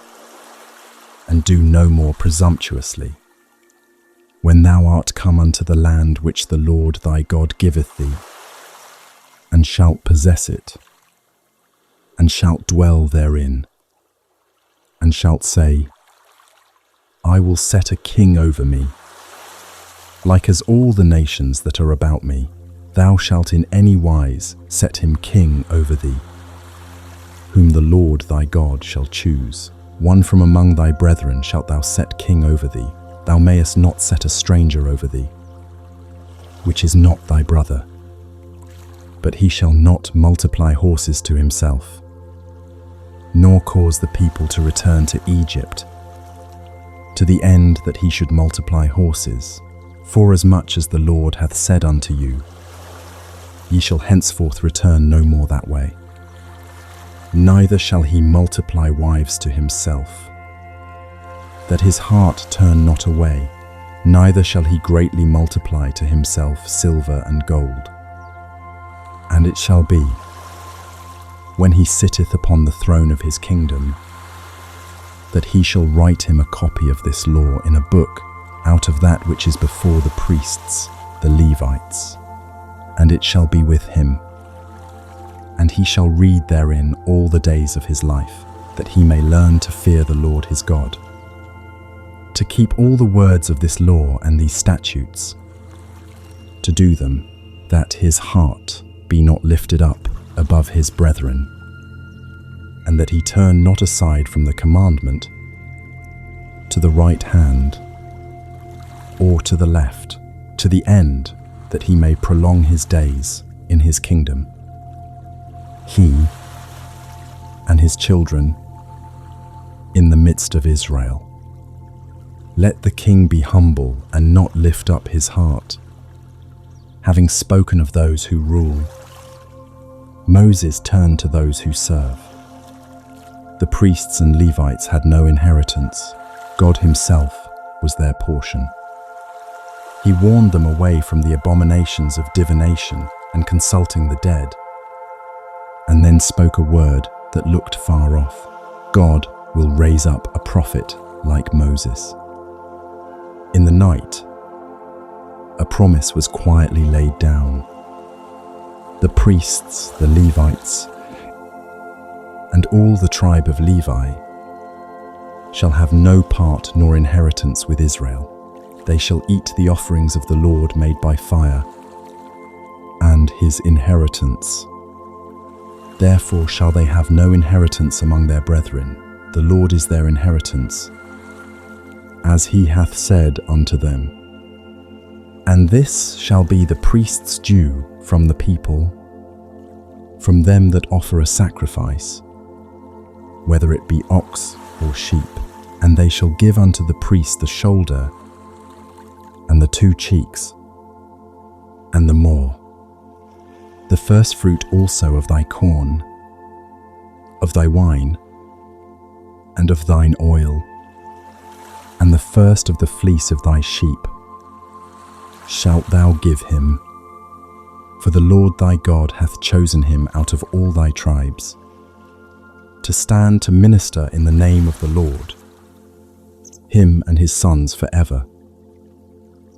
and do no more presumptuously, when thou art come unto the land which the Lord thy God giveth thee, and shalt possess it, and shalt dwell therein, and shalt say, I will set a king over me, like as all the nations that are about me. Thou shalt in any wise set him king over thee, whom the Lord thy God shall choose. One from among thy brethren shalt thou set king over thee. Thou mayest not set a stranger over thee, which is not thy brother. But he shall not multiply horses to himself, nor cause the people to return to Egypt, to the end that he should multiply horses. Forasmuch as the Lord hath said unto you, ye shall henceforth return no more that way. Neither shall he multiply wives to himself, that his heart turn not away, neither shall he greatly multiply to himself silver and gold. And it shall be, when he sitteth upon the throne of his kingdom, that he shall write him a copy of this law in a book out of that which is before the priests, the Levites. And it shall be with him, and he shall read therein all the days of his life, that he may learn to fear the Lord his God, to keep all the words of this law and these statutes, to do them, that his heart be not lifted up above his brethren, and that he turn not aside from the commandment to the right hand or to the left, to the end that he may prolong his days in his kingdom, he and his children in the midst of Israel. Let the king be humble and not lift up his heart. Having spoken of those who rule, Moses turned to those who serve. The priests and Levites had no inheritance. God himself was their portion. He warned them away from the abominations of divination and consulting the dead, and then spoke a word that looked far off. God will raise up a prophet like Moses, In the night, a promise was quietly laid down. The priests, the Levites, and all the tribe of Levi shall have no part nor inheritance with Israel. They shall eat the offerings of the Lord made by fire, and his inheritance. Therefore shall they have no inheritance among their brethren. The Lord is their inheritance, as he hath said unto them. And this shall be the priest's due from the people, from them that offer a sacrifice, whether it be ox or sheep. And they shall give unto the priest the shoulder, and the 2 cheeks, and the maw, the first fruit also of thy corn, of thy wine, and of thine oil, and the first of the fleece of thy sheep shalt thou give him. For the Lord thy God hath chosen him out of all thy tribes, to stand to minister in the name of the Lord, him and his sons forever.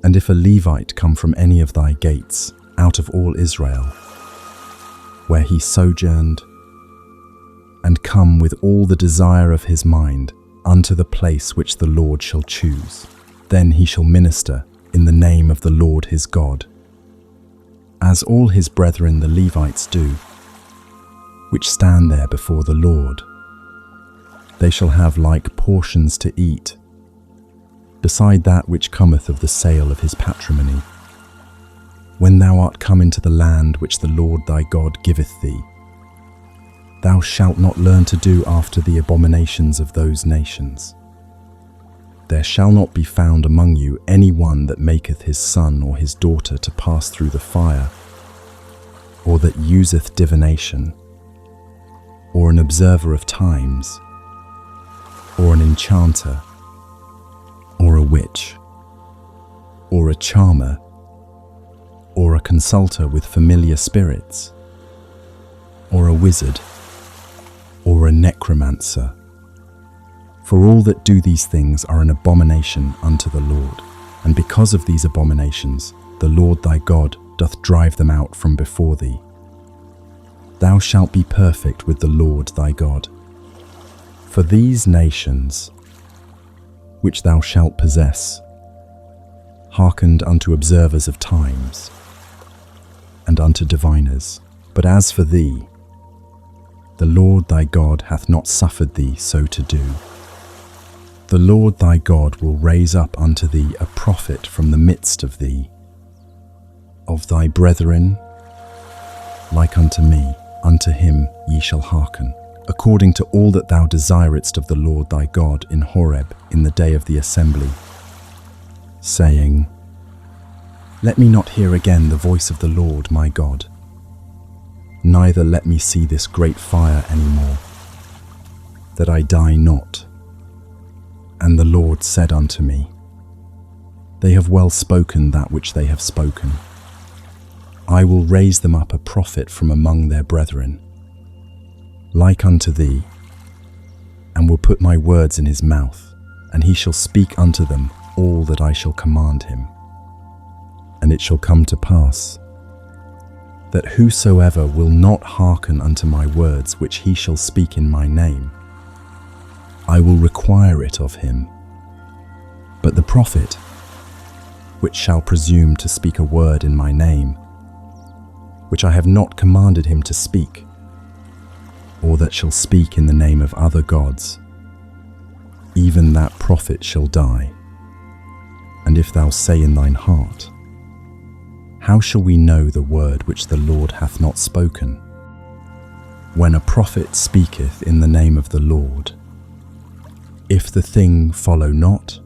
And if a Levite come from any of thy gates, out of all Israel, where he sojourned, and come with all the desire of his mind unto the place which the Lord shall choose, then he shall minister in the name of the Lord his God, as all his brethren the Levites do, which stand there before the Lord. They shall have like portions to eat, beside that which cometh of the sale of his patrimony, when thou art come into the land which the Lord thy God giveth thee. Thou shalt not learn to do after the abominations of those nations. There shall not be found among you any one that maketh his son or his daughter to pass through the fire, or that useth divination, or an observer of times, or an enchanter, or a witch, or a charmer, or a consulter with familiar spirits, or a wizard, or a necromancer. For all that do these things are an abomination unto the Lord, and because of these abominations the Lord thy God doth drive them out from before thee. Thou shalt be perfect with the Lord thy God. For these nations, which thou shalt possess, hearkened unto observers of times, and unto diviners. But as for thee, the Lord thy God hath not suffered thee so to do. The Lord thy God will raise up unto thee a prophet from the midst of thee, of thy brethren, like unto me. Unto him ye shall hearken, according to all that thou desiredst of the Lord thy God in Horeb in the day of the assembly, saying, Let me not hear again the voice of the Lord my God, neither let me see this great fire any more, that I die not. And the Lord said unto me, They have well spoken that which they have spoken. I will raise them up a prophet from among their brethren, like unto thee, and will put my words in his mouth, and he shall speak unto them all that I shall command him. And it shall come to pass, that whosoever will not hearken unto my words which he shall speak in my name, I will require it of him. But the prophet, which shall presume to speak a word in my name, which I have not commanded him to speak, or that shall speak in the name of other gods, even that prophet shall die. And if thou say in thine heart, How shall we know the word which the Lord hath not spoken? When a prophet speaketh in the name of the Lord, if the thing follow not,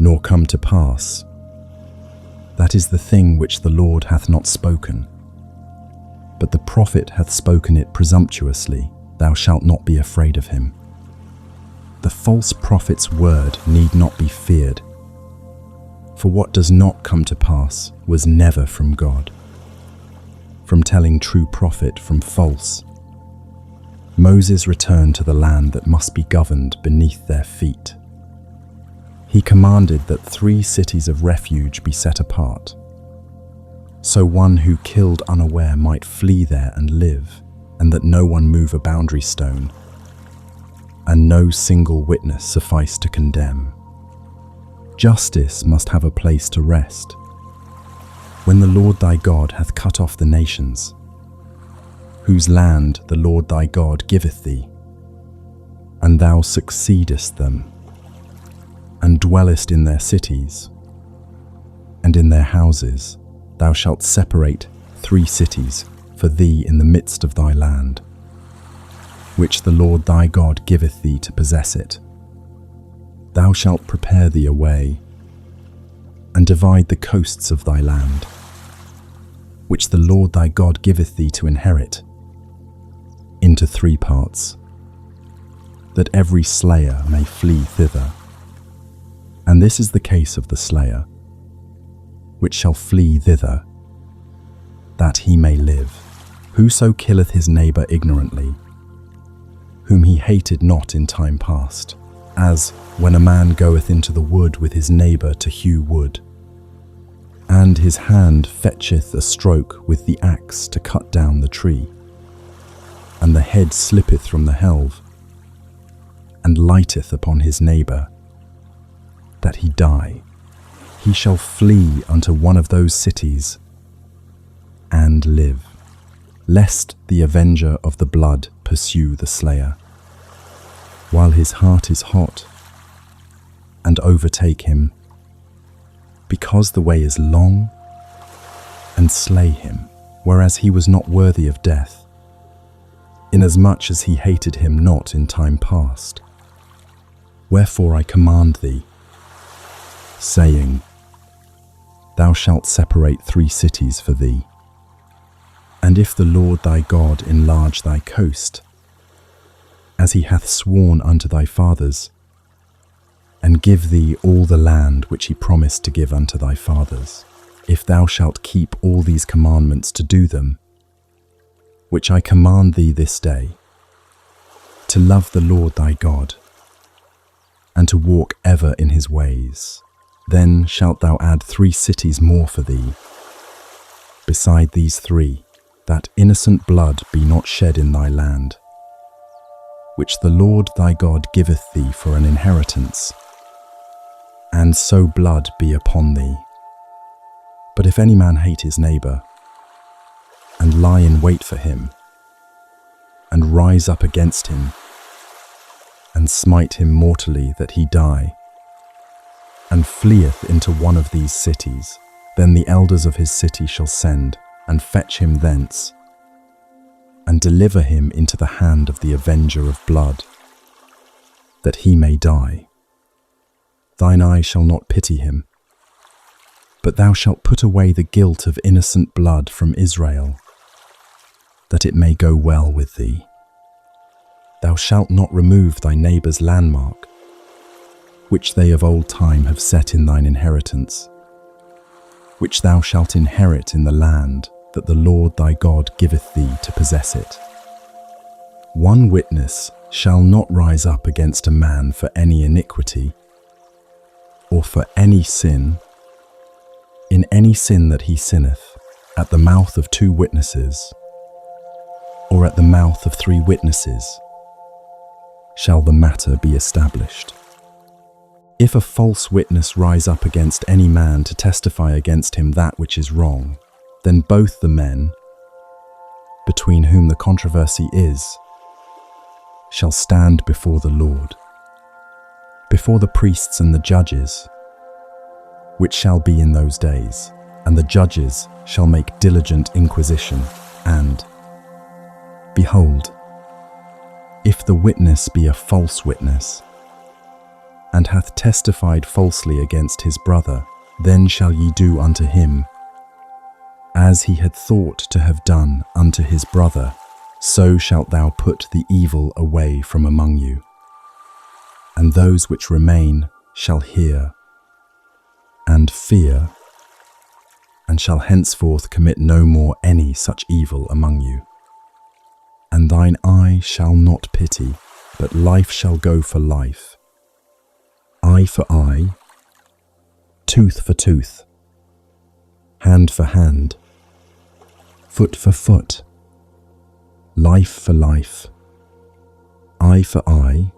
nor come to pass, that is the thing which the Lord hath not spoken. But the prophet hath spoken it presumptuously, thou shalt not be afraid of him. The false prophet's word need not be feared, for what does not come to pass was never from God. From telling true prophet from false, Moses returned to the land that must be governed beneath their feet. He commanded that 3 cities of refuge be set apart, so one who killed unaware might flee there and live, and that no one move a boundary stone, and no single witness suffice to condemn. Justice must have a place to rest, when the Lord thy God hath cut off the nations, whose land the Lord thy God giveth thee, and thou succeedest them, and dwellest in their cities, and in their houses. Thou shalt separate 3 cities for thee in the midst of thy land, which the Lord thy God giveth thee to possess it. Thou shalt prepare thee a way, and divide the coasts of thy land, which the Lord thy God giveth thee to inherit, into 3 parts, that every slayer may flee thither. And this is the case of the slayer, which shall flee thither, that he may live. Whoso killeth his neighbour ignorantly, whom he hated not in time past, as when a man goeth into the wood with his neighbour to hew wood, and his hand fetcheth a stroke with the axe to cut down the tree, and the head slippeth from the helve, and lighteth upon his neighbour, that he die. He shall flee unto one of those cities and live, lest the avenger of the blood pursue the slayer, while his heart is hot, and overtake him, because the way is long, and slay him, whereas he was not worthy of death, inasmuch as he hated him not in time past. Wherefore I command thee, saying, Thou shalt separate 3 cities for thee. And if the Lord thy God enlarge thy coast, as he hath sworn unto thy fathers, and give thee all the land which he promised to give unto thy fathers, if thou shalt keep all these commandments to do them, which I command thee this day, to love the Lord thy God, and to walk ever in his ways, then shalt thou add 3 cities more for thee, beside these 3, that innocent blood be not shed in thy land, which the Lord thy God giveth thee for an inheritance, and so blood be upon thee. But if any man hate his neighbour, and lie in wait for him, and rise up against him, and smite him mortally that he die, and fleeth into one of these cities, then the elders of his city shall send, and fetch him thence, and deliver him into the hand of the avenger of blood, that he may die. Thine eye shall not pity him, but thou shalt put away the guilt of innocent blood from Israel, that it may go well with thee. Thou shalt not remove thy neighbour's landmark, which they of old time have set in thine inheritance, which thou shalt inherit in the land that the Lord thy God giveth thee to possess it. 1 witness shall not rise up against a man for any iniquity, or for any sin, in any sin that he sinneth, at the mouth of 2 witnesses, or at the mouth of 3 witnesses, shall the matter be established. If a false witness rise up against any man to testify against him that which is wrong, then both the men, between whom the controversy is, shall stand before the Lord, before the priests and the judges, which shall be in those days, and the judges shall make diligent inquisition, and, behold, if the witness be a false witness, and hath testified falsely against his brother, then shall ye do unto him, as he had thought to have done unto his brother, so shalt thou put the evil away from among you. And those which remain shall hear, and fear, and shall henceforth commit no more any such evil among you. And thine eye shall not pity, but life shall go for life, eye for eye, tooth for tooth, hand for hand, foot for foot, life for life, eye for eye.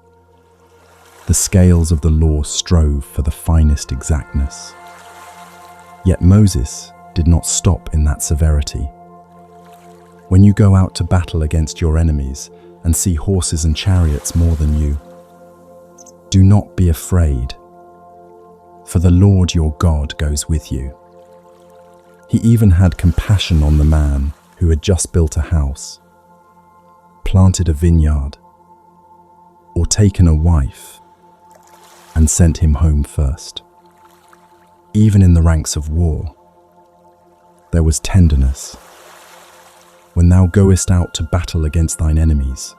The scales of the law strove for the finest exactness. Yet Moses did not stop in that severity. When you go out to battle against your enemies and see horses and chariots more than you, do not be afraid, for the Lord your God goes with you. He even had compassion on the man who had just built a house, planted a vineyard, or taken a wife, and sent him home first. Even in the ranks of war, there was tenderness. When thou goest out to battle against thine enemies,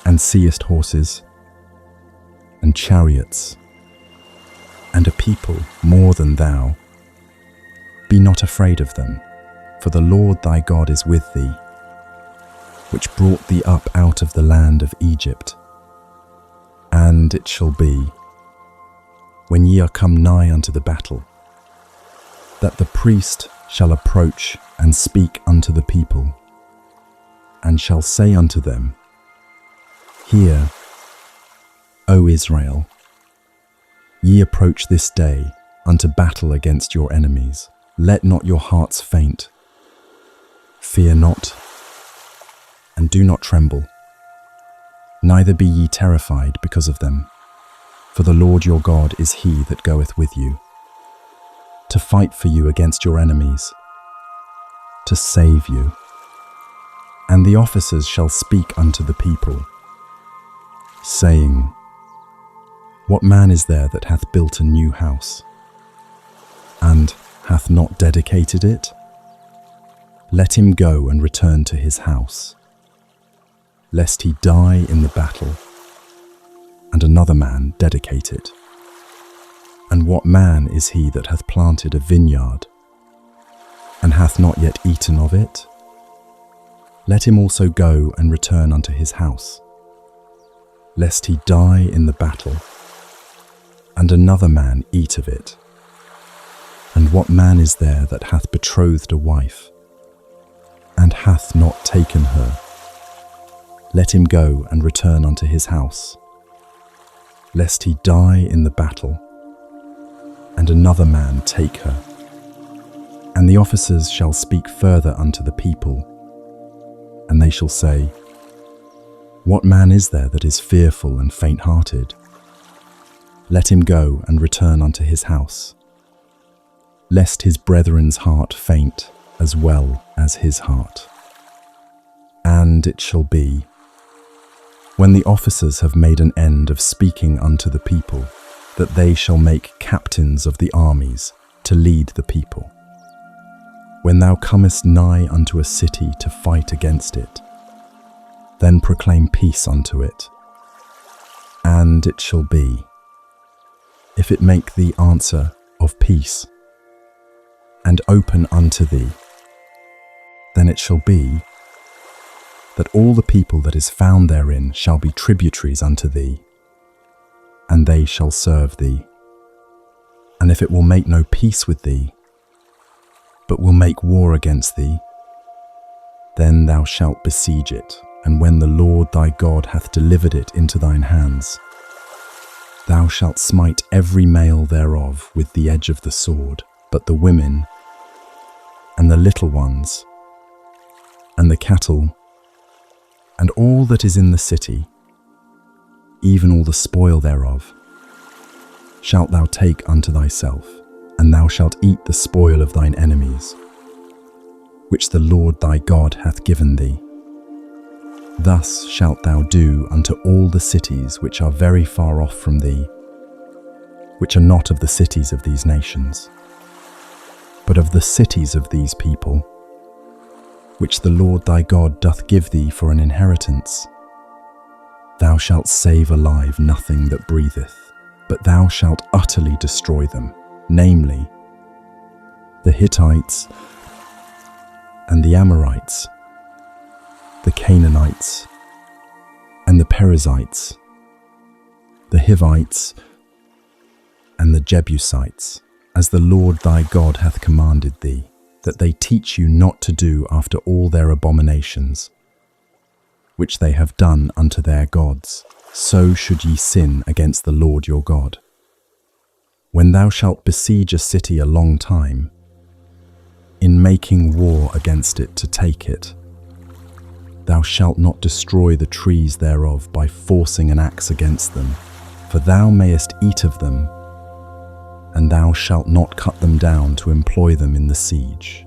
and seest horses, and chariots, and a people more than thou, be not afraid of them, for the Lord thy God is with thee, which brought thee up out of the land of Egypt. And it shall be, when ye are come nigh unto the battle, that the priest shall approach and speak unto the people, and shall say unto them, Hear, O Israel, ye approach this day unto battle against your enemies. Let not your hearts faint. Fear not, and do not tremble. Neither be ye terrified because of them. For the Lord your God is he that goeth with you, to fight for you against your enemies, to save you. And the officers shall speak unto the people, saying, What man is there that hath built a new house, and hath not dedicated it? Let him go and return to his house, lest he die in the battle, and another man dedicate it. And what man is he that hath planted a vineyard, and hath not yet eaten of it? Let him also go and return unto his house, lest he die in the battle, and another man eat of it. And what man is there that hath betrothed a wife, and hath not taken her? Let him go and return unto his house, lest he die in the battle, and another man take her. And the officers shall speak further unto the people, and they shall say, What man is there that is fearful and faint-hearted? Let him go and return unto his house, lest his brethren's heart faint as well as his heart. And it shall be, when the officers have made an end of speaking unto the people, that they shall make captains of the armies to lead the people. When thou comest nigh unto a city to fight against it, then proclaim peace unto it. And it shall be, if it make thee answer of peace, and open unto thee, then it shall be, that all the people that is found therein shall be tributaries unto thee, and they shall serve thee. And if it will make no peace with thee, but will make war against thee, then thou shalt besiege it. And when the Lord thy God hath delivered it into thine hands, thou shalt smite every male thereof with the edge of the sword, but the women, and the little ones, and the cattle, and all that is in the city, even all the spoil thereof, shalt thou take unto thyself, and thou shalt eat the spoil of thine enemies, which the Lord thy God hath given thee. Thus shalt thou do unto all the cities which are very far off from thee, which are not of the cities of these nations, but of the cities of these people, which the Lord thy God doth give thee for an inheritance. Thou shalt save alive nothing that breatheth, but thou shalt utterly destroy them, namely, the Hittites, and the Amorites, the Canaanites, and the Perizzites, the Hivites, and the Jebusites, as the Lord thy God hath commanded thee, that they teach you not to do after all their abominations, which they have done unto their gods. So should ye sin against the Lord your God. When thou shalt besiege a city a long time, in making war against it to take it, thou shalt not destroy the trees thereof by forcing an axe against them, for thou mayest eat of them, and thou shalt not cut them down to employ them in the siege.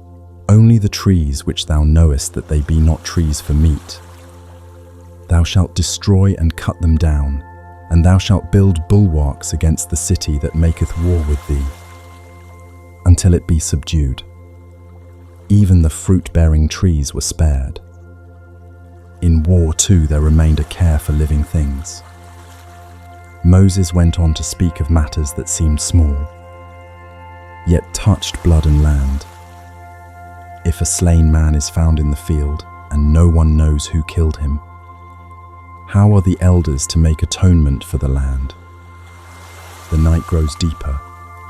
Only the trees which thou knowest that they be not trees for meat, thou shalt destroy and cut them down, and thou shalt build bulwarks against the city that maketh war with thee, until it be subdued. Even the fruit-bearing trees were spared. In war too there remained a care for living things. Moses went on to speak of matters that seemed small, yet touched blood and land. If a slain man is found in the field, and no one knows who killed him, how are the elders to make atonement for the land? The night grows deeper.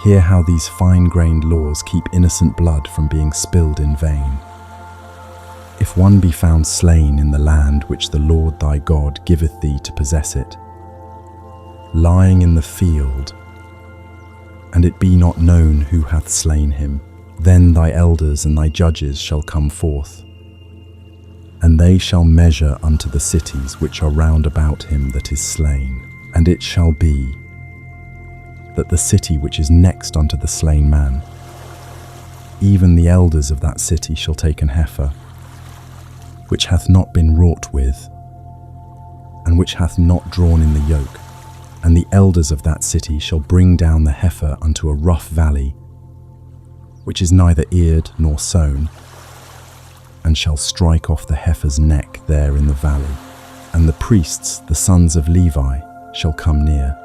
Hear how these fine-grained laws keep innocent blood from being spilled in vain. If one be found slain in the land which the Lord thy God giveth thee to possess it, lying in the field, and it be not known who hath slain him, then thy elders and thy judges shall come forth, and they shall measure unto the cities which are round about him that is slain. And it shall be that the city which is next unto the slain man, even the elders of that city shall take an heifer, which hath not been wrought with, and which hath not drawn in the yoke, and the elders of that city shall bring down the heifer unto a rough valley, which is neither eared nor sown, and shall strike off the heifer's neck there in the valley. And the priests, the sons of Levi, shall come near.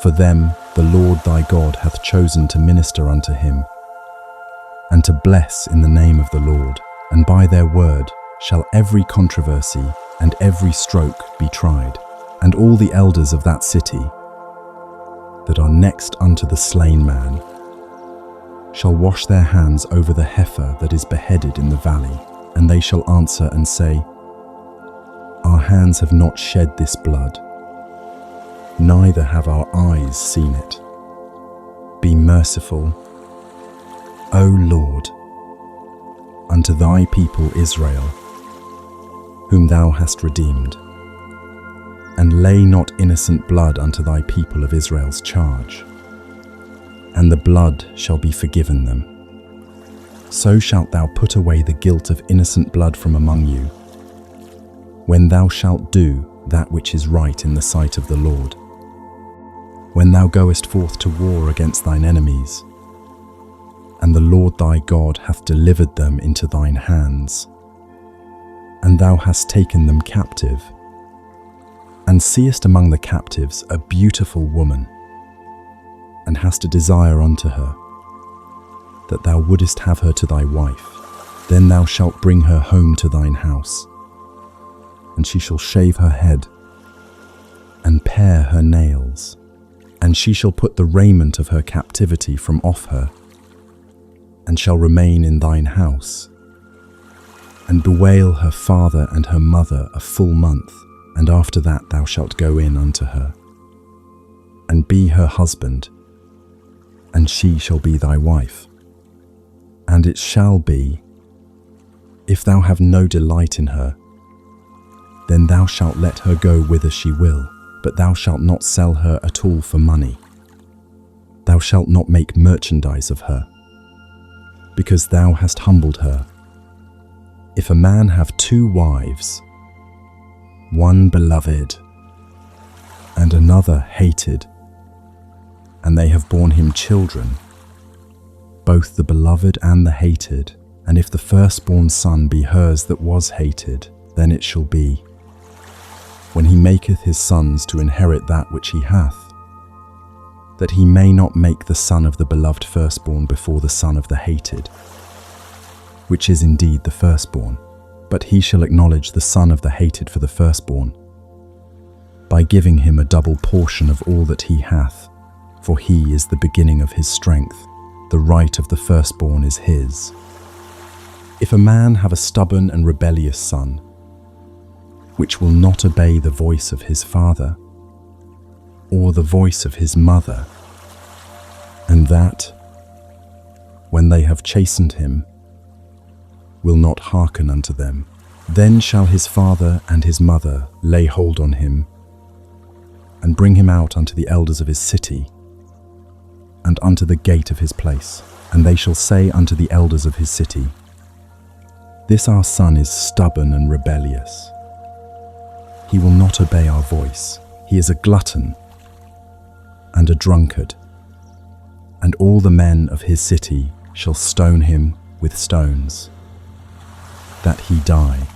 For them the Lord thy God hath chosen to minister unto him, and to bless in the name of the Lord. And by their word shall every controversy and every stroke be tried. And all the elders of that city that are next unto the slain man shall wash their hands over the heifer that is beheaded in the valley. And they shall answer and say, Our hands have not shed this blood, neither have our eyes seen it. Be merciful, O Lord, unto thy people Israel, whom thou hast redeemed, and lay not innocent blood unto thy people of Israel's charge, and the blood shall be forgiven them. So shalt thou put away the guilt of innocent blood from among you, when thou shalt do that which is right in the sight of the Lord. When thou goest forth to war against thine enemies, and the Lord thy God hath delivered them into thine hands, and thou hast taken them captive, and seest among the captives a beautiful woman, and hast a desire unto her, that thou wouldest have her to thy wife, then thou shalt bring her home to thine house, and she shall shave her head, and pare her nails, and she shall put the raiment of her captivity from off her, and shall remain in thine house, and bewail her father and her mother a full month, and after that thou shalt go in unto her, and be her husband, and she shall be thy wife. And it shall be, if thou have no delight in her, then thou shalt let her go whither she will, but thou shalt not sell her at all for money. Thou shalt not make merchandise of her, because thou hast humbled her. If a man have 2 wives, one beloved, and another hated, and they have borne him children, both the beloved and the hated, and if the firstborn son be hers that was hated, then it shall be, when he maketh his sons to inherit that which he hath, that he may not make the son of the beloved firstborn before the son of the hated, which is indeed the firstborn, but he shall acknowledge the son of the hated for the firstborn, by giving him a double portion of all that he hath, for he is the beginning of his strength. The right of the firstborn is his. If a man have a stubborn and rebellious son, which will not obey the voice of his father, or the voice of his mother, and that, when they have chastened him, will not hearken unto them, then shall his father and his mother lay hold on him, and bring him out unto the elders of his city, and unto the gate of his place. And they shall say unto the elders of his city, This our son is stubborn and rebellious. He will not obey our voice. He is a glutton and a drunkard. And all the men of his city shall stone him with stones, that he die.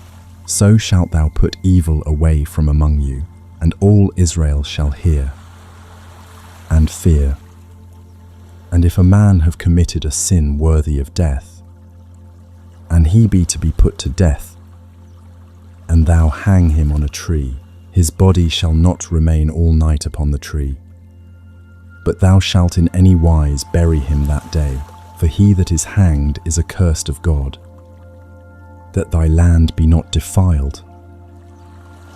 So shalt thou put evil away from among you, and all Israel shall hear and fear. And if a man have committed a sin worthy of death, and he be to be put to death, and thou hang him on a tree, his body shall not remain all night upon the tree, but thou shalt in any wise bury him that day, for he that is hanged is accursed of God, that thy land be not defiled,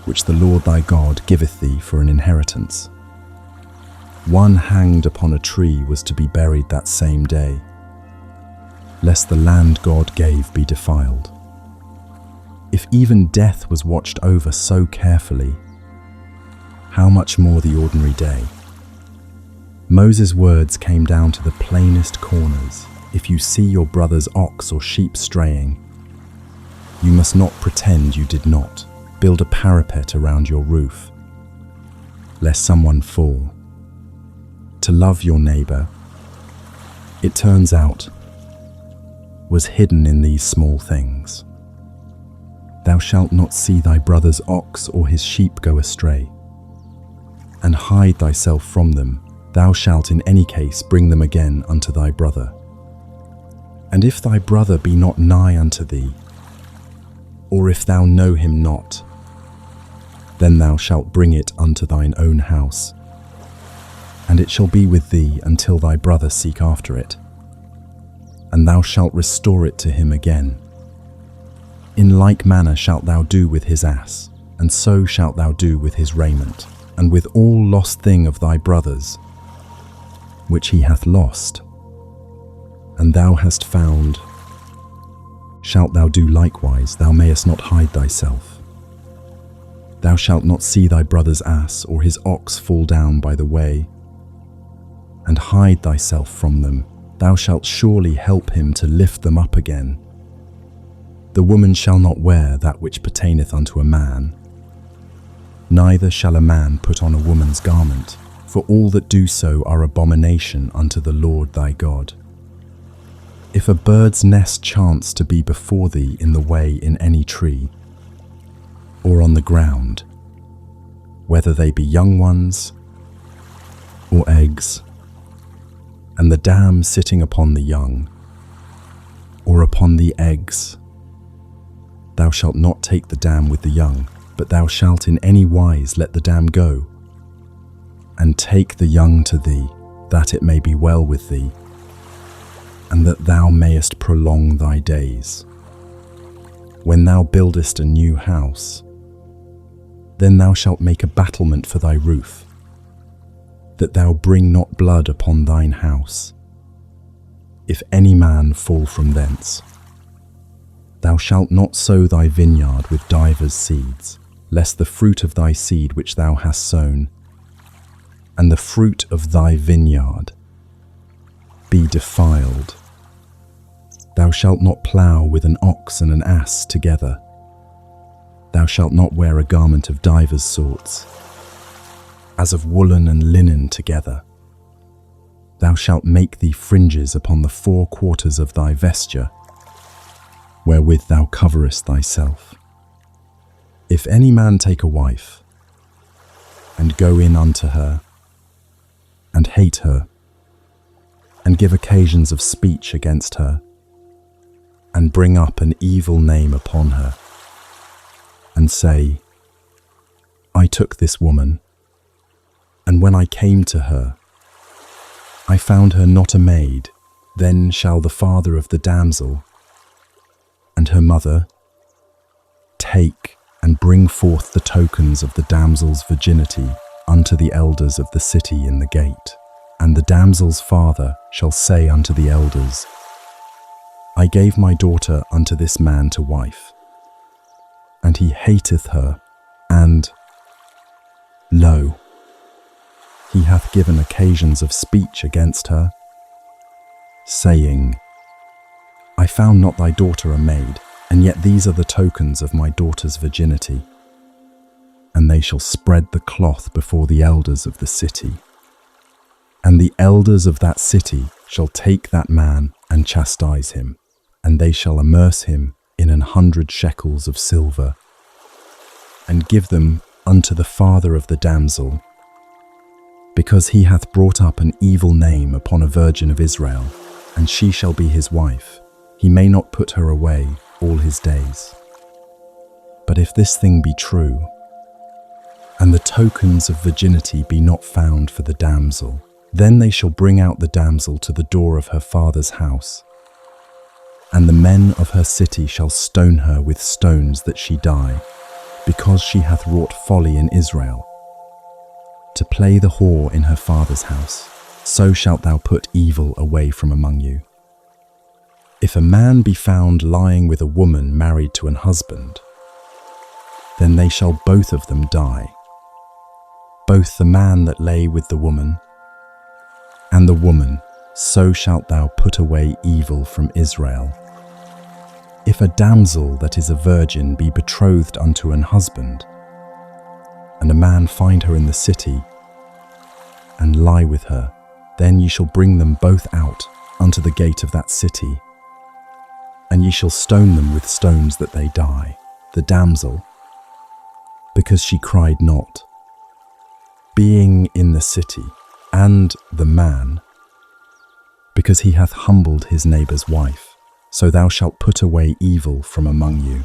which the Lord thy God giveth thee for an inheritance. One hanged upon a tree was to be buried that same day, lest the land God gave be defiled. If even death was watched over so carefully, how much more the ordinary day? Moses' words came down to the plainest corners. If you see your brother's ox or sheep straying, you must not pretend you did not. Build a parapet around your roof, lest someone fall. To love your neighbor, it turns out, was hidden in these small things. Thou shalt not see thy brother's ox or his sheep go astray, and hide thyself from them. Thou shalt in any case bring them again unto thy brother. And if thy brother be not nigh unto thee, or if thou know him not, then thou shalt bring it unto thine own house, and it shall be with thee until thy brother seek after it, and thou shalt restore it to him again. In like manner shalt thou do with his ass, and so shalt thou do with his raiment, and with all lost thing of thy brother's, which he hath lost, and thou hast found, shalt thou do likewise. Thou mayest not hide thyself. Thou shalt not see thy brother's ass or his ox fall down by the way, and hide thyself from them. Thou shalt surely help him to lift them up again. The woman shall not wear that which pertaineth unto a man, neither shall a man put on a woman's garment, for all that do so are abomination unto the Lord thy God. If a bird's nest chance to be before thee in the way in any tree, or on the ground, whether they be young ones or eggs, and the dam sitting upon the young, or upon the eggs, thou shalt not take the dam with the young, but thou shalt in any wise let the dam go, and take the young to thee, that it may be well with thee, and that thou mayest prolong thy days. When thou buildest a new house, then thou shalt make a battlement for thy roof, that thou bring not blood upon thine house. If any man fall from thence, thou shalt not sow thy vineyard with divers seeds, lest the fruit of thy seed which thou hast sown, and the fruit of thy vineyard, be defiled. Thou shalt not plough with an ox and an ass together. Thou shalt not wear a garment of divers sorts, as of woolen and linen together. Thou shalt make thee fringes upon the 4 quarters of thy vesture, wherewith thou coverest thyself. If any man take a wife, and go in unto her, and hate her, and give occasions of speech against her, and bring up an evil name upon her, and say, I took this woman, and when I came to her, I found her not a maid, then shall the father of the damsel and her mother take and bring forth the tokens of the damsel's virginity unto the elders of the city in the gate. And the damsel's father shall say unto the elders, I gave my daughter unto this man to wife, and he hateth her, and, lo, he hath given occasions of speech against her, saying, I found not thy daughter a maid, and yet these are the tokens of my daughter's virginity. And they shall spread the cloth before the elders of the city. And the elders of that city shall take that man and chastise him, and they shall immerse him in 100 shekels of silver, and give them unto the father of the damsel, because he hath brought up an evil name upon a virgin of Israel, and she shall be his wife. He may not put her away all his days. But if this thing be true, and the tokens of virginity be not found for the damsel, then they shall bring out the damsel to the door of her father's house, and the men of her city shall stone her with stones that she die, because she hath wrought folly in Israel, to play the whore in her father's house. So shalt thou put evil away from among you. If a man be found lying with a woman married to an husband, then they shall both of them die, both the man that lay with the woman, and the woman. So shalt thou put away evil from Israel. If a damsel that is a virgin be betrothed unto an husband, and a man find her in the city, and lie with her, then ye shall bring them both out unto the gate of that city, and ye shall stone them with stones that they die, the damsel, because she cried not, being in the city, and the man, because he hath humbled his neighbour's wife. So thou shalt put away evil from among you.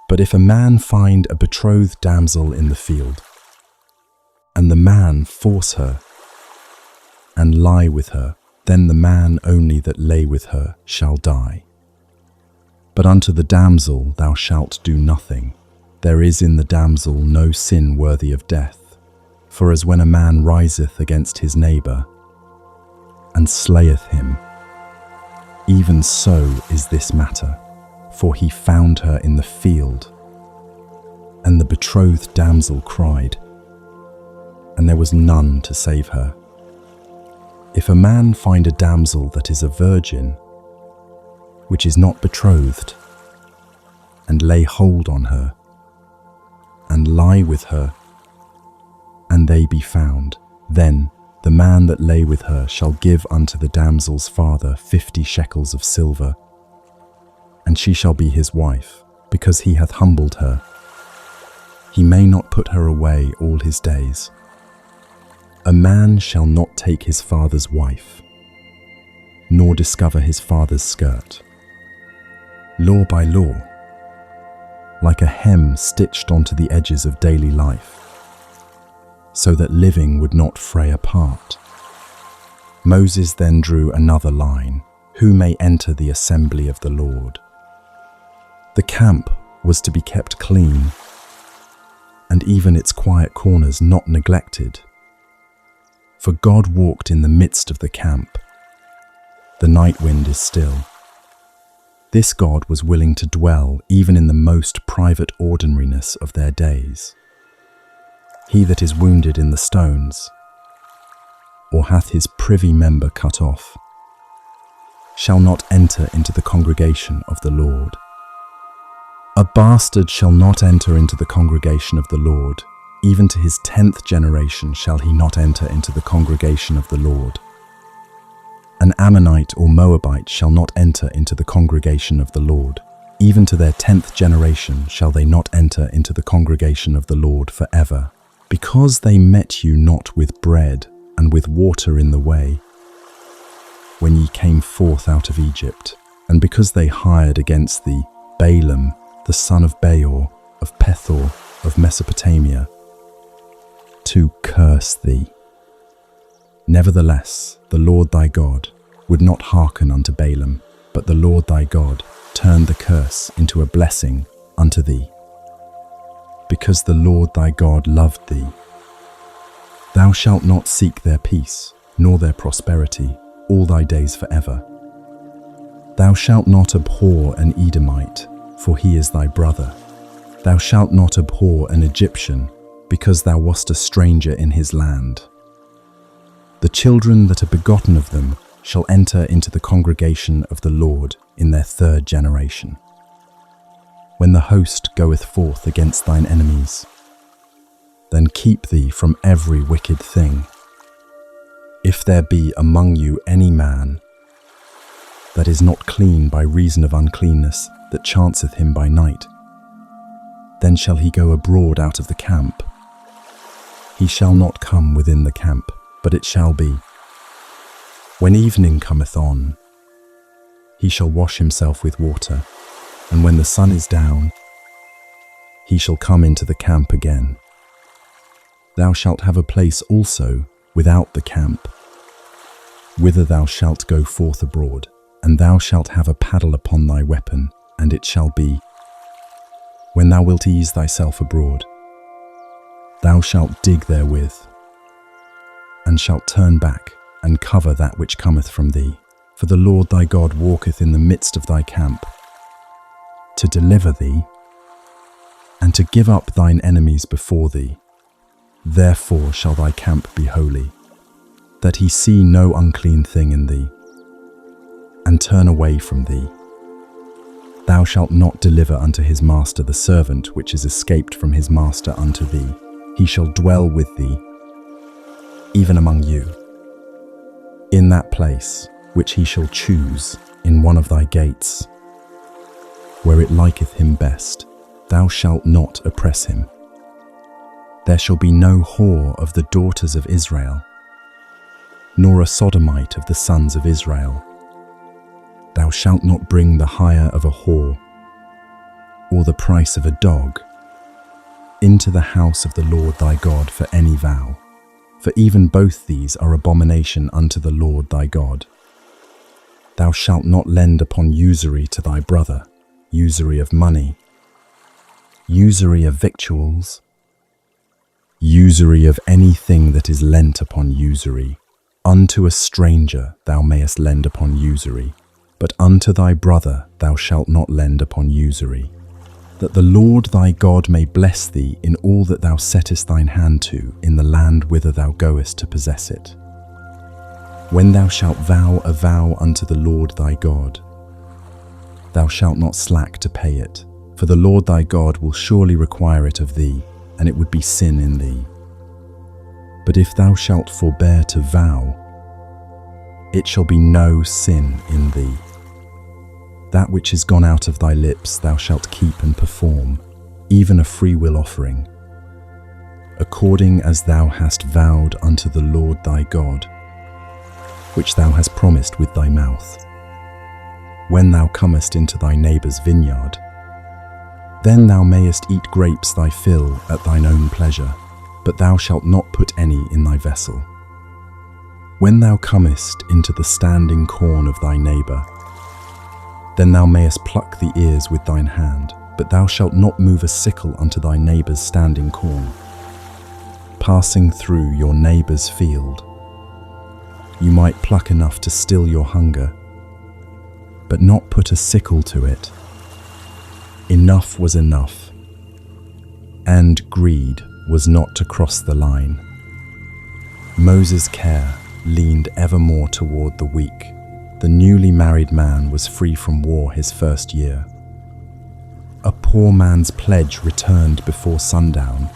But if a man find a betrothed damsel in the field, and the man force her, and lie with her, then the man only that lay with her shall die. But unto the damsel thou shalt do nothing. There is in the damsel no sin worthy of death. For as when a man riseth against his neighbour, and slayeth him, even so is this matter. For he found her in the field, and the betrothed damsel cried, and there was none to save her. If a man find a damsel that is a virgin, which is not betrothed, and lay hold on her, and lie with her, and they be found, then the man that lay with her shall give unto the damsel's father 50 shekels of silver, and she shall be his wife, because he hath humbled her. He may not put her away all his days. A man shall not take his father's wife, nor discover his father's skirt. Law by law, like a hem stitched onto the edges of daily life, so that living would not fray apart. Moses then drew another line: who may enter the assembly of the Lord? The camp was to be kept clean, and even its quiet corners not neglected. For God walked in the midst of the camp. The night wind is still. This God was willing to dwell even in the most private ordinariness of their days. He that is wounded in the stones, or hath his privy member cut off, shall not enter into the congregation of the Lord. A bastard shall not enter into the congregation of the Lord. Even to his 10th generation shall he not enter into the congregation of the Lord. An Ammonite or Moabite shall not enter into the congregation of the Lord. Even to their 10th generation shall they not enter into the congregation of the Lord forever. Because they met you not with bread and with water in the way, when ye came forth out of Egypt, and because they hired against thee Balaam, the son of Beor, of Pethor, of Mesopotamia, to curse thee, Nevertheless, the Lord thy God would not hearken unto Balaam, but the Lord thy God turned the curse into a blessing unto thee, because the Lord thy God loved thee. Thou shalt not seek their peace, nor their prosperity, all thy days forever. Thou shalt not abhor an Edomite, for he is thy brother. Thou shalt not abhor an Egyptian, because thou wast a stranger in his land. The children that are begotten of them shall enter into the congregation of the Lord in their third generation. When the host goeth forth against thine enemies, then keep thee from every wicked thing. If there be among you any man that is not clean by reason of uncleanness, that chanceth him by night, then shall he go abroad out of the camp. He shall not come within the camp, but it shall be, when evening cometh on, he shall wash himself with water, and when the sun is down, he shall come into the camp again. Thou shalt have a place also without the camp, whither thou shalt go forth abroad, and thou shalt have a paddle upon thy weapon, and it shall be, when thou wilt ease thyself abroad, thou shalt dig therewith, and shalt turn back, and cover that which cometh from thee. For the Lord thy God walketh in the midst of thy camp, to deliver thee, and to give up thine enemies before thee. Therefore shall thy camp be holy, that he see no unclean thing in thee, and turn away from thee. Thou shalt not deliver unto his master the servant which is escaped from his master unto thee. He shall dwell with thee, even among you, in that place which he shall choose in one of thy gates, where it liketh him best. Thou shalt not oppress him. There shall be no whore of the daughters of Israel, nor a sodomite of the sons of Israel. Thou shalt not bring the hire of a whore, or the price of a dog, into the house of the Lord thy God for any vow, for even both these are abomination unto the Lord thy God. Thou shalt not lend upon usury to thy brother, usury of money, usury of victuals, usury of anything that is lent upon usury. Unto a stranger thou mayest lend upon usury, but unto thy brother thou shalt not lend upon usury, that the Lord thy God may bless thee in all that thou settest thine hand to in the land whither thou goest to possess it. When thou shalt vow a vow unto the Lord thy God, thou shalt not slack to pay it, for the Lord thy God will surely require it of thee, and it would be sin in thee. But if thou shalt forbear to vow, it shall be no sin in thee. That which is gone out of thy lips thou shalt keep and perform, even a freewill offering, according as thou hast vowed unto the Lord thy God, which thou hast promised with thy mouth. When thou comest into thy neighbour's vineyard, then thou mayest eat grapes thy fill at thine own pleasure, but thou shalt not put any in thy vessel. When thou comest into the standing corn of thy neighbour, then thou mayest pluck the ears with thine hand, but thou shalt not move a sickle unto thy neighbour's standing corn. Passing through your neighbour's field, you might pluck enough to still your hunger, but not put a sickle to it. Enough was enough, and greed was not to cross the line. Moses' care leaned evermore toward the weak. The newly married man was free from war his first year. A poor man's pledge returned before sundown.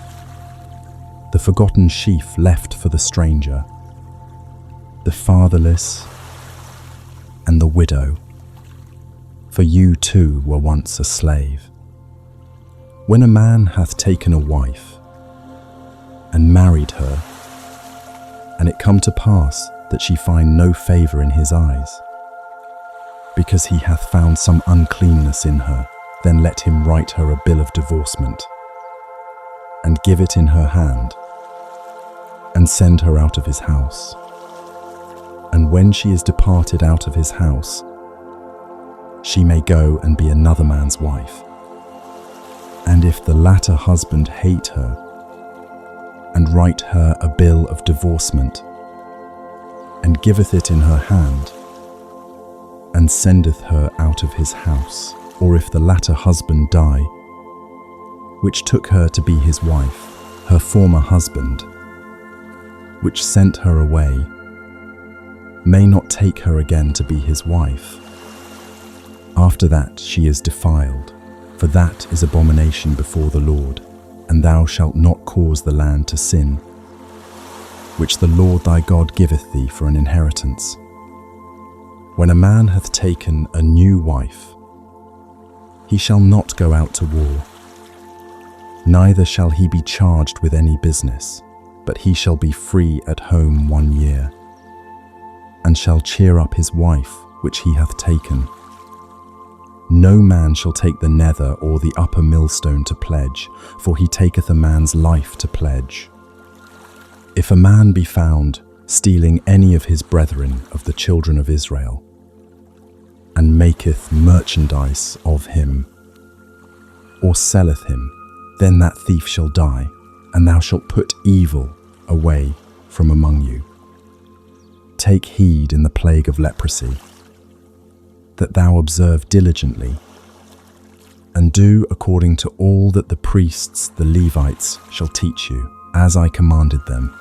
The forgotten sheaf left for the stranger, the fatherless, and the widow. For you too were once a slave. When a man hath taken a wife, and married her, and it come to pass that she find no favour in his eyes, because he hath found some uncleanness in her, then let him write her a bill of divorcement, and give it in her hand, and send her out of his house. and when she is departed out of his house, she may go and be another man's wife. And if the latter husband hate her, and write her a bill of divorcement, and giveth it in her hand, and sendeth her out of his house, or if the latter husband die, which took her to be his wife, her former husband, which sent her away, may not take her again to be his wife. After that she is defiled, for that is abomination before the Lord, and thou shalt not cause the land to sin, which the Lord thy God giveth thee for an inheritance. When a man hath taken a new wife, he shall not go out to war, neither shall he be charged with any business, but he shall be free at home 1 year, and shall cheer up his wife which he hath taken. No man shall take the nether or the upper millstone to pledge, for he taketh a man's life to pledge. If a man be found stealing any of his brethren of the children of Israel, and maketh merchandise of him, or selleth him, then that thief shall die, and thou shalt put evil away from among you. Take heed in the plague of leprosy, that thou observe diligently, and do according to all that the priests, the Levites, shall teach you, as I commanded them,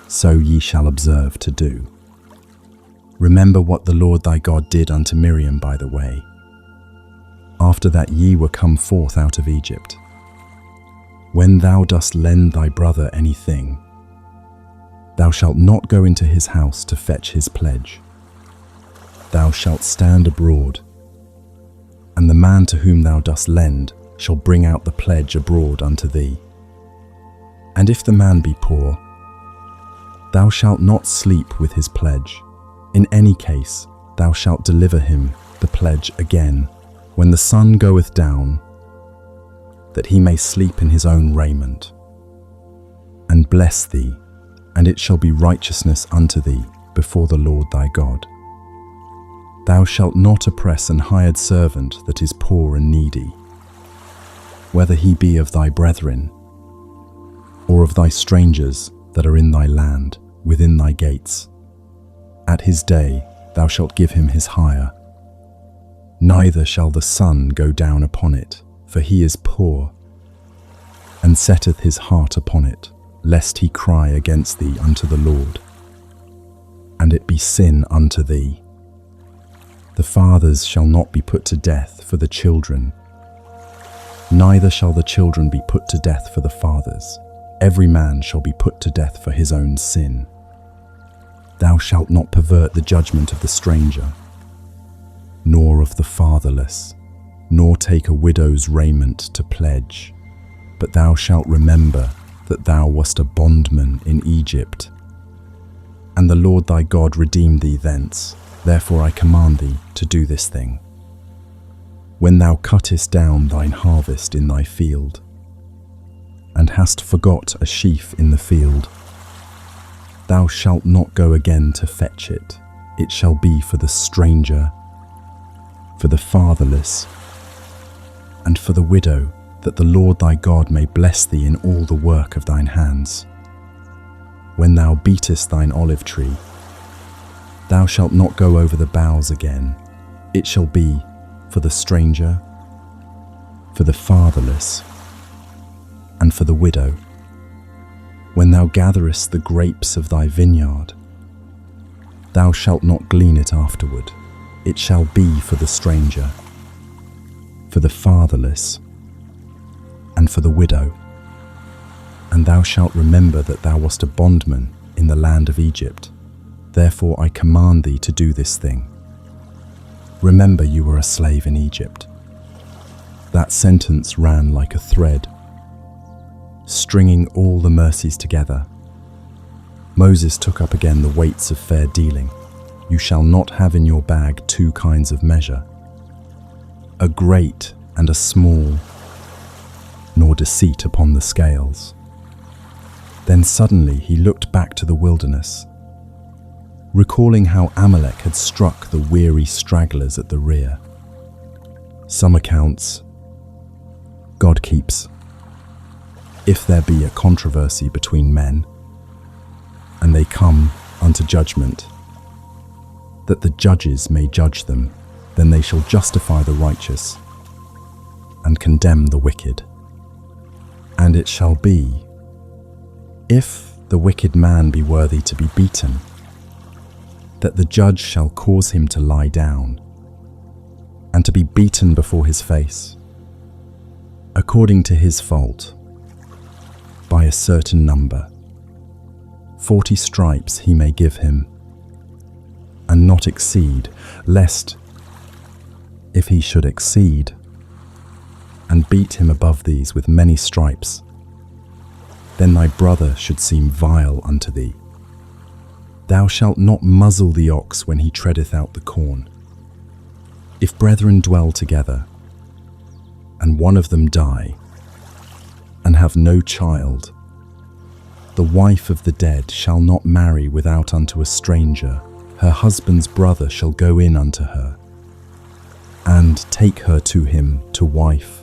so ye shall observe to do. Remember what the Lord thy God did unto Miriam by the way, after that ye were come forth out of Egypt. When thou dost lend thy brother anything, thou shalt not go into his house to fetch his pledge. Thou shalt stand abroad, and the man to whom thou dost lend shall bring out the pledge abroad unto thee. And if the man be poor, thou shalt not sleep with his pledge. In any case, thou shalt deliver him the pledge again, when the sun goeth down, that he may sleep in his own raiment, and bless thee, and it shall be righteousness unto thee before the Lord thy God. Thou shalt not oppress an hired servant that is poor and needy, whether he be of thy brethren, or of thy strangers that are in thy land, within thy gates. At his day thou shalt give him his hire. Neither shall the sun go down upon it, for he is poor, and setteth his heart upon it, lest he cry against thee unto the Lord, and it be sin unto thee. The fathers shall not be put to death for the children, neither shall the children be put to death for the fathers. Every man shall be put to death for his own sin. Thou shalt not pervert the judgment of the stranger, nor of the fatherless, nor take a widow's raiment to pledge. But thou shalt remember that thou wast a bondman in Egypt, and the Lord thy God redeemed thee thence. Therefore I command thee to do this thing. When thou cuttest down thine harvest in thy field, and hast forgot a sheaf in the field, thou shalt not go again to fetch it. It shall be for the stranger, for the fatherless, and for the widow, that the Lord thy God may bless thee in all the work of thine hands. When thou beatest thine olive tree, thou shalt not go over the boughs again. It shall be for the stranger, for the fatherless, and for the widow. When thou gatherest the grapes of thy vineyard, thou shalt not glean it afterward. It shall be for the stranger, for the fatherless, and for the widow. And thou shalt remember that thou wast a bondman in the land of Egypt. Therefore I command thee to do this thing. Remember you were a slave in Egypt. That sentence ran like a thread, stringing all the mercies together. Moses took up again the weights of fair dealing. You shall not have in your bag 2 kinds of measure, a great and a small, nor deceit upon the scales. Then suddenly he looked back to the wilderness, recalling how Amalek had struck the weary stragglers at the rear. Some accounts God keeps. If there be a controversy between men, and they come unto judgment, that the judges may judge them, then they shall justify the righteous and condemn the wicked. And it shall be, if the wicked man be worthy to be beaten, that the judge shall cause him to lie down, and to be beaten before his face, according to his fault, by a certain number. 40 stripes he may give him, and not exceed, lest, if he should exceed, and beat him above these with many stripes, then thy brother should seem vile unto thee. Thou shalt not muzzle the ox when he treadeth out the corn. If brethren dwell together, and one of them die, and have no child, the wife of the dead shall not marry without unto a stranger. Her husband's brother shall go in unto her, and take her to him to wife,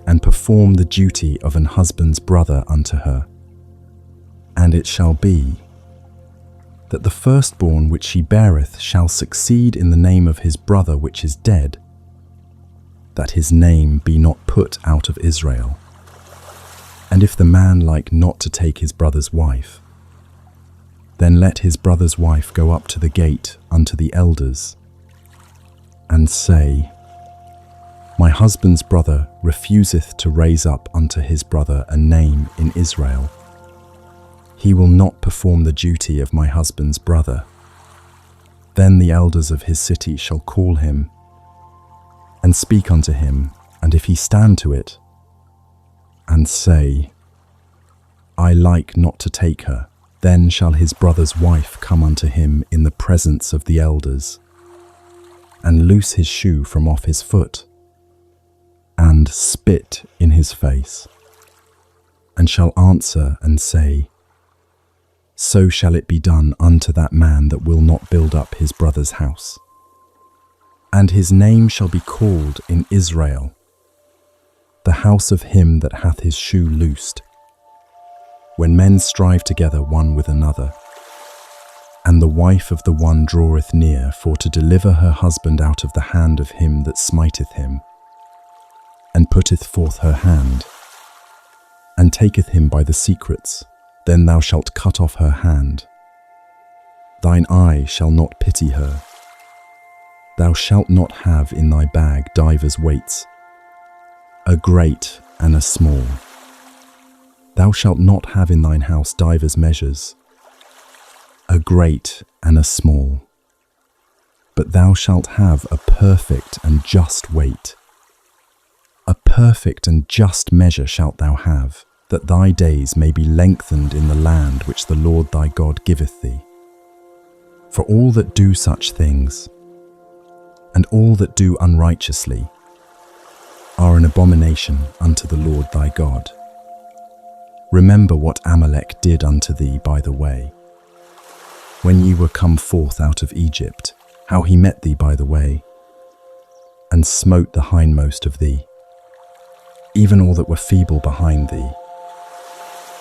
and perform the duty of an husband's brother unto her. And it shall be, that the firstborn which she beareth shall succeed in the name of his brother which is dead, that his name be not put out of Israel. And if the man like not to take his brother's wife, then let his brother's wife go up to the gate unto the elders, and say, My husband's brother refuseth to raise up unto his brother a name in Israel. He will not perform the duty of my husband's brother. Then the elders of his city shall call him, and speak unto him, and if he stand to it, and say, I like not to take her, then shall his brother's wife come unto him in the presence of the elders, and loose his shoe from off his foot, and spit in his face, and shall answer and say, So shall it be done unto that man that will not build up his brother's house. And his name shall be called in Israel, the house of him that hath his shoe loosed, when men strive together one with another. And the wife of the one draweth near for to deliver her husband out of the hand of him that smiteth him, and putteth forth her hand, and taketh him by the secrets, then thou shalt cut off her hand. Thine eye shall not pity her. Thou shalt not have in thy bag divers weights, a great and a small. Thou shalt not have in thine house divers measures, a great and a small. But thou shalt have a perfect and just weight. A perfect and just measure shalt thou have, that thy days may be lengthened in the land which the Lord thy God giveth thee. For all that do such things, and all that do unrighteously, are an abomination unto the Lord thy God. Remember what Amalek did unto thee by the way, when ye were come forth out of Egypt, how he met thee by the way, and smote the hindmost of thee, even all that were feeble behind thee,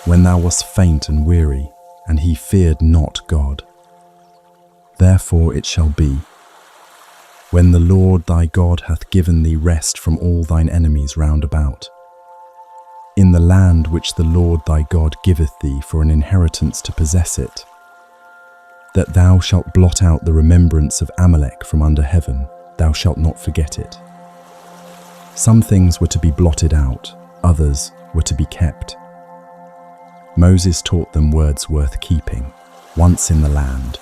when thou wast faint and weary, and he feared not God. Therefore it shall be, when the Lord thy God hath given thee rest from all thine enemies round about, in the land which the Lord thy God giveth thee for an inheritance to possess it, that thou shalt blot out the remembrance of Amalek from under heaven, thou shalt not forget it. Some things were to be blotted out, others were to be kept. Moses taught them words worth keeping, once in the land.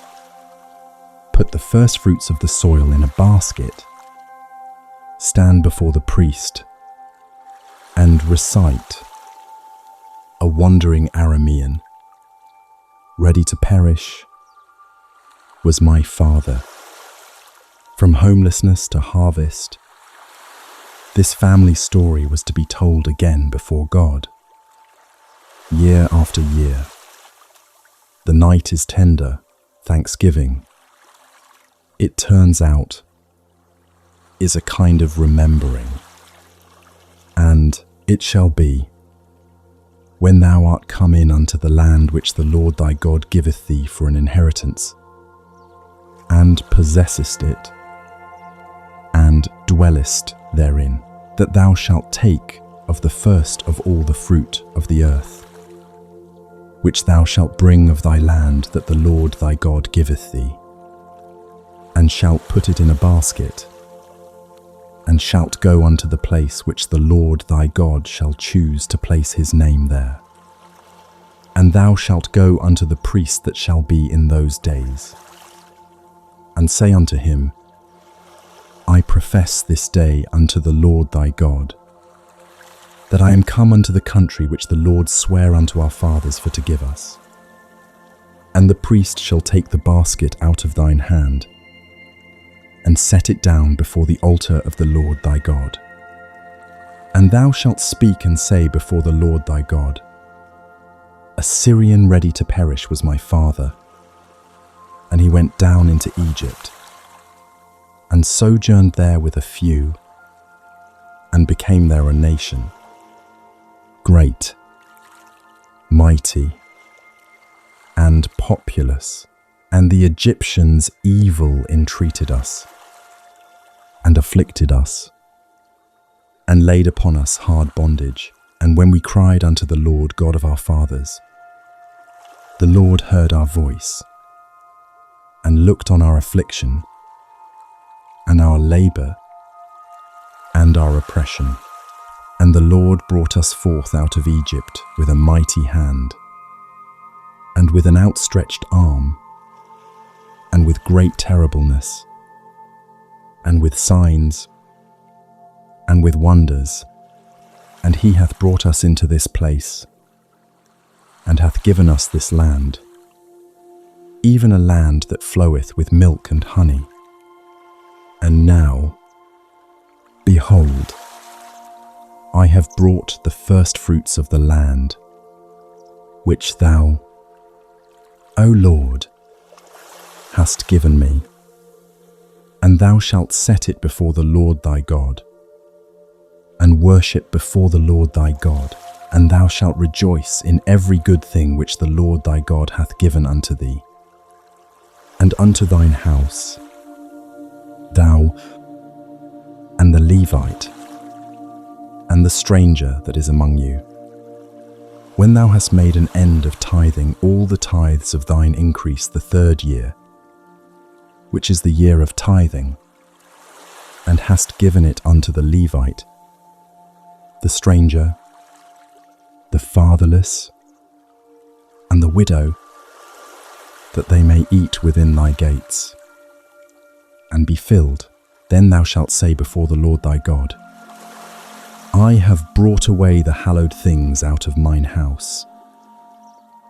Put the first fruits of the soil in a basket, stand before the priest, and recite, a wandering Aramean, ready to perish, was my father. From homelessness to harvest, this family story was to be told again before God. Year after year, the night is tender, thanksgiving, it turns out, is a kind of remembering. And it shall be, when thou art come in unto the land which the Lord thy God giveth thee for an inheritance, and possessest it, and dwellest therein, that thou shalt take of the first of all the fruit of the earth, which thou shalt bring of thy land that the Lord thy God giveth thee, and shalt put it in a basket, and shalt go unto the place which the Lord thy God shall choose to place his name there. And thou shalt go unto the priest that shall be in those days, and say unto him, I profess this day unto the Lord thy God, that I am come unto the country which the Lord sware unto our fathers for to give us. And the priest shall take the basket out of thine hand, and set it down before the altar of the Lord thy God. And thou shalt speak and say before the Lord thy God, A Syrian ready to perish was my father, and he went down into Egypt, and sojourned there with a few, and became there a nation, great, mighty, and populous, and the Egyptians evil entreated us, and afflicted us, and laid upon us hard bondage. And when we cried unto the Lord God of our fathers, the Lord heard our voice, and looked on our affliction, and our labor, and our oppression. And the Lord brought us forth out of Egypt with a mighty hand, and with an outstretched arm, and with great terribleness, and with signs, and with wonders. And he hath brought us into this place, and hath given us this land, even a land that floweth with milk and honey. And now, behold, I have brought the first fruits of the land, which thou, O Lord, hast given me, and thou shalt set it before the Lord thy God, and worship before the Lord thy God, and thou shalt rejoice in every good thing which the Lord thy God hath given unto thee, and unto thine house, thou, and the Levite, and the stranger that is among you. When thou hast made an end of tithing all the tithes of thine increase the 3rd year, which is the year of tithing, and hast given it unto the Levite, the stranger, the fatherless, and the widow, that they may eat within thy gates, and be filled, then thou shalt say before the Lord thy God, I have brought away the hallowed things out of mine house,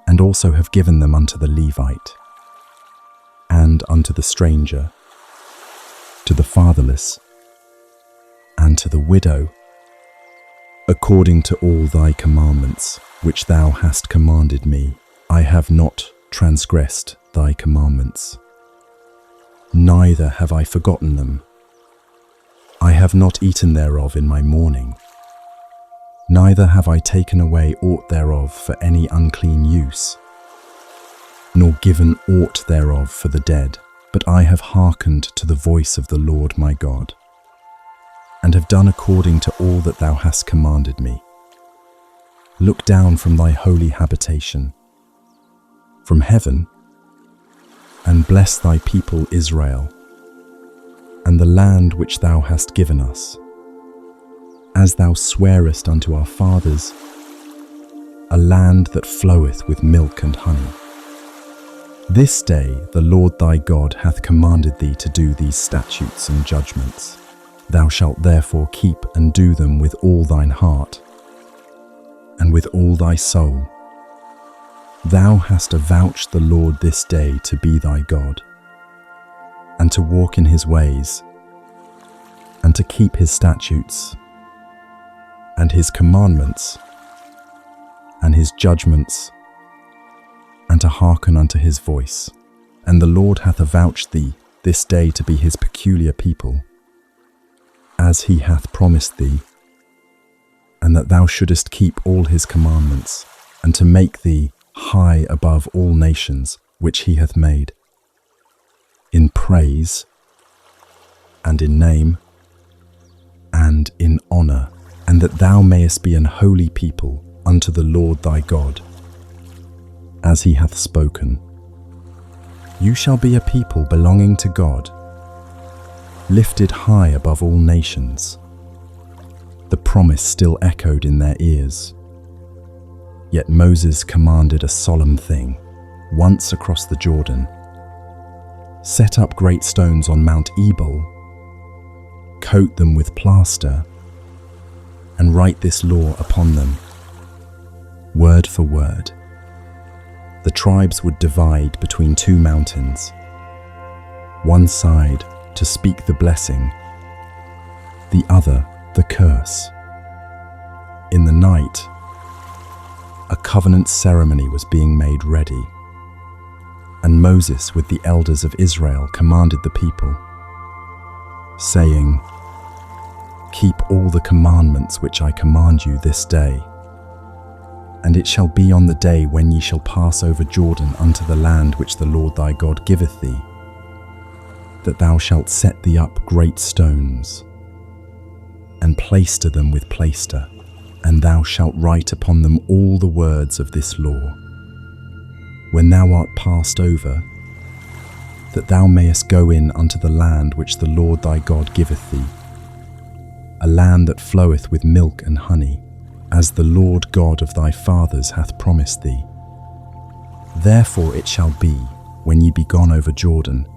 and also have given them unto the Levite, and unto the stranger, to the fatherless, and to the widow, according to all thy commandments, which thou hast commanded me. I have not transgressed thy commandments, neither have I forgotten them. I have not eaten thereof in my mourning, neither have I taken away aught thereof for any unclean use, nor given aught thereof for the dead, but I have hearkened to the voice of the Lord my God, and have done according to all that thou hast commanded me. Look down from thy holy habitation, from heaven, and bless thy people Israel, and the land which thou hast given us, as thou swarest unto our fathers, a land that floweth with milk and honey. This day the Lord thy God hath commanded thee to do these statutes and judgments. Thou shalt therefore keep and do them with all thine heart, and with all thy soul. Thou hast avouched the Lord this day to be thy God, and to walk in his ways, and to keep his statutes, and his commandments, and his judgments, and to hearken unto his voice. And the Lord hath avouched thee this day to be his peculiar people, as he hath promised thee, and that thou shouldest keep all his commandments, and to make thee high above all nations which he hath made, in praise, and in name, and in honour, and that thou mayest be an holy people unto the Lord thy God, as he hath spoken. You shall be a people belonging to God, lifted high above all nations. The promise still echoed in their ears. Yet Moses commanded a solemn thing, once across the Jordan. Set up great stones on Mount Ebal, coat them with plaster, and write this law upon them, word for word. The tribes would divide between two mountains, one side to speak the blessing, the other the curse. In the night, a covenant ceremony was being made ready, and Moses with the elders of Israel commanded the people, saying, Keep all the commandments which I command you this day. And it shall be on the day when ye shall pass over Jordan unto the land which the Lord thy God giveth thee, that thou shalt set thee up great stones, and plaister them with plaister, and thou shalt write upon them all the words of this law, when thou art passed over, that thou mayest go in unto the land which the Lord thy God giveth thee, a land that floweth with milk and honey, as the Lord God of thy fathers hath promised thee. Therefore it shall be, when ye be gone over Jordan,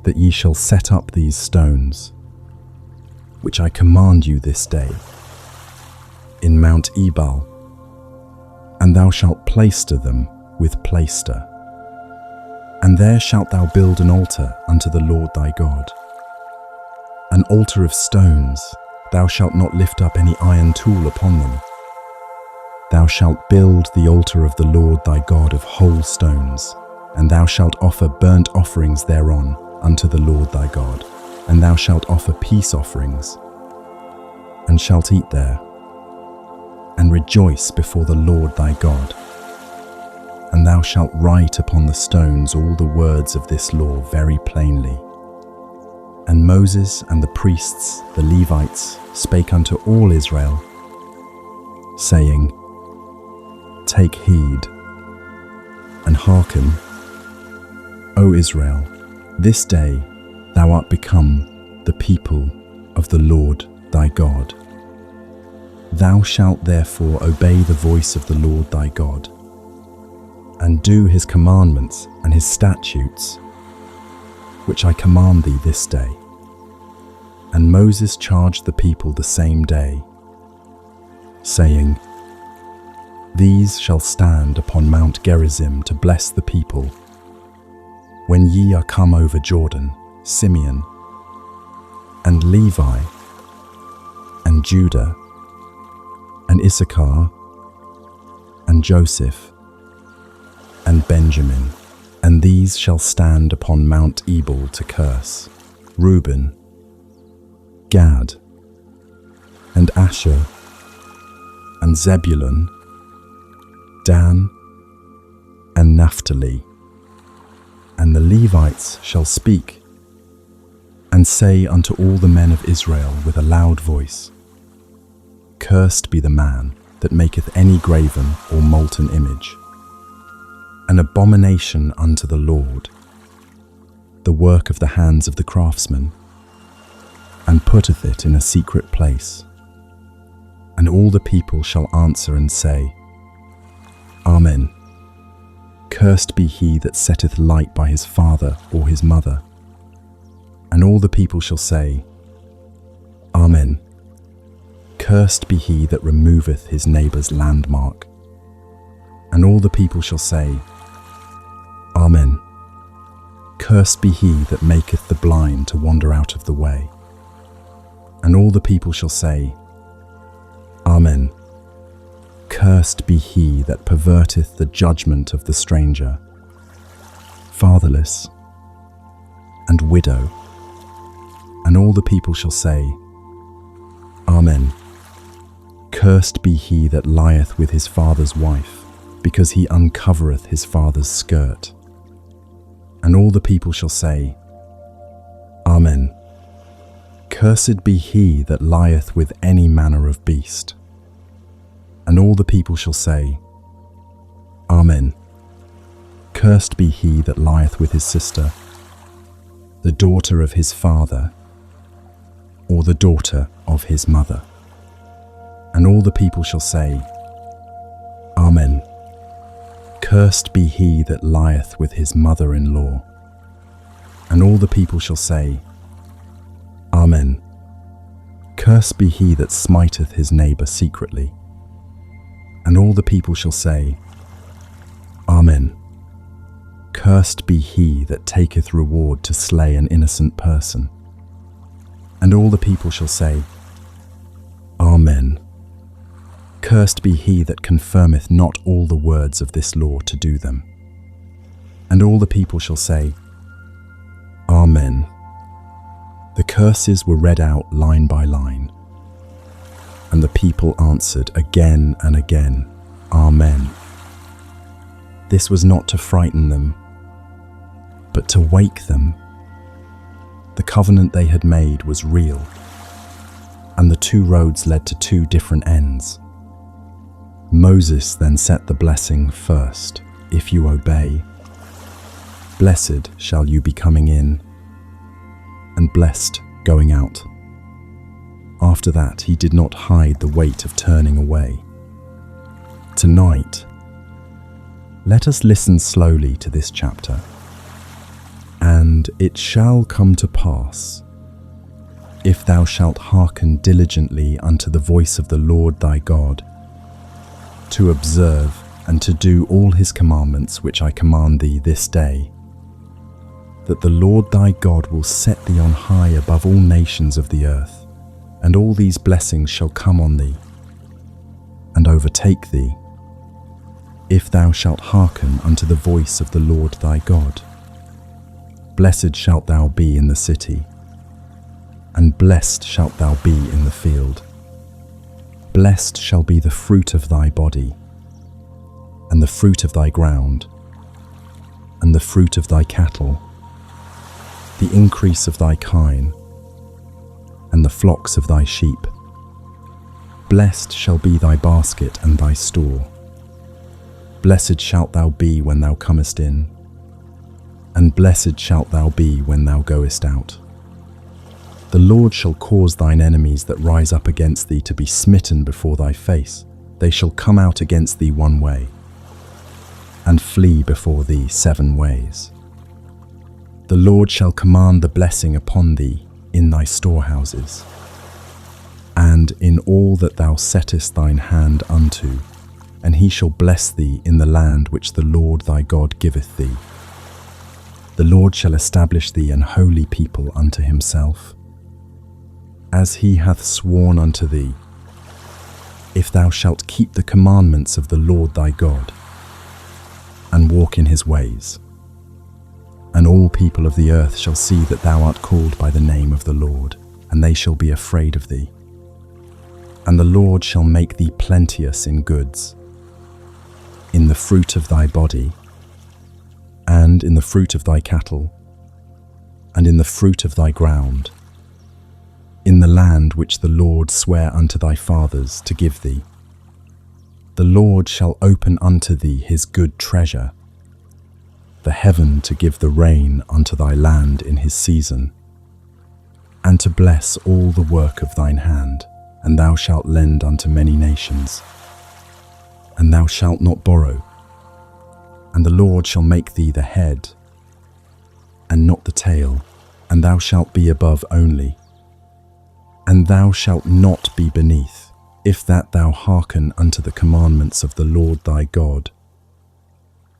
that ye shall set up these stones, which I command you this day, in Mount Ebal, and thou shalt plaister them with plaister. And there shalt thou build an altar unto the Lord thy God, an altar of stones. Thou shalt not lift up any iron tool upon them. Thou shalt build the altar of the Lord thy God of whole stones, and thou shalt offer burnt offerings thereon unto the Lord thy God, and thou shalt offer peace offerings, and shalt eat there, and rejoice before the Lord thy God. And thou shalt write upon the stones all the words of this law very plainly. And Moses and the priests, the Levites, spake unto all Israel, saying, Take heed, and hearken, O Israel, this day thou art become the people of the Lord thy God. Thou shalt therefore obey the voice of the Lord thy God, and do his commandments and his statutes, which I command thee this day. And Moses charged the people the same day, saying, These shall stand upon Mount Gerizim to bless the people, when ye are come over Jordan, Simeon, and Levi, and Judah, and Issachar, and Joseph, and Benjamin, and these shall stand upon Mount Ebal to curse, Reuben, Gad, and Asher, and Zebulun, Dan, and Naphtali. And the Levites shall speak, and say unto all the men of Israel with a loud voice, Cursed be the man that maketh any graven or molten image, an abomination unto the Lord, the work of the hands of the craftsman, and putteth it in a secret place. And all the people shall answer and say, Amen. Cursed be he that setteth light by his father or his mother. And all the people shall say, Amen. Cursed be he that removeth his neighbour's landmark. And all the people shall say, Amen. Cursed be he that maketh the blind to wander out of the way. And all the people shall say, Amen. Cursed be he that perverteth the judgment of the stranger. fatherless, and widow. And all the people shall say, Amen. Cursed be he that lieth with his father's wife, because he uncovereth his father's skirt. And all the people shall say, Amen. Cursed be he that lieth with any manner of beast. And all the people shall say, Amen. Cursed be he that lieth with his sister, the daughter of his father, or the daughter of his mother. And all the people shall say, Amen. Cursed be he that lieth with his mother-in-law. And all the people shall say, Amen. Cursed be he that smiteth his neighbour secretly. And all the people shall say, Amen. Cursed be he that taketh reward to slay an innocent person. And all the people shall say, Amen. Cursed be he that confirmeth not all the words of this law to do them. And all the people shall say, Amen. The curses were read out line by line, and the people answered again and again, Amen. This was not to frighten them, but to wake them. The covenant they had made was real, and the two roads led to two different ends. Moses then set the blessing first, if you obey. Blessed shall you be coming in, and blessed going out. After that, he did not hide the weight of turning away. Tonight, let us listen slowly to this chapter. And it shall come to pass, if thou shalt hearken diligently unto the voice of the Lord thy God, to observe and to do all his commandments which I command thee this day, that the Lord thy God will set thee on high above all nations of the earth, and all these blessings shall come on thee, and overtake thee, if thou shalt hearken unto the voice of the Lord thy God. Blessed shalt thou be in the city, and blessed shalt thou be in the field. Blessed shall be the fruit of thy body, and the fruit of thy ground, and the fruit of thy cattle, the increase of thy kine, and the flocks of thy sheep. Blessed shall be thy basket and thy store. Blessed shalt thou be when thou comest in, and blessed shalt thou be when thou goest out. The Lord shall cause thine enemies that rise up against thee to be smitten before thy face. They shall come out against thee one way, and flee before thee 7 ways. The Lord shall command the blessing upon thee in thy storehouses, and in all that thou settest thine hand unto, and he shall bless thee in the land which the Lord thy God giveth thee. The Lord shall establish thee an holy people unto himself, as he hath sworn unto thee, if thou shalt keep the commandments of the Lord thy God, and walk in his ways. And all people of the earth shall see that thou art called by the name of the Lord, and they shall be afraid of thee. And the Lord shall make thee plenteous in goods, in the fruit of thy body, and in the fruit of thy cattle, and in the fruit of thy ground, in the land which the Lord sware unto thy fathers to give thee. The Lord shall open unto thee his good treasure, the heaven to give the rain unto thy land in his season, and to bless all the work of thine hand, and thou shalt lend unto many nations, and thou shalt not borrow. And the Lord shall make thee the head, and not the tail, and thou shalt be above only, and thou shalt not be beneath, if that thou hearken unto the commandments of the Lord thy God,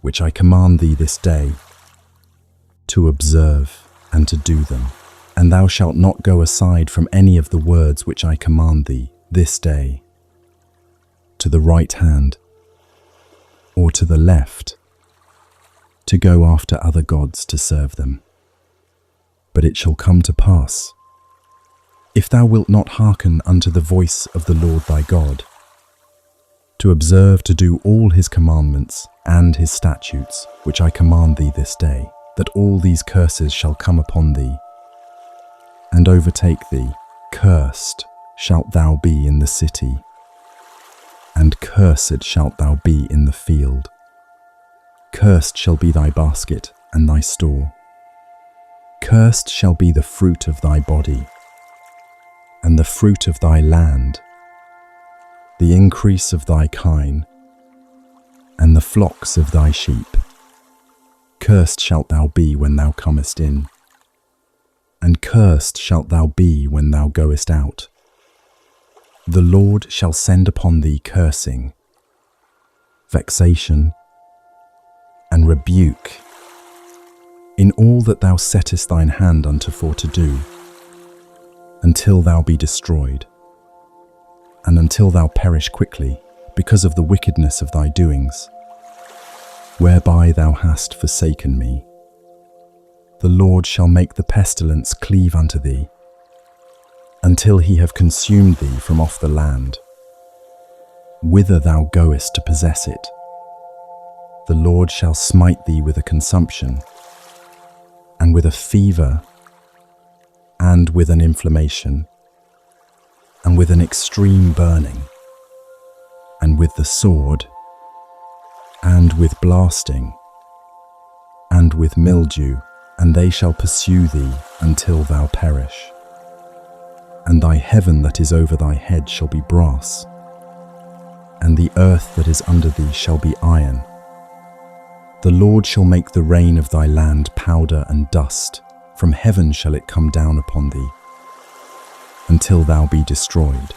which I command thee this day, to observe and to do them. And thou shalt not go aside from any of the words which I command thee this day, to the right hand, or to the left, to go after other gods to serve them. But it shall come to pass, if thou wilt not hearken unto the voice of the Lord thy God, to observe to do all his commandments and his statutes, which I command thee this day, that all these curses shall come upon thee and overtake thee. Cursed shalt thou be in the city, and cursed shalt thou be in the field. Cursed shall be thy basket and thy store. Cursed shall be the fruit of thy body, and the fruit of thy land, the increase of thy kine, and the flocks of thy sheep. Cursed shalt thou be when thou comest in, and cursed shalt thou be when thou goest out. The Lord shall send upon thee cursing, vexation, and rebuke in all that thou settest thine hand unto for to do, until thou be destroyed, and until thou perish quickly, because of the wickedness of thy doings, whereby thou hast forsaken me. The Lord shall make the pestilence cleave unto thee, until he have consumed thee from off the land, whither thou goest to possess it. The Lord shall smite thee with a consumption, and with a fever, and with an inflammation, and with an extreme burning, and with the sword, and with blasting, and with mildew, and they shall pursue thee until thou perish. And thy heaven that is over thy head shall be brass, and the earth that is under thee shall be iron. The Lord shall make the rain of thy land powder and dust. From heaven shall it come down upon thee, until thou be destroyed.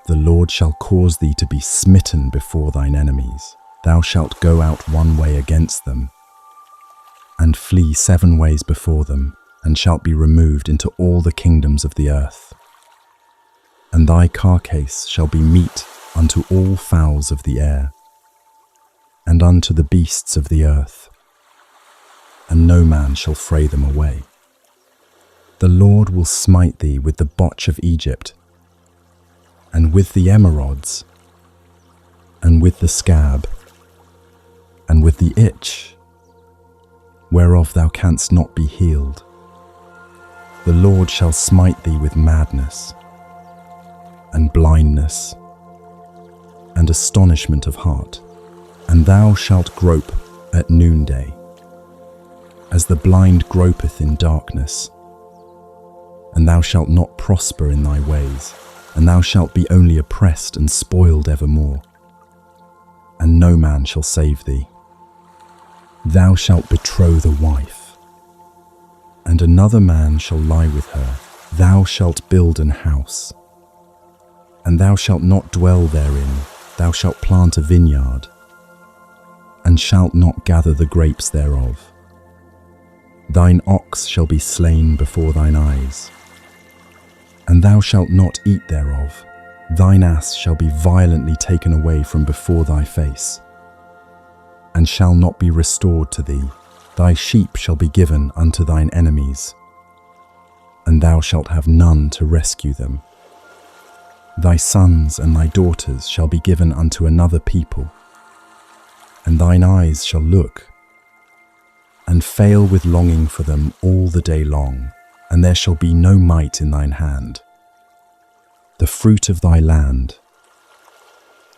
The Lord shall cause thee to be smitten before thine enemies. Thou shalt go out one way against them, and flee 7 ways before them, and shalt be removed into all the kingdoms of the earth. And thy carcase shall be meat unto all fowls of the air, and unto the beasts of the earth, and no man shall fray them away. The Lord will smite thee with the botch of Egypt, and with the emerods, and with the scab, and with the itch, whereof thou canst not be healed. The Lord shall smite thee with madness, and blindness, and astonishment of heart, and thou shalt grope at noonday, as the blind gropeth in darkness. And thou shalt not prosper in thy ways, and thou shalt be only oppressed and spoiled evermore, and no man shall save thee. Thou shalt betroth a wife, and another man shall lie with her. Thou shalt build an house, and thou shalt not dwell therein. Thou shalt plant a vineyard, and shalt not gather the grapes thereof. Thine ox shall be slain before thine eyes, and thou shalt not eat thereof. Thine ass shall be violently taken away from before thy face, and shall not be restored to thee. Thy sheep shall be given unto thine enemies, and thou shalt have none to rescue them. Thy sons and thy daughters shall be given unto another people, and thine eyes shall look, and fail with longing for them all the day long, and there shall be no might in thine hand. The fruit of thy land,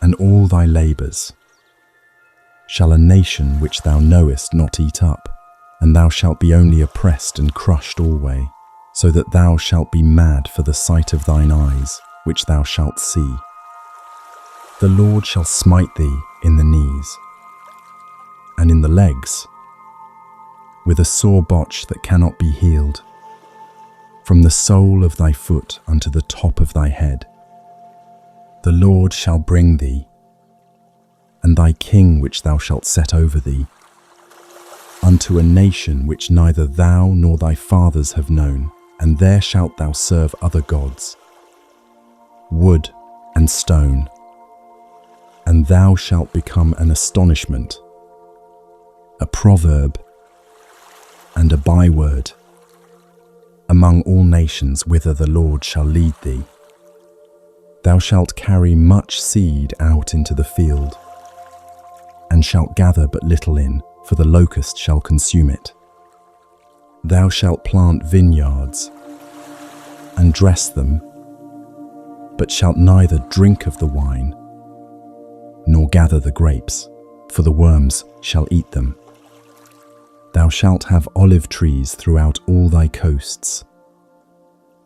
and all thy labours, shall a nation which thou knowest not eat up, and thou shalt be only oppressed and crushed alway, so that thou shalt be mad for the sight of thine eyes, which thou shalt see. The Lord shall smite thee in the knees, and in the legs, with a sore botch that cannot be healed, from the sole of thy foot unto the top of thy head. The Lord shall bring thee, and thy king which thou shalt set over thee, unto a nation which neither thou nor thy fathers have known, and there shalt thou serve other gods, wood and stone, and thou shalt become an astonishment, a proverb, and a byword among all nations whither the Lord shall lead thee. Thou shalt carry much seed out into the field, and shalt gather but little in, for the locust shall consume it. Thou shalt plant vineyards, and dress them, but shalt neither drink of the wine, nor gather the grapes, for the worms shall eat them. Thou shalt have olive trees throughout all thy coasts,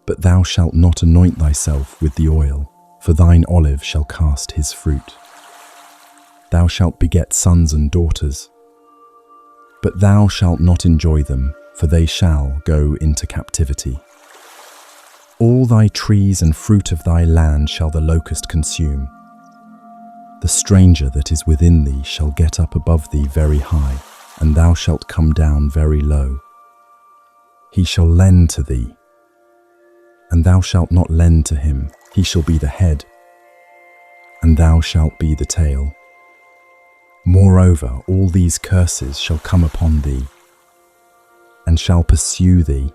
but thou shalt not anoint thyself with the oil, for thine olive shall cast his fruit. Thou shalt beget sons and daughters, but thou shalt not enjoy them, for they shall go into captivity. All thy trees and fruit of thy land shall the locust consume. The stranger that is within thee shall get up above thee very high, and thou shalt come down very low. He shall lend to thee, and thou shalt not lend to him. He shall be the head, and thou shalt be the tail. Moreover, all these curses shall come upon thee, and shall pursue thee,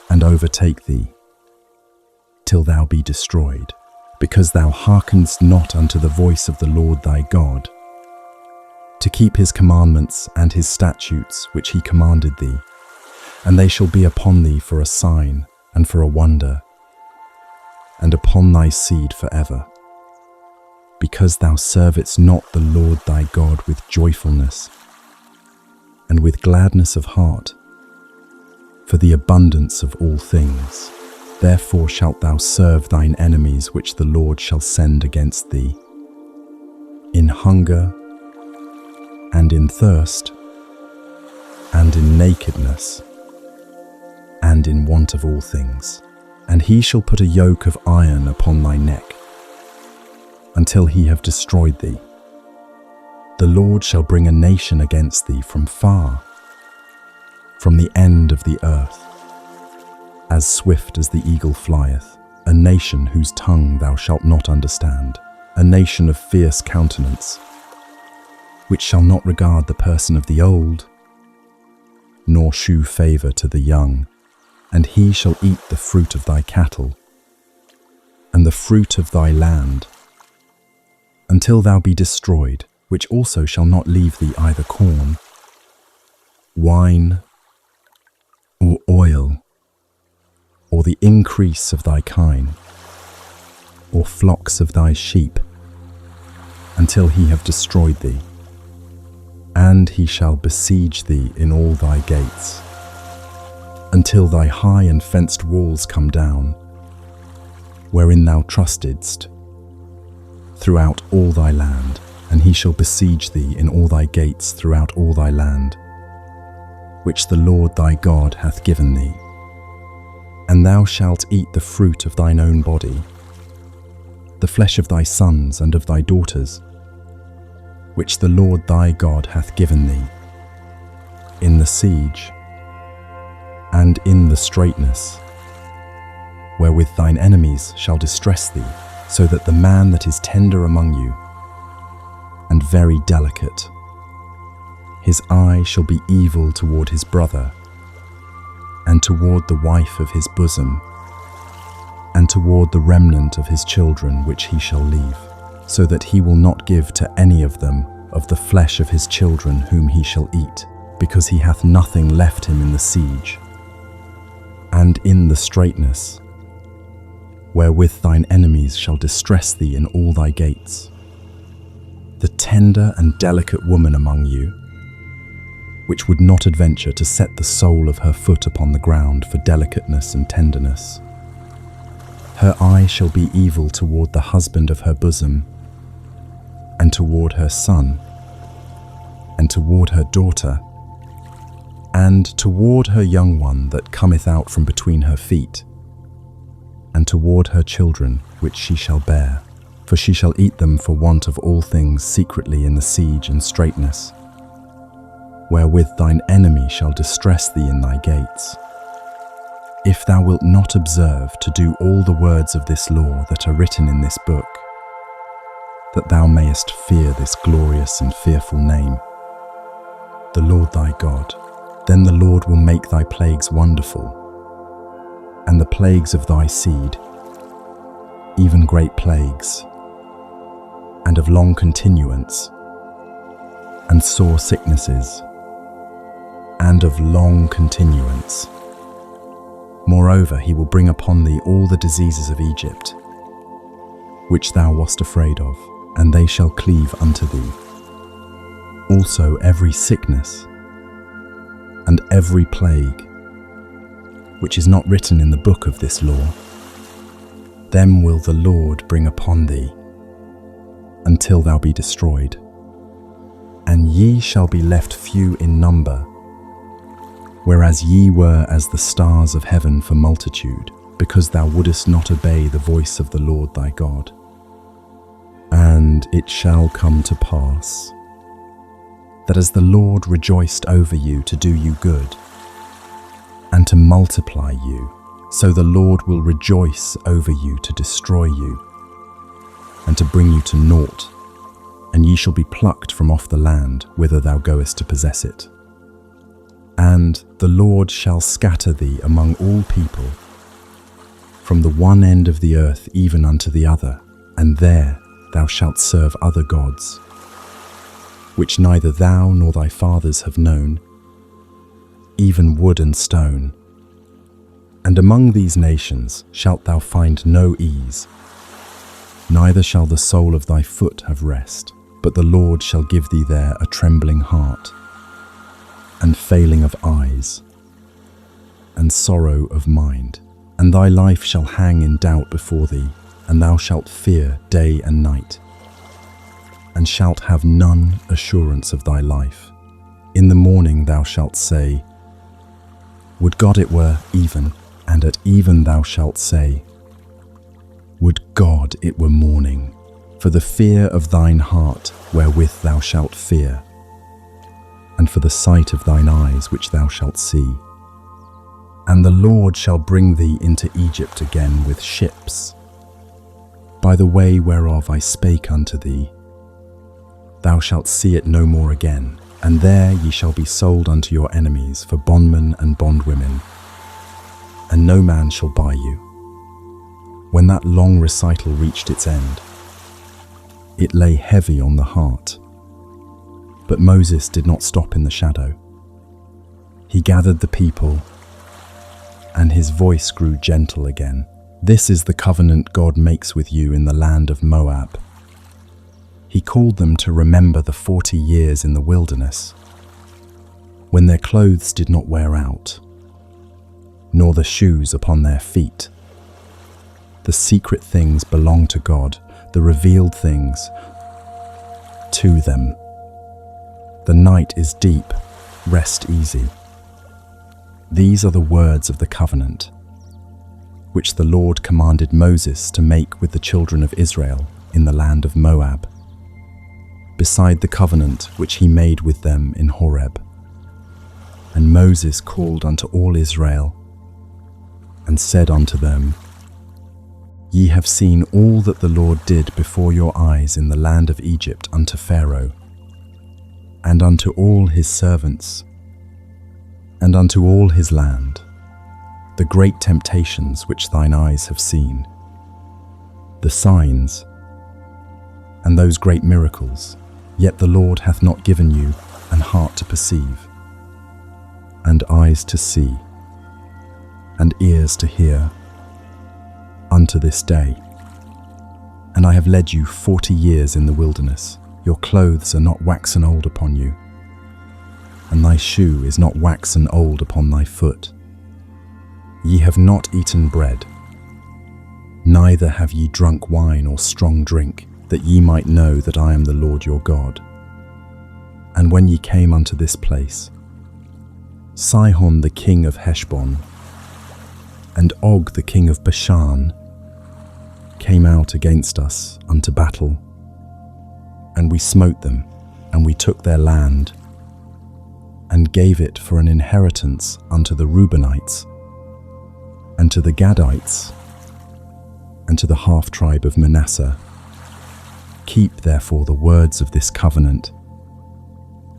and overtake thee, till thou be destroyed, because thou hearkenest not unto the voice of the Lord thy God, to keep his commandments and his statutes which he commanded thee. And they shall be upon thee for a sign and for a wonder, and upon thy seed forever, because thou servedst not the Lord thy God with joyfulness and with gladness of heart, for the abundance of all things. Therefore shalt thou serve thine enemies which the Lord shall send against thee, in hunger and in thirst, and in nakedness, and in want of all things. And he shall put a yoke of iron upon thy neck, until he have destroyed thee. The Lord shall bring a nation against thee from far, from the end of the earth, as swift as the eagle flieth, a nation whose tongue thou shalt not understand, a nation of fierce countenance, which shall not regard the person of the old, nor shew favour to the young. And he shall eat the fruit of thy cattle, and the fruit of thy land, until thou be destroyed, which also shall not leave thee either corn, wine, or oil, or the increase of thy kine, or flocks of thy sheep, until he have destroyed thee. And he shall besiege thee in all thy gates, until thy high and fenced walls come down, wherein thou trustedst, throughout all thy land. And he shall besiege thee in all thy gates throughout all thy land, which the Lord thy God hath given thee. And thou shalt eat the fruit of thine own body, the flesh of thy sons and of thy daughters, which the Lord thy God hath given thee, in the siege, and in the straitness, wherewith thine enemies shall distress thee, so that the man that is tender among you, and very delicate, his eye shall be evil toward his brother, and toward the wife of his bosom, and toward the remnant of his children which he shall leave, so that he will not give to any of them of the flesh of his children whom he shall eat, because he hath nothing left him in the siege, and in the straitness, wherewith thine enemies shall distress thee in all thy gates. The tender and delicate woman among you, which would not adventure to set the sole of her foot upon the ground for delicateness and tenderness. Her eye shall be evil toward the husband of her bosom, and toward her son, and toward her daughter, and toward her young one that cometh out from between her feet, and toward her children which she shall bear, for she shall eat them for want of all things secretly in the siege and straitness, wherewith thine enemy shall distress thee in thy gates. If thou wilt not observe to do all the words of this law that are written in this book, that thou mayest fear this glorious and fearful name, the Lord thy God. Then the Lord will make thy plagues wonderful, and the plagues of thy seed, even great plagues, and of long continuance, and sore sicknesses, and of long continuance. Moreover, he will bring upon thee all the diseases of Egypt, which thou wast afraid of, and they shall cleave unto thee. Also every sickness, and every plague, which is not written in the book of this law, them will the Lord bring upon thee, until thou be destroyed. And ye shall be left few in number, whereas ye were as the stars of heaven for multitude, because thou wouldest not obey the voice of the Lord thy God. And it shall come to pass, that as the Lord rejoiced over you to do you good, and to multiply you, so the Lord will rejoice over you to destroy you, and to bring you to naught, and ye shall be plucked from off the land whither thou goest to possess it. And the Lord shall scatter thee among all people, from the one end of the earth even unto the other, and there thou shalt serve other gods, which neither thou nor thy fathers have known, even wood and stone. And among these nations shalt thou find no ease, neither shall the sole of thy foot have rest, but the Lord shall give thee there a trembling heart, and failing of eyes, and sorrow of mind. And thy life shall hang in doubt before thee, and thou shalt fear day and night, and shalt have none assurance of thy life. In the morning thou shalt say, Would God it were even, and at even thou shalt say, Would God it were morning, for the fear of thine heart wherewith thou shalt fear, and for the sight of thine eyes which thou shalt see. And the Lord shall bring thee into Egypt again with ships, by the way whereof I spake unto thee. Thou shalt see it no more again, and there ye shall be sold unto your enemies for bondmen and bondwomen, and no man shall buy you. When that long recital reached its end, it lay heavy on the heart. But Moses did not stop in the shadow. He gathered the people, and his voice grew gentle again. This is the covenant God makes with you in the land of Moab. He called them to remember the 40 years in the wilderness, when their clothes did not wear out, nor the shoes upon their feet. The secret things belong to God, the revealed things to them. The night is deep, rest easy. These are the words of the covenant, which the Lord commanded Moses to make with the children of Israel in the land of Moab, beside the covenant which he made with them in Horeb. And Moses called unto all Israel, and said unto them, Ye have seen all that the Lord did before your eyes in the land of Egypt unto Pharaoh, and unto all his servants, and unto all his land, the great temptations which thine eyes have seen, the signs, and those great miracles. Yet the Lord hath not given you an heart to perceive, and eyes to see, and ears to hear, unto this day. And I have led you 40 years in the wilderness. Your clothes are not waxen old upon you, and thy shoe is not waxen old upon thy foot. Ye have not eaten bread, neither have ye drunk wine or strong drink, that ye might know that I am the Lord your God. And when ye came unto this place, Sihon the king of Heshbon, and Og the king of Bashan, came out against us unto battle, and we smote them, and we took their land, and gave it for an inheritance unto the Reubenites, and to the Gadites, and to the half-tribe of Manasseh. Keep therefore the words of this covenant,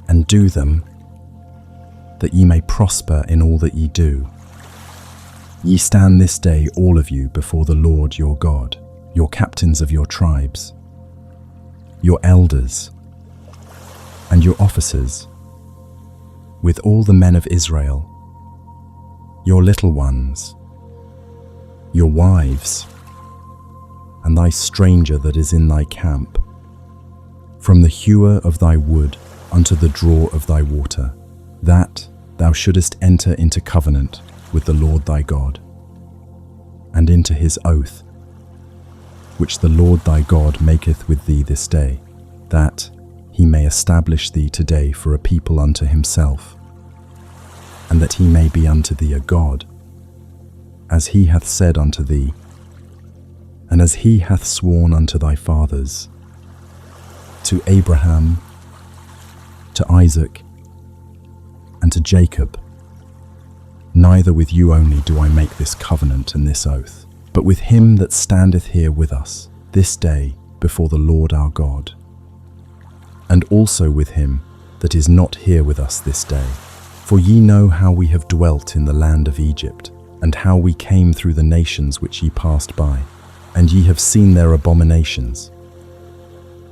and do them, that ye may prosper in all that ye do. Ye stand this day all of you before the Lord your God, your captains of your tribes, your elders, and your officers, with all the men of Israel, your little ones, your wives, and thy stranger that is in thy camp, from the hewer of thy wood unto the drawer of thy water, that thou shouldest enter into covenant with the Lord thy God, and into his oath, which the Lord thy God maketh with thee this day, that he may establish thee today for a people unto himself, and that he may be unto thee a God, as he hath said unto thee, and as he hath sworn unto thy fathers, to Abraham, to Isaac, and to Jacob. Neither with you only do I make this covenant and this oath, but with him that standeth here with us this day before the Lord our God, and also with him that is not here with us this day. For ye know how we have dwelt in the land of Egypt, and how we came through the nations which ye passed by, and ye have seen their abominations,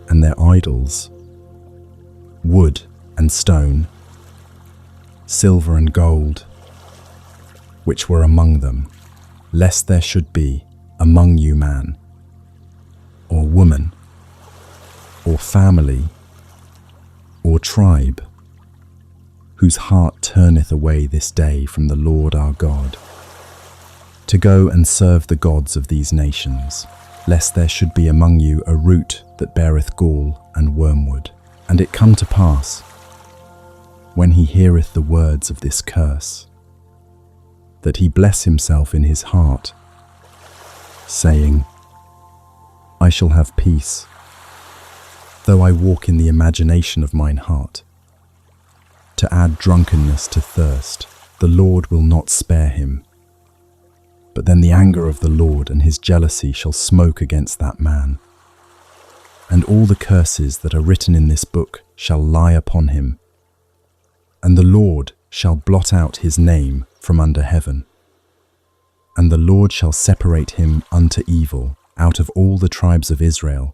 and their idols, wood and stone, silver and gold, which were among them, lest there should be among you man, or woman, or family, or tribe, whose heart turneth away this day from the Lord our God, to go and serve the gods of these nations, lest there should be among you a root that beareth gall and wormwood. And it come to pass, when he heareth the words of this curse, that he bless himself in his heart, saying, I shall have peace, though I walk in the imagination of mine heart. To add drunkenness to thirst, the Lord will not spare him. But then the anger of the Lord and his jealousy shall smoke against that man, and all the curses that are written in this book shall lie upon him, and the Lord shall blot out his name from under heaven, and the Lord shall separate him unto evil out of all the tribes of Israel,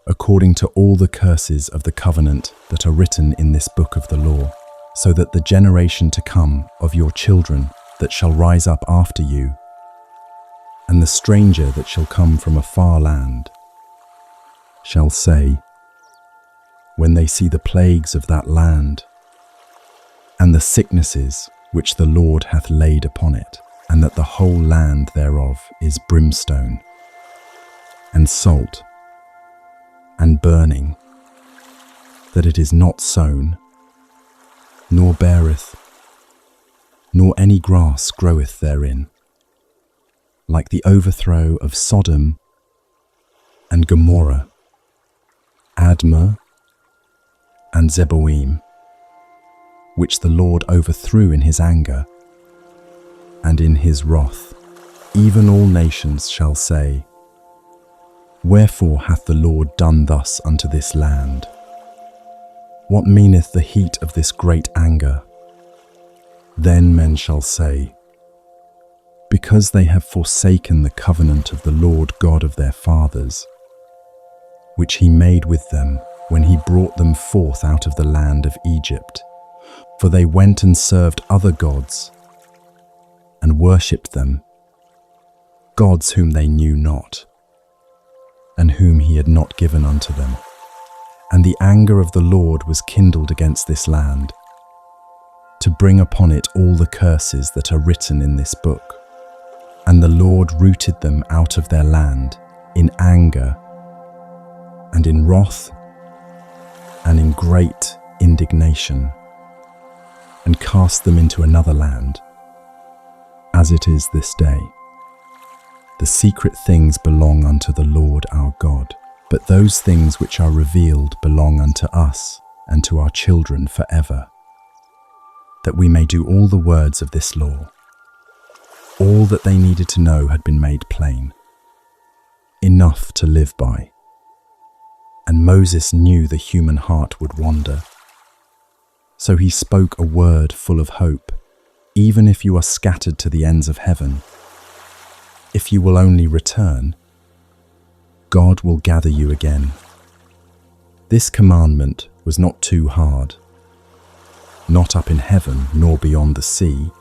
according to all the curses of the covenant that are written in this book of the law, so that the generation to come of your children that shall rise up after you, and the stranger that shall come from a far land, shall say, when they see the plagues of that land, and the sicknesses which the Lord hath laid upon it, and that the whole land thereof is brimstone, and salt, and burning, that it is not sown, nor beareth, nor any grass groweth therein, like the overthrow of Sodom and Gomorrah, Admah and Zeboim, which the Lord overthrew in his anger and in his wrath. Even all nations shall say, wherefore hath the Lord done thus unto this land? What meaneth the heat of this great anger? Then men shall say, because they have forsaken the covenant of the Lord God of their fathers, which he made with them when he brought them forth out of the land of Egypt. For they went and served other gods, and worshipped them, gods whom they knew not, and whom he had not given unto them. And the anger of the Lord was kindled against this land, to bring upon it all the curses that are written in this book. And the Lord rooted them out of their land in anger, and in wrath, and in great indignation, and cast them into another land, as it is this day. The secret things belong unto the Lord our God, but those things which are revealed belong unto us and to our children forever, that we may do all the words of this law. All that they needed to know had been made plain, enough to live by. And Moses knew the human heart would wander, So he spoke a word full of hope. Even if you are scattered to the ends of heaven, if you will only return, God will gather you again. This commandment was not too hard, not up in heaven nor beyond the sea,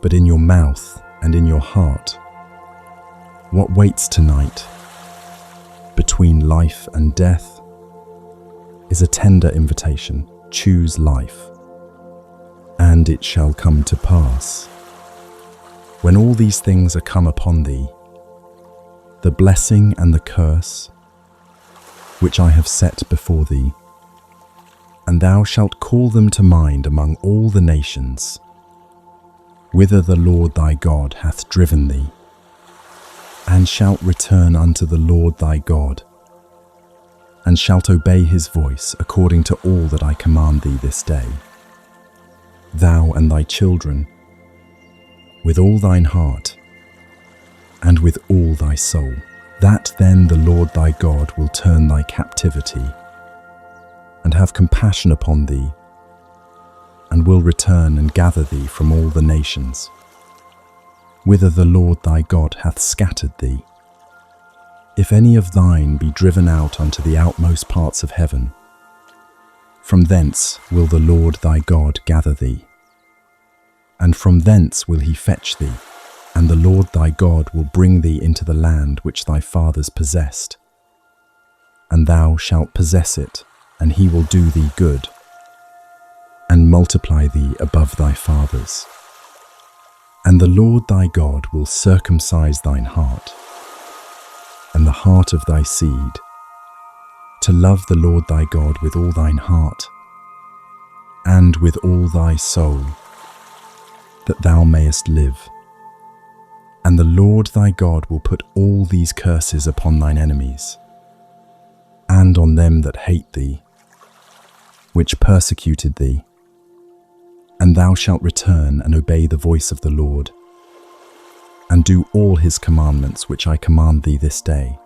but in your mouth and in your heart. What waits tonight, between life and death, is a tender invitation. Choose life, and it shall come to pass. When all these things are come upon thee, the blessing and the curse, which I have set before thee, and thou shalt call them to mind among all the nations, whither the Lord thy God hath driven thee, and shalt return unto the Lord thy God, and shalt obey his voice according to all that I command thee this day, thou and thy children, with all thine heart, and with all thy soul. That then the Lord thy God will turn thy captivity, and have compassion upon thee, and will return and gather thee from all the nations, whither the Lord thy God hath scattered thee. If any of thine be driven out unto the outmost parts of heaven, from thence will the Lord thy God gather thee, and from thence will he fetch thee, and the Lord thy God will bring thee into the land which thy fathers possessed, and thou shalt possess it, and he will do thee good, and multiply thee above thy fathers. And the Lord thy God will circumcise thine heart, and the heart of thy seed, to love the Lord thy God with all thine heart, and with all thy soul, that thou mayest live. And the Lord thy God will put all these curses upon thine enemies, and on them that hate thee, which persecuted thee. And thou shalt return and obey the voice of the Lord, and do all his commandments which I command thee this day.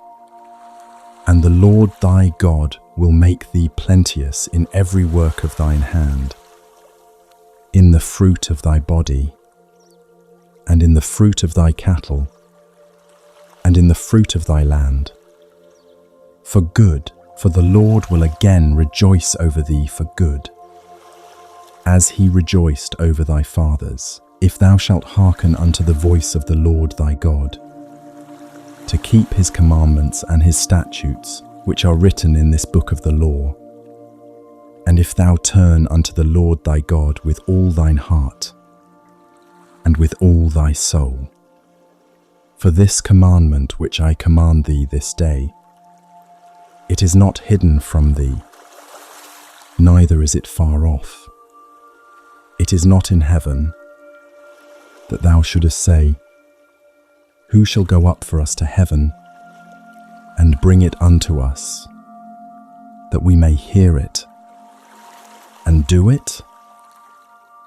And the Lord thy God will make thee plenteous in every work of thine hand, in the fruit of thy body, and in the fruit of thy cattle, and in the fruit of thy land, for good, for the Lord will again rejoice over thee for good, as he rejoiced over thy fathers, if thou shalt hearken unto the voice of the Lord thy God, to keep his commandments and his statutes, which are written in this book of the law. And if thou turn unto the Lord thy God with all thine heart, and with all thy soul, for this commandment which I command thee this day, it is not hidden from thee, neither is it far off. It is not in heaven, that thou shouldest say, who shall go up for us to heaven, and bring it unto us, that we may hear it, and do it?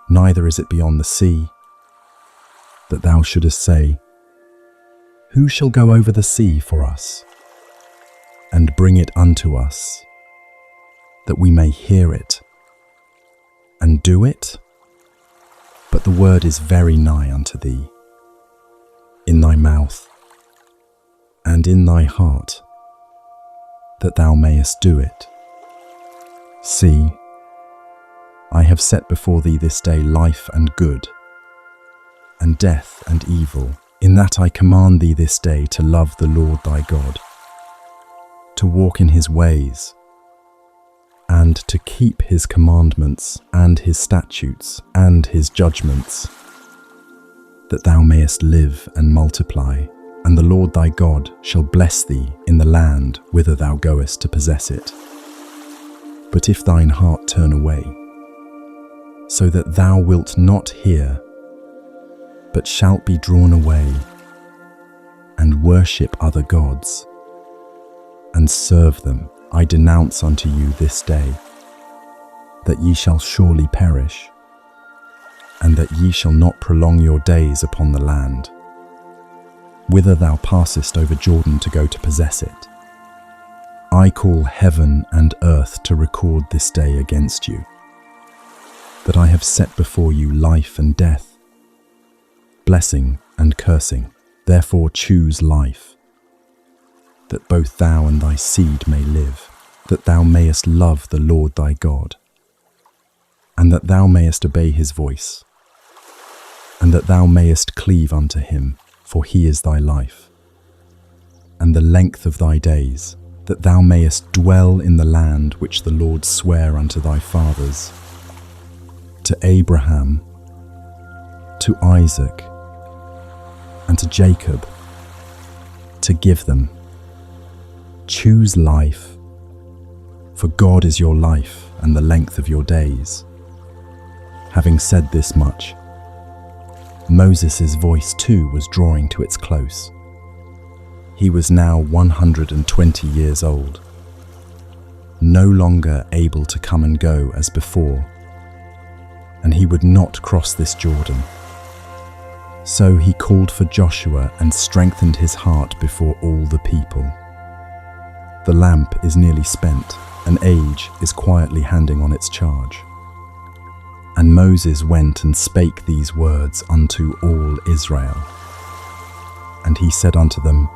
Neither is it beyond the sea, that thou shouldest say, who shall go over the sea for us, and bring it unto us, that we may hear it, and do it? But the word is very nigh unto thee, in thy mouth, and in thy heart, that thou mayest do it. See, I have set before thee this day life and good, and death and evil, in that I command thee this day to love the Lord thy God, to walk in his ways, and to keep his commandments and his statutes and his judgments, that thou mayest live and multiply, and the Lord thy God shall bless thee in the land whither thou goest to possess it. But if thine heart turn away, so that thou wilt not hear, but shalt be drawn away, and worship other gods, and serve them, I denounce unto you this day, that ye shall surely perish, and that ye shall not prolong your days upon the land, whither thou passest over Jordan to go to possess it. I call heaven and earth to record this day against you, that I have set before you life and death, blessing and cursing. Therefore choose life, that both thou and thy seed may live, that thou mayest love the Lord thy God, and that thou mayest obey his voice, and that thou mayest cleave unto him, for he is thy life, and the length of thy days, that thou mayest dwell in the land which the Lord sware unto thy fathers, to Abraham, to Isaac, and to Jacob, to give them. Choose life, for God is your life and the length of your days. Having said this much, Moses' voice too was drawing to its close. He was now 120 years old, no longer able to come and go as before, and he would not cross this Jordan. So he called for Joshua and strengthened his heart before all the people. The lamp is nearly spent, and age is quietly handing on its charge. And Moses went and spake these words unto all Israel. And he said unto them,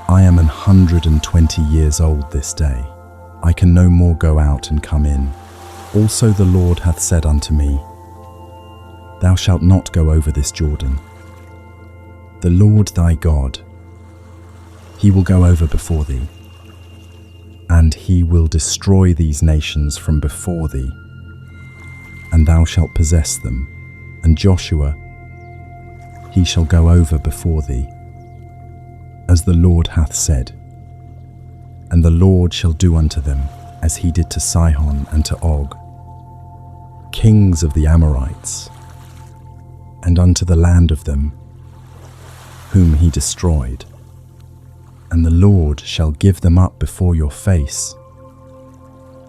I am 120 years old this day. I can no more go out and come in. Also the Lord hath said unto me, Thou shalt not go over this Jordan. The Lord thy God, he will go over before thee, and he will destroy these nations from before thee, and thou shalt possess them. And Joshua, he shall go over before thee, as the Lord hath said. And the Lord shall do unto them as he did to Sihon and to Og, kings of the Amorites, and unto the land of them, whom he destroyed. And the Lord shall give them up before your face,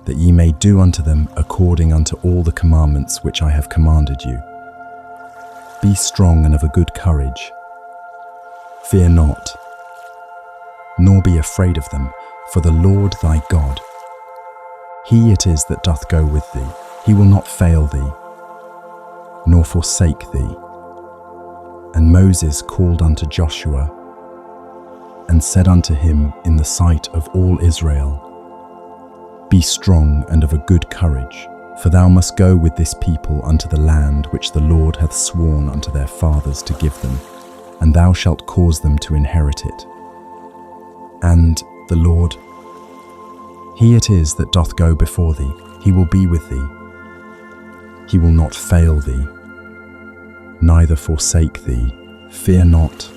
that ye may do unto them according unto all the commandments which I have commanded you. Be strong and of a good courage. Fear not, nor be afraid of them, for the Lord thy God, he it is that doth go with thee. He will not fail thee, nor forsake thee. And Moses called unto Joshua, and said unto him in the sight of all Israel, Be strong and of a good courage, for thou must go with this people unto the land which the Lord hath sworn unto their fathers to give them, and thou shalt cause them to inherit it. And the Lord, he it is that doth go before thee, he will be with thee. He will not fail thee, neither forsake thee. Fear not,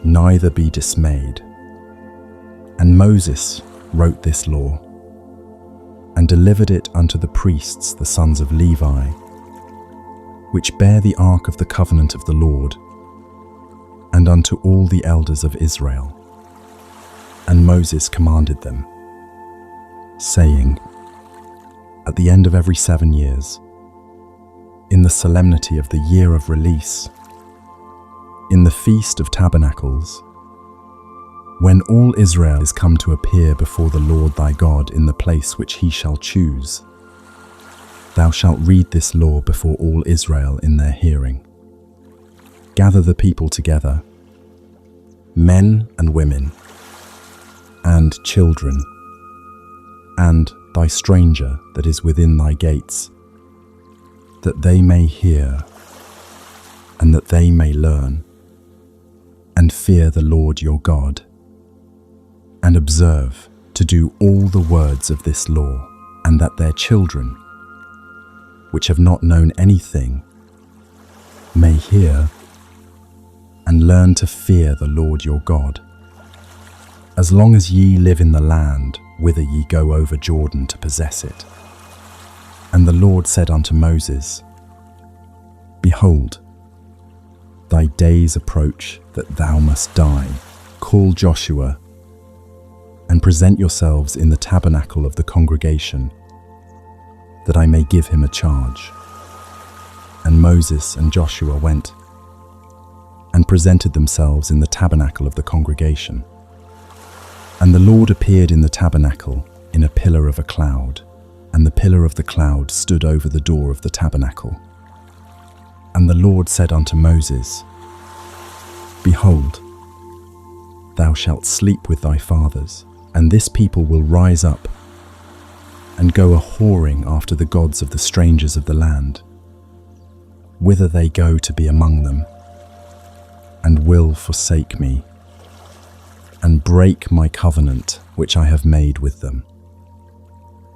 neither be dismayed. And Moses wrote this law, and delivered it unto the priests, the sons of Levi, which bear the ark of the covenant of the Lord, and unto all the elders of Israel. And Moses commanded them, saying, At the end of every 7 years, in the solemnity of the year of release, in the feast of Tabernacles, when all Israel is come to appear before the Lord thy God in the place which he shall choose, thou shalt read this law before all Israel in their hearing. Gather the people together, men and women, and children, and thy stranger that is within thy gates, that they may hear, and that they may learn, and fear the Lord your God, and observe to do all the words of this law, and that their children, which have not known anything, may hear and learn to fear the Lord your God, as long as ye live in the land whither ye go over Jordan to possess it. And the Lord said unto Moses, Behold, thy days approach that thou must die. Call Joshua, and present yourselves in the tabernacle of the congregation, that I may give him a charge. And Moses and Joshua went and presented themselves in the tabernacle of the congregation. And the Lord appeared in the tabernacle in a pillar of a cloud. and the pillar of the cloud stood over the door of the tabernacle. And the Lord said unto Moses, Behold, thou shalt sleep with thy fathers, and this people will rise up and go a-whoring after the gods of the strangers of the land, whither they go to be among them, and will forsake me, and break my covenant which I have made with them.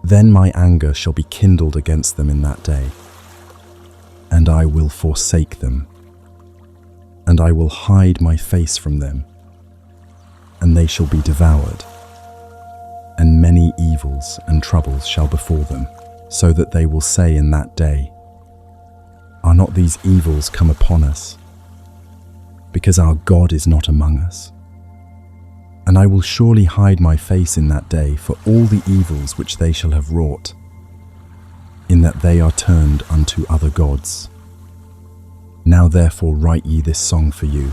Then my anger shall be kindled against them in that day, and I will forsake them, and I will hide my face from them, and they shall be devoured, and many evils and troubles shall befall them, so that they will say in that day, Are not these evils come upon us? Because our God is not among us. And I will surely hide my face in that day for all the evils which they shall have wrought, in that they are turned unto other gods. Now therefore write ye this song for you,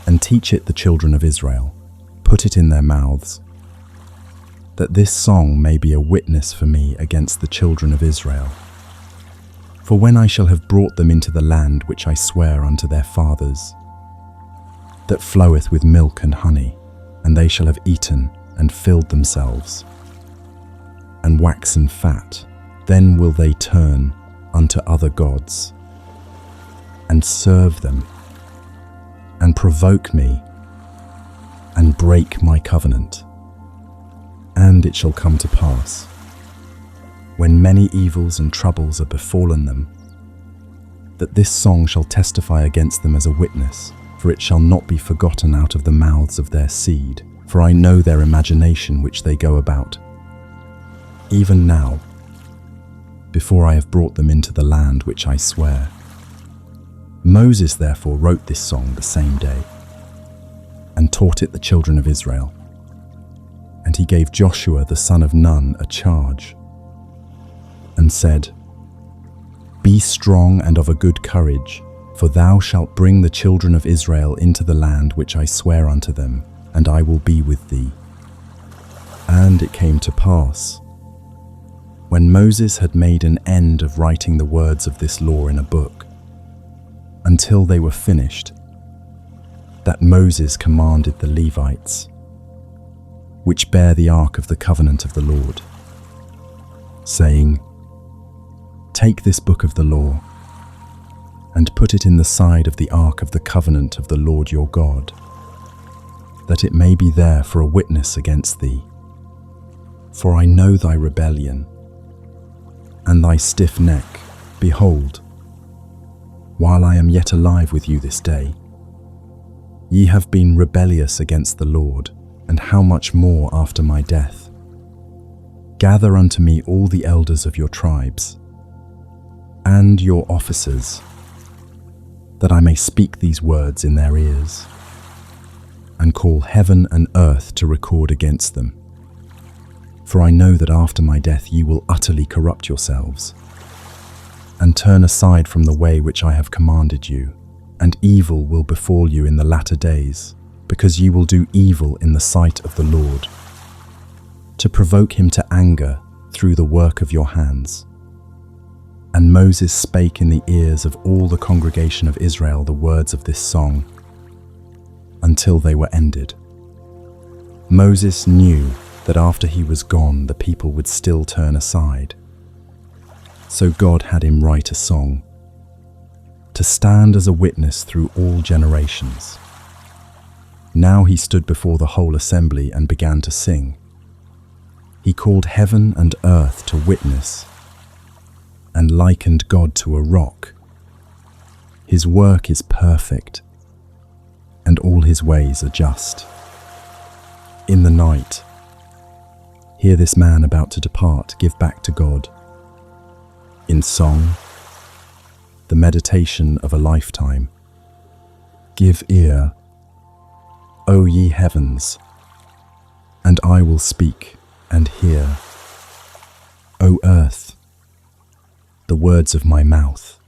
and teach it the children of Israel, put it in their mouths, that this song may be a witness for me against the children of Israel. For when I shall have brought them into the land which I swear unto their fathers, that floweth with milk and honey, and they shall have eaten and filled themselves, and waxen fat, then will they turn unto other gods, and serve them, and provoke me, and break my covenant. And it shall come to pass, when many evils and troubles are befallen them, that this song shall testify against them as a witness, for it shall not be forgotten out of the mouths of their seed, for I know their imagination which they go about. Even now, before I have brought them into the land which I swear. Moses therefore wrote this song the same day, and taught it the children of Israel. And he gave Joshua the son of Nun a charge, and said, Be strong and of a good courage, for thou shalt bring the children of Israel into the land which I swear unto them, and I will be with thee. And it came to pass, when Moses had made an end of writing the words of this law in a book, until they were finished, that Moses commanded the Levites, which bear the ark of the covenant of the Lord, saying, Take this book of the law, and put it in the side of the ark of the covenant of the Lord your God, that it may be there for a witness against thee. For I know thy rebellion, and thy stiff neck. Behold, while I am yet alive with you this day, ye have been rebellious against the Lord, and how much more after my death? Gather unto me all the elders of your tribes, and your officers, that I may speak these words in their ears, and call heaven and earth to record against them. For I know that after my death ye will utterly corrupt yourselves, and turn aside from the way which I have commanded you, and evil will befall you in the latter days, because ye will do evil in the sight of the Lord, to provoke him to anger through the work of your hands. And Moses spake in the ears of all the congregation of Israel the words of this song, until they were ended. Moses knew that after he was gone the people would still turn aside. So God had him write a song, to stand as a witness through all generations. Now he stood before the whole assembly and began to sing. He called heaven and earth to witness, and likened God to a rock. His work is perfect, and all his ways are just. In the night, hear this man about to depart give back to God. In song, the meditation of a lifetime. Give ear, O ye heavens, and I will speak and hear. O earth, the words of my mouth.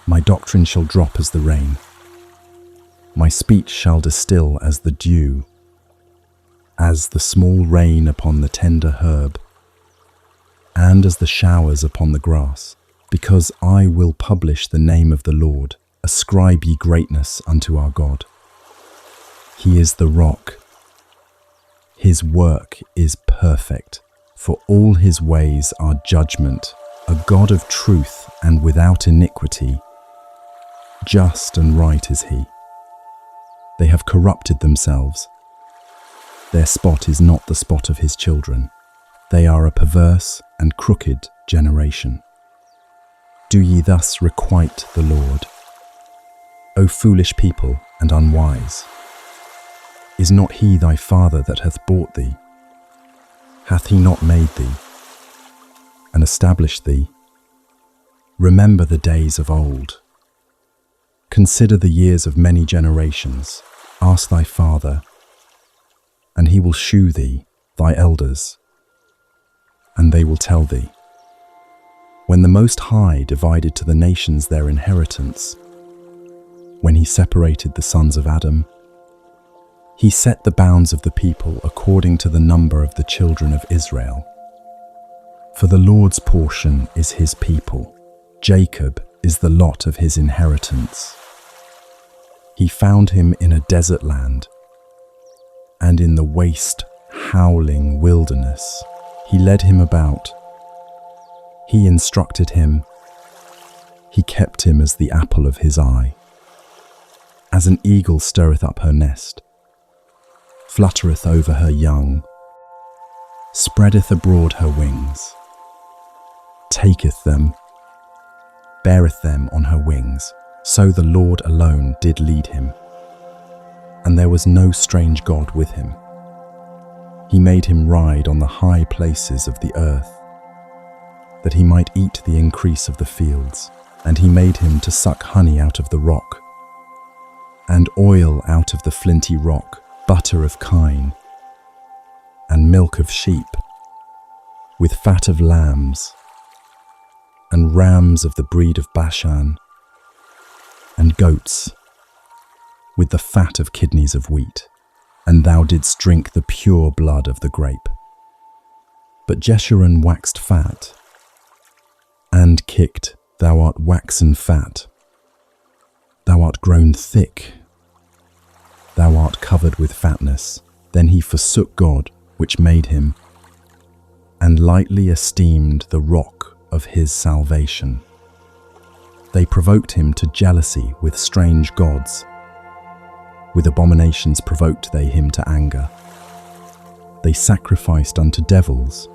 My doctrine shall drop as the rain. My speech shall distill as the dew, as the small rain upon the tender herb. and as the showers upon the grass. Because I will publish the name of the Lord, ascribe ye greatness unto our God. He is the rock. His work is perfect, for all his ways are judgment, a God of truth and without iniquity. Just and right is he. They have corrupted themselves. Their spot is not the spot of his children. They are a perverse and crooked generation. Do ye thus requite the Lord? O foolish people and unwise, is not he thy father that hath bought thee? Hath he not made thee and established thee? Remember the days of old. Consider the years of many generations. Ask thy father, and he will shew thee, thy elders, and they will tell thee. When the Most High divided to the nations their inheritance, when he separated the sons of Adam, he set the bounds of the people according to the number of the children of Israel. For the Lord's portion is his people, Jacob is the lot of his inheritance. He found him in a desert land, and in the waste, howling wilderness. He led him about. He instructed him. He kept him as the apple of his eye. As an eagle stirreth up her nest, fluttereth over her young, spreadeth abroad her wings, taketh them, beareth them on her wings. So the Lord alone did lead him, and there was no strange God with him. He made him ride on the high places of the earth, that he might eat the increase of the fields, and he made him to suck honey out of the rock, and oil out of the flinty rock, butter of kine, and milk of sheep, with fat of lambs, and rams of the breed of Bashan, and goats, with the fat of kidneys of wheat. And thou didst drink the pure blood of the grape. But Jeshurun waxed fat, and kicked, thou art waxen fat. Thou art grown thick, thou art covered with fatness. Then he forsook God, which made him, and lightly esteemed the rock of his salvation. They provoked him to jealousy with strange gods. With abominations provoked they him to anger. They sacrificed unto devils,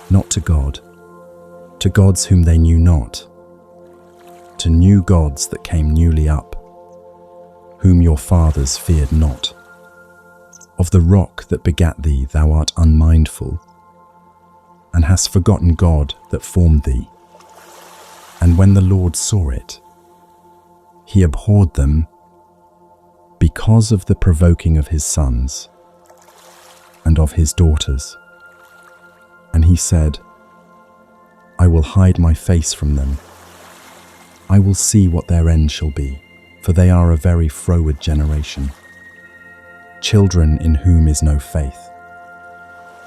not to God, to gods whom they knew not, to new gods that came newly up, whom your fathers feared not. Of the rock that begat thee thou art unmindful, and hast forgotten God that formed thee. And when the Lord saw it, he abhorred them, because of the provoking of his sons and of his daughters. And he said, I will hide my face from them. I will see what their end shall be, for they are a very froward generation, children in whom is no faith.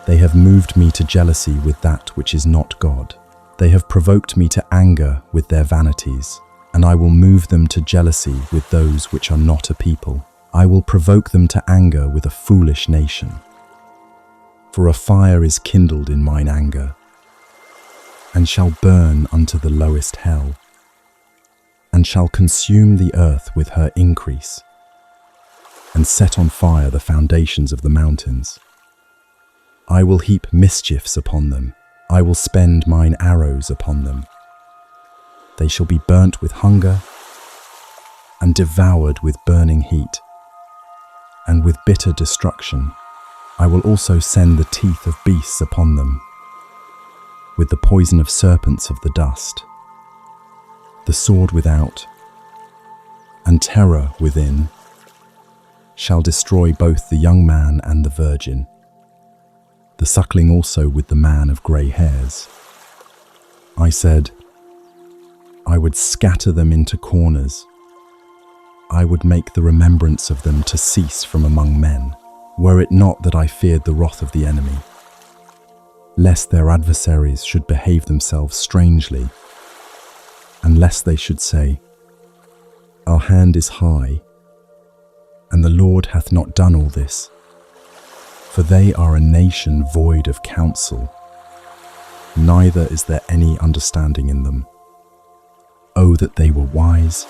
They have moved me to jealousy with that which is not God. They have provoked me to anger with their vanities, and I will move them to jealousy with those which are not a people. I will provoke them to anger with a foolish nation. For a fire is kindled in mine anger, and shall burn unto the lowest hell, and shall consume the earth with her increase, and set on fire the foundations of the mountains. I will heap mischiefs upon them, I will spend mine arrows upon them. They shall be burnt with hunger, and devoured with burning heat, and with bitter destruction. I will also send the teeth of beasts upon them, with the poison of serpents of the dust. The sword without, and terror within, shall destroy both the young man and the virgin, the suckling also with the man of grey hairs. I said, I would scatter them into corners. I would make the remembrance of them to cease from among men, were it not that I feared the wrath of the enemy. lest their adversaries should behave themselves strangely, and lest they should say, "Our hand is high, and the Lord hath not done all this." For they are a nation void of counsel, neither is there any understanding in them. Oh, that they were wise,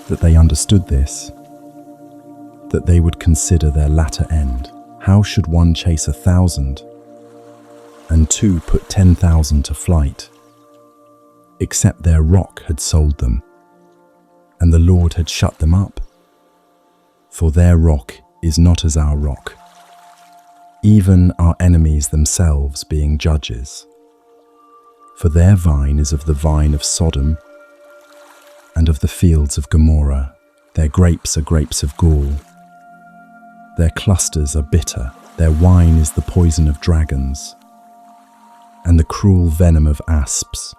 that they understood this, that they would consider their latter end. How should one chase 1,000, and two put 10,000 to flight, except their rock had sold them, and the Lord had shut them up? For their rock is not as our rock, even our enemies themselves being judges. For their vine is of the vine of Sodom, and of the fields of Gomorrah. Their grapes are grapes of gall. Their clusters are bitter. Their wine is the poison of dragons, and the cruel venom of asps.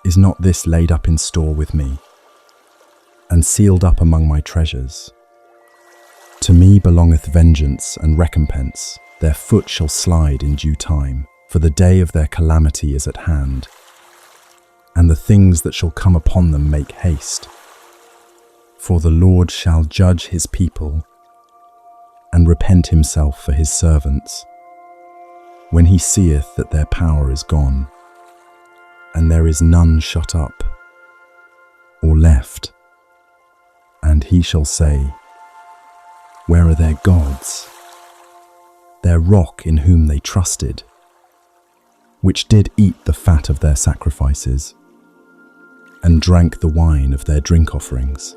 Is not this laid up in store with me, and sealed up among my treasures? To me belongeth vengeance and recompense. Their foot shall slide in due time, for the day of their calamity is at hand, and the things that shall come upon them make haste. For the Lord shall judge his people, and repent himself for his servants, when he seeth that their power is gone, and there is none shut up, or left. And he shall say, "Where are their gods, their rock in whom they trusted, which did eat the fat of their sacrifices, and drank the wine of their drink offerings?"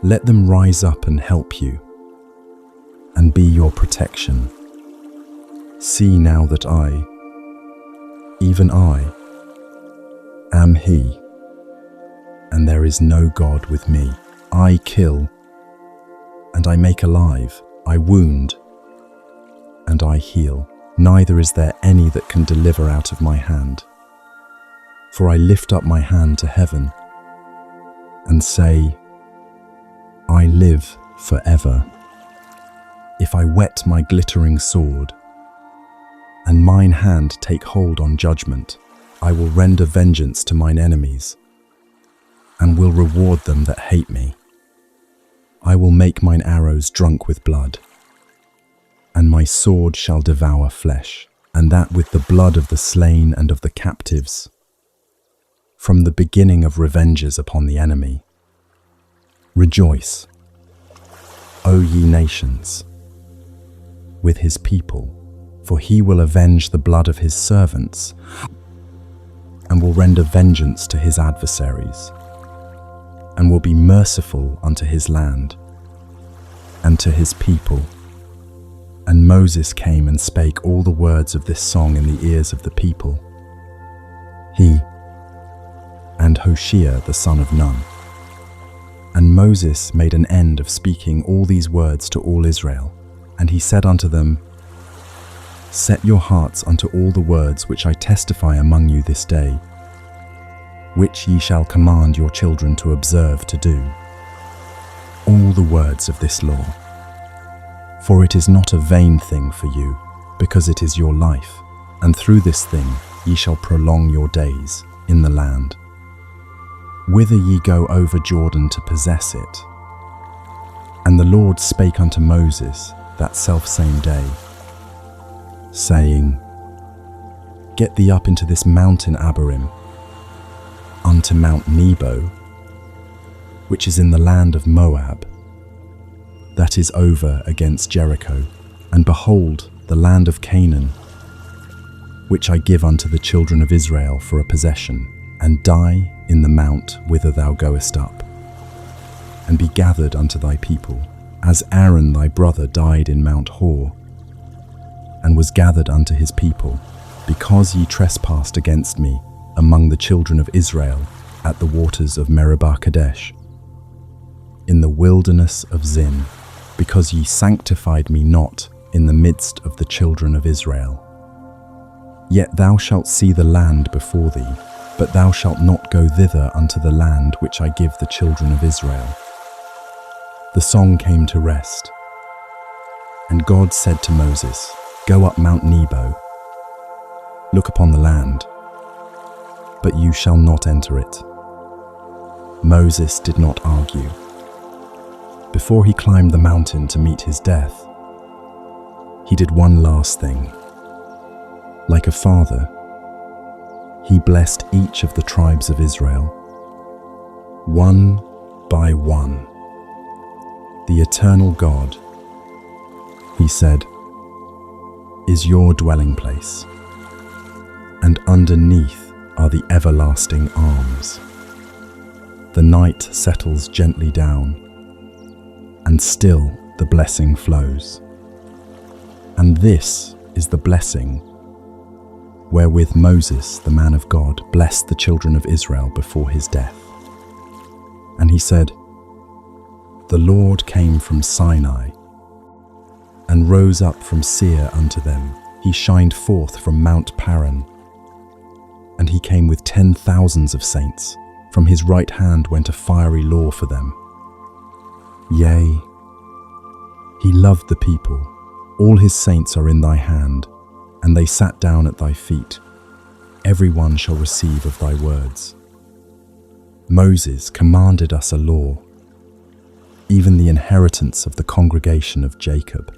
Let them rise up and help you, and be your protection. See now that I, even I, am he, and there is no God with me. I kill, and I make alive. I wound, and I heal. Neither is there any that can deliver out of my hand. For I lift up my hand to heaven, and say, I live forever. If I whet my glittering sword, and mine hand take hold on judgment, I will render vengeance to mine enemies, and will reward them that hate me. I will make mine arrows drunk with blood, and my sword shall devour flesh, and that with the blood of the slain and of the captives, from the beginning of revenges upon the enemy. Rejoice, O ye nations, with his people, for he will avenge the blood of his servants, and will render vengeance to his adversaries, and will be merciful unto his land, and to his people. And Moses came and spake all the words of this song in the ears of the people, he and Hoshea the son of Nun. And Moses made an end of speaking all these words to all Israel, and he said unto them, Set your hearts unto all the words which I testify among you this day, which ye shall command your children to observe to do, all the words of this law. For it is not a vain thing for you, because it is your life, and through this thing ye shall prolong your days in the land, whither ye go over Jordan to possess it. And the Lord spake unto Moses that selfsame day, saying, Get thee up into this mountain Abarim, unto Mount Nebo, which is in the land of Moab, that is over against Jericho, and behold the land of Canaan, which I give unto the children of Israel for a possession, and die in the mount whither thou goest up, and be gathered unto thy people, as Aaron thy brother died in Mount Hor, and was gathered unto his people, because ye trespassed against me among the children of Israel at the waters of Meribah Kadesh, in the wilderness of Zin, because ye sanctified me not in the midst of the children of Israel. Yet thou shalt see the land before thee, but thou shalt not go thither unto the land which I give the children of Israel. The song came to rest. And God said to Moses, Go up Mount Nebo. Look upon the land, but you shall not enter it. Moses did not argue. Before he climbed the mountain to meet his death, he did one last thing. Like a father, he blessed each of the tribes of Israel, one by one. The eternal God, he said, is your dwelling place, and underneath are the everlasting arms. The night settles gently down, and still the blessing flows. And this is the blessing wherewith Moses, the man of God, blessed the children of Israel before his death. And he said, The Lord came from Sinai, and rose up from Seir unto them. He shined forth from Mount Paran, and he came with 10,000s of saints. From his right hand went a fiery law for them. Yea, he loved the people. All his saints are in thy hand, and they sat down at thy feet. Every one shall receive of thy words. Moses commanded us a law, even the inheritance of the congregation of Jacob.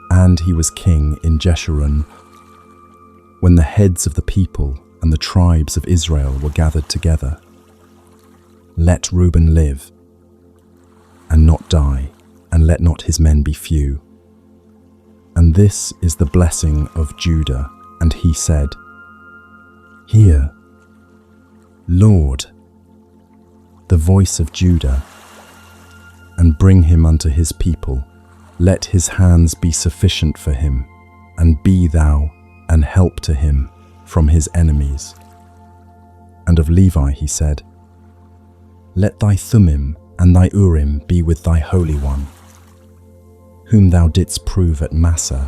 And he was king in Jeshurun, when the heads of the people and the tribes of Israel were gathered together. Let Reuben live, and not die, and let not his men be few. And this is the blessing of Judah. And he said, Hear, Lord, the voice of Judah, and bring him unto his people. Let his hands be sufficient for him, and be thou an help to him from his enemies. And of Levi he said, Let thy Thummim and thy Urim be with thy Holy One, whom thou didst prove at Massa,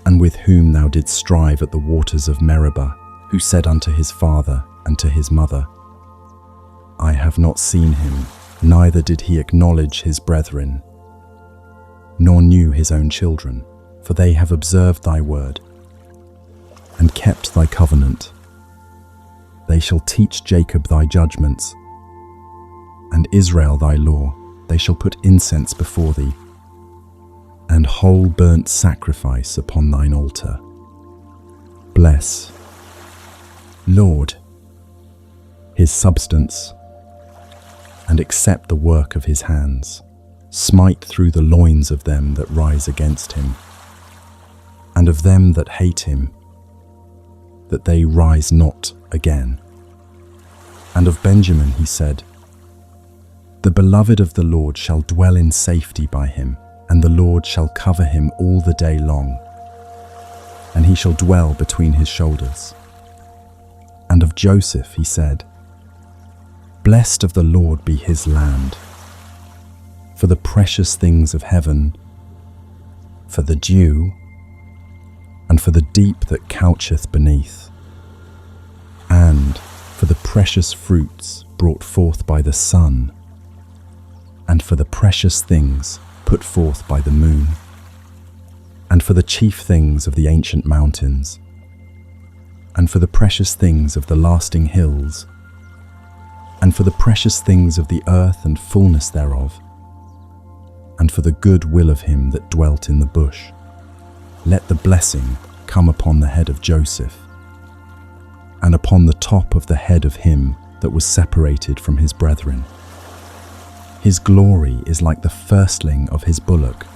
and with whom thou didst strive at the waters of Meribah, who said unto his father and to his mother, I have not seen him, neither did he acknowledge his brethren, nor knew his own children, for they have observed thy word, and kept thy covenant. They shall teach Jacob thy judgments, and Israel thy law. They shall put incense before thee, and whole burnt sacrifice upon thine altar. Bless, Lord, his substance, and accept the work of his hands. Smite through the loins of them that rise against him, and of them that hate him, that they rise not again. And of Benjamin he said, The beloved of the Lord shall dwell in safety by him, and the Lord shall cover him all the day long, and he shall dwell between his shoulders. And of Joseph he said, Blessed of the Lord be his land, for the precious things of heaven, for the dew, and for the deep that coucheth beneath, and for the precious fruits brought forth by the sun, and for the precious things put forth by the moon, and for the chief things of the ancient mountains, and for the precious things of the lasting hills, and for the precious things of the earth and fullness thereof, and for the good will of him that dwelt in the bush. Let the blessing come upon the head of Joseph, and upon the top of the head of him that was separated from his brethren. His glory is like the firstling of his bullock,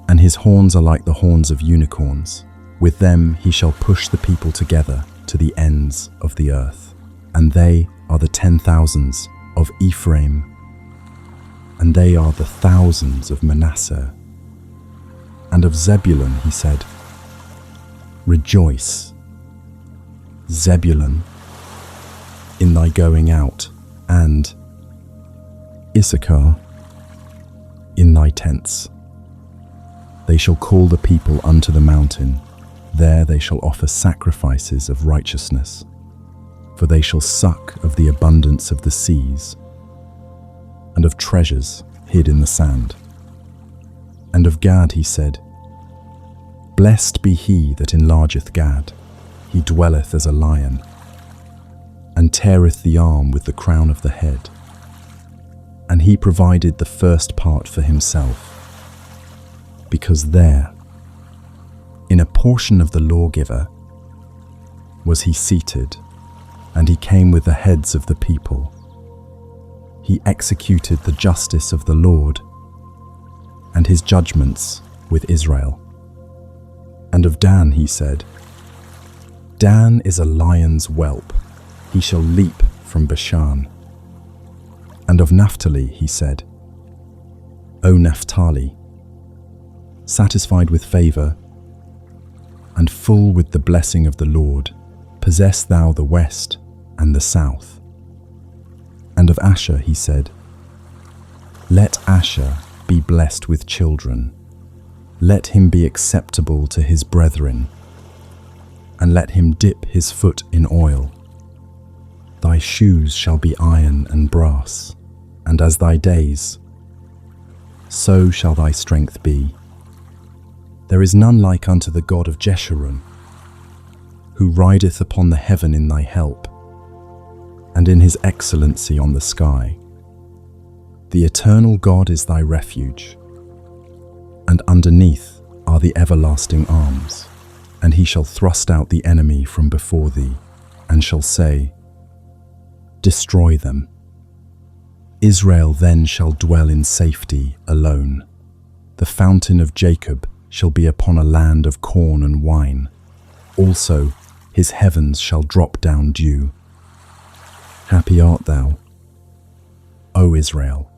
and his horns are like the horns of unicorns. With them he shall push the people together to the ends of the earth. And they are the 10,000s of Ephraim, and they are the thousands of Manasseh. And of Zebulun he said, Rejoice, Zebulun, in thy going out, and Issachar, in thy tents. They shall call the people unto the mountain. There they shall offer sacrifices of righteousness, for they shall suck of the abundance of the seas, and of treasures hid in the sand. And of Gad he said, Blessed be he that enlargeth Gad, he dwelleth as a lion, and teareth the arm with the crown of the head. And he provided the first part for himself, because there, in a portion of the lawgiver, was he seated, and he came with the heads of the people. He executed the justice of the Lord, and his judgments with Israel. And of Dan he said, Dan is a lion's whelp, he shall leap from Bashan. And of Naphtali he said, O Naphtali, satisfied with favor, and full with the blessing of the Lord, possess thou the west and the south. And of Asher he said, Let Asher be blessed with children, let him be acceptable to his brethren, and let him dip his foot in oil. Thy shoes shall be iron and brass, and as thy days, so shall thy strength be. There is none like unto the God of Jeshurun, who rideth upon the heaven in thy help, and in his excellency on the sky. The eternal God is thy refuge, and underneath are the everlasting arms. And he shall thrust out the enemy from before thee, and shall say, Destroy them. Israel then shall dwell in safety alone. The fountain of Jacob shall be upon a land of corn and wine. Also his heavens shall drop down dew. Happy art thou, O Israel,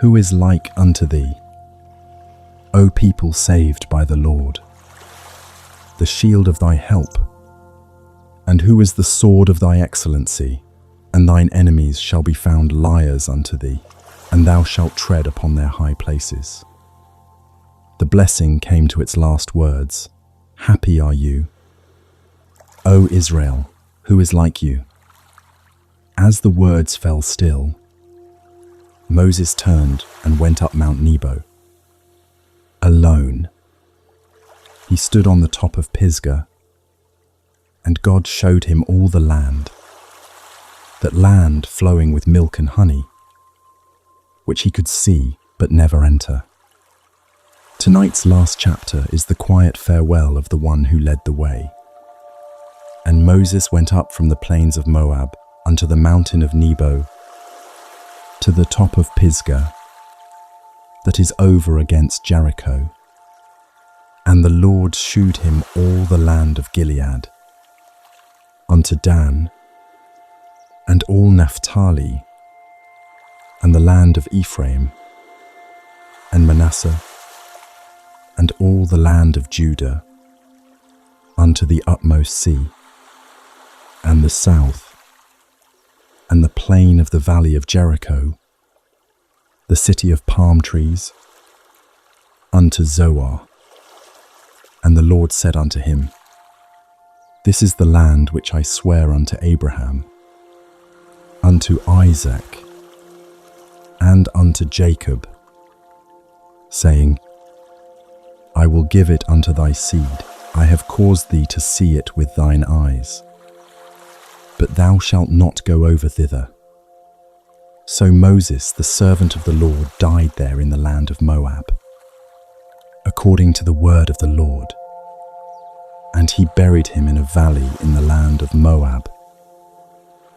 who is like unto thee, O people saved by the Lord, the shield of thy help, and who is the sword of thy excellency, and thine enemies shall be found liars unto thee, and thou shalt tread upon their high places. The blessing came to its last words, Happy are you, O Israel, who is like you. As the words fell still, Moses turned and went up Mount Nebo. Alone, he stood on the top of Pisgah, and God showed him all the land, that land flowing with milk and honey, which he could see but never enter. Tonight's last chapter is the quiet farewell of the one who led the way. And Moses went up from the plains of Moab unto the mountain of Nebo, to the top of Pisgah, that is over against Jericho. And the Lord shewed him all the land of Gilead, unto Dan, and all Naphtali, and the land of Ephraim, and Manasseh, and all the land of Judah, unto the utmost sea, and the south, and the plain of the valley of Jericho, the city of palm trees, unto Zoar. And the Lord said unto him, This is the land which I swear unto Abraham, unto Isaac, and unto Jacob, saying, I will give it unto thy seed. I have caused thee to see it with thine eyes, but thou shalt not go over thither. So Moses, the servant of the Lord, died there in the land of Moab, according to the word of the Lord. And he buried him in a valley in the land of Moab,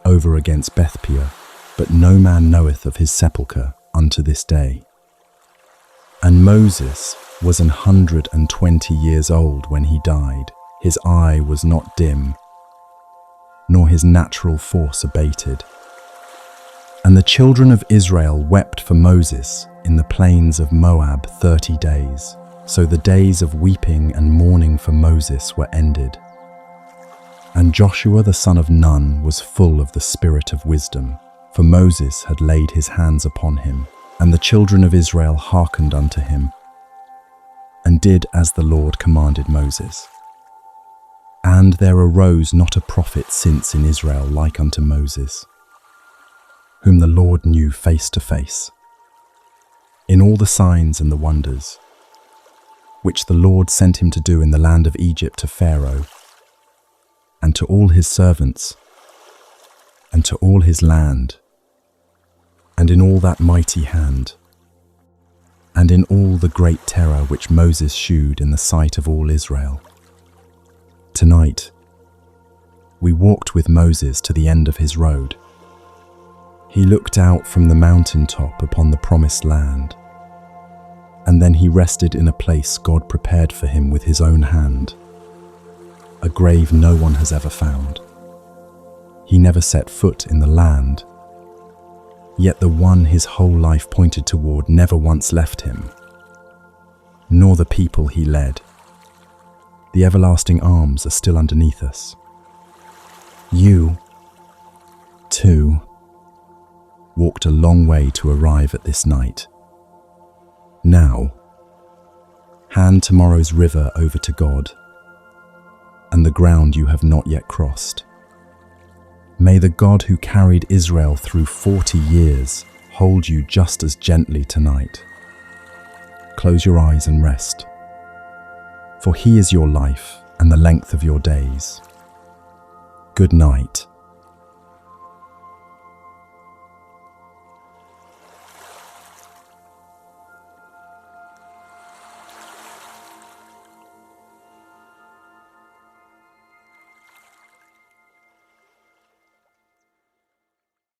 over against Bethpeor, but no man knoweth of his sepulchre unto this day. And Moses was 120 years old when he died. His eye was not dim, nor his natural force abated. And the children of Israel wept for Moses in the plains of Moab 30 days. So the days of weeping and mourning for Moses were ended. And Joshua the son of Nun was full of the spirit of wisdom, for Moses had laid his hands upon him. And the children of Israel hearkened unto him, and did as the Lord commanded Moses. And there arose not a prophet since in Israel like unto Moses, whom the Lord knew face to face, in all the signs and the wonders, which the Lord sent him to do in the land of Egypt to Pharaoh, and to all his servants, and to all his land, and in all that mighty hand, and in all the great terror which Moses shewed in the sight of all Israel. Tonight, we walked with Moses to the end of his road. He looked out from the mountain top upon the promised land, and then he rested in a place God prepared for him with his own hand, a grave no one has ever found. He never set foot in the land, yet the one his whole life pointed toward never once left him, nor the people he led. The everlasting arms are still underneath us. You, too, walked a long way to arrive at this night. Now, hand tomorrow's river over to God, and the ground you have not yet crossed. May the God who carried Israel through 40 years hold you just as gently tonight. Close your eyes and rest, for He is your life and the length of your days. Good night.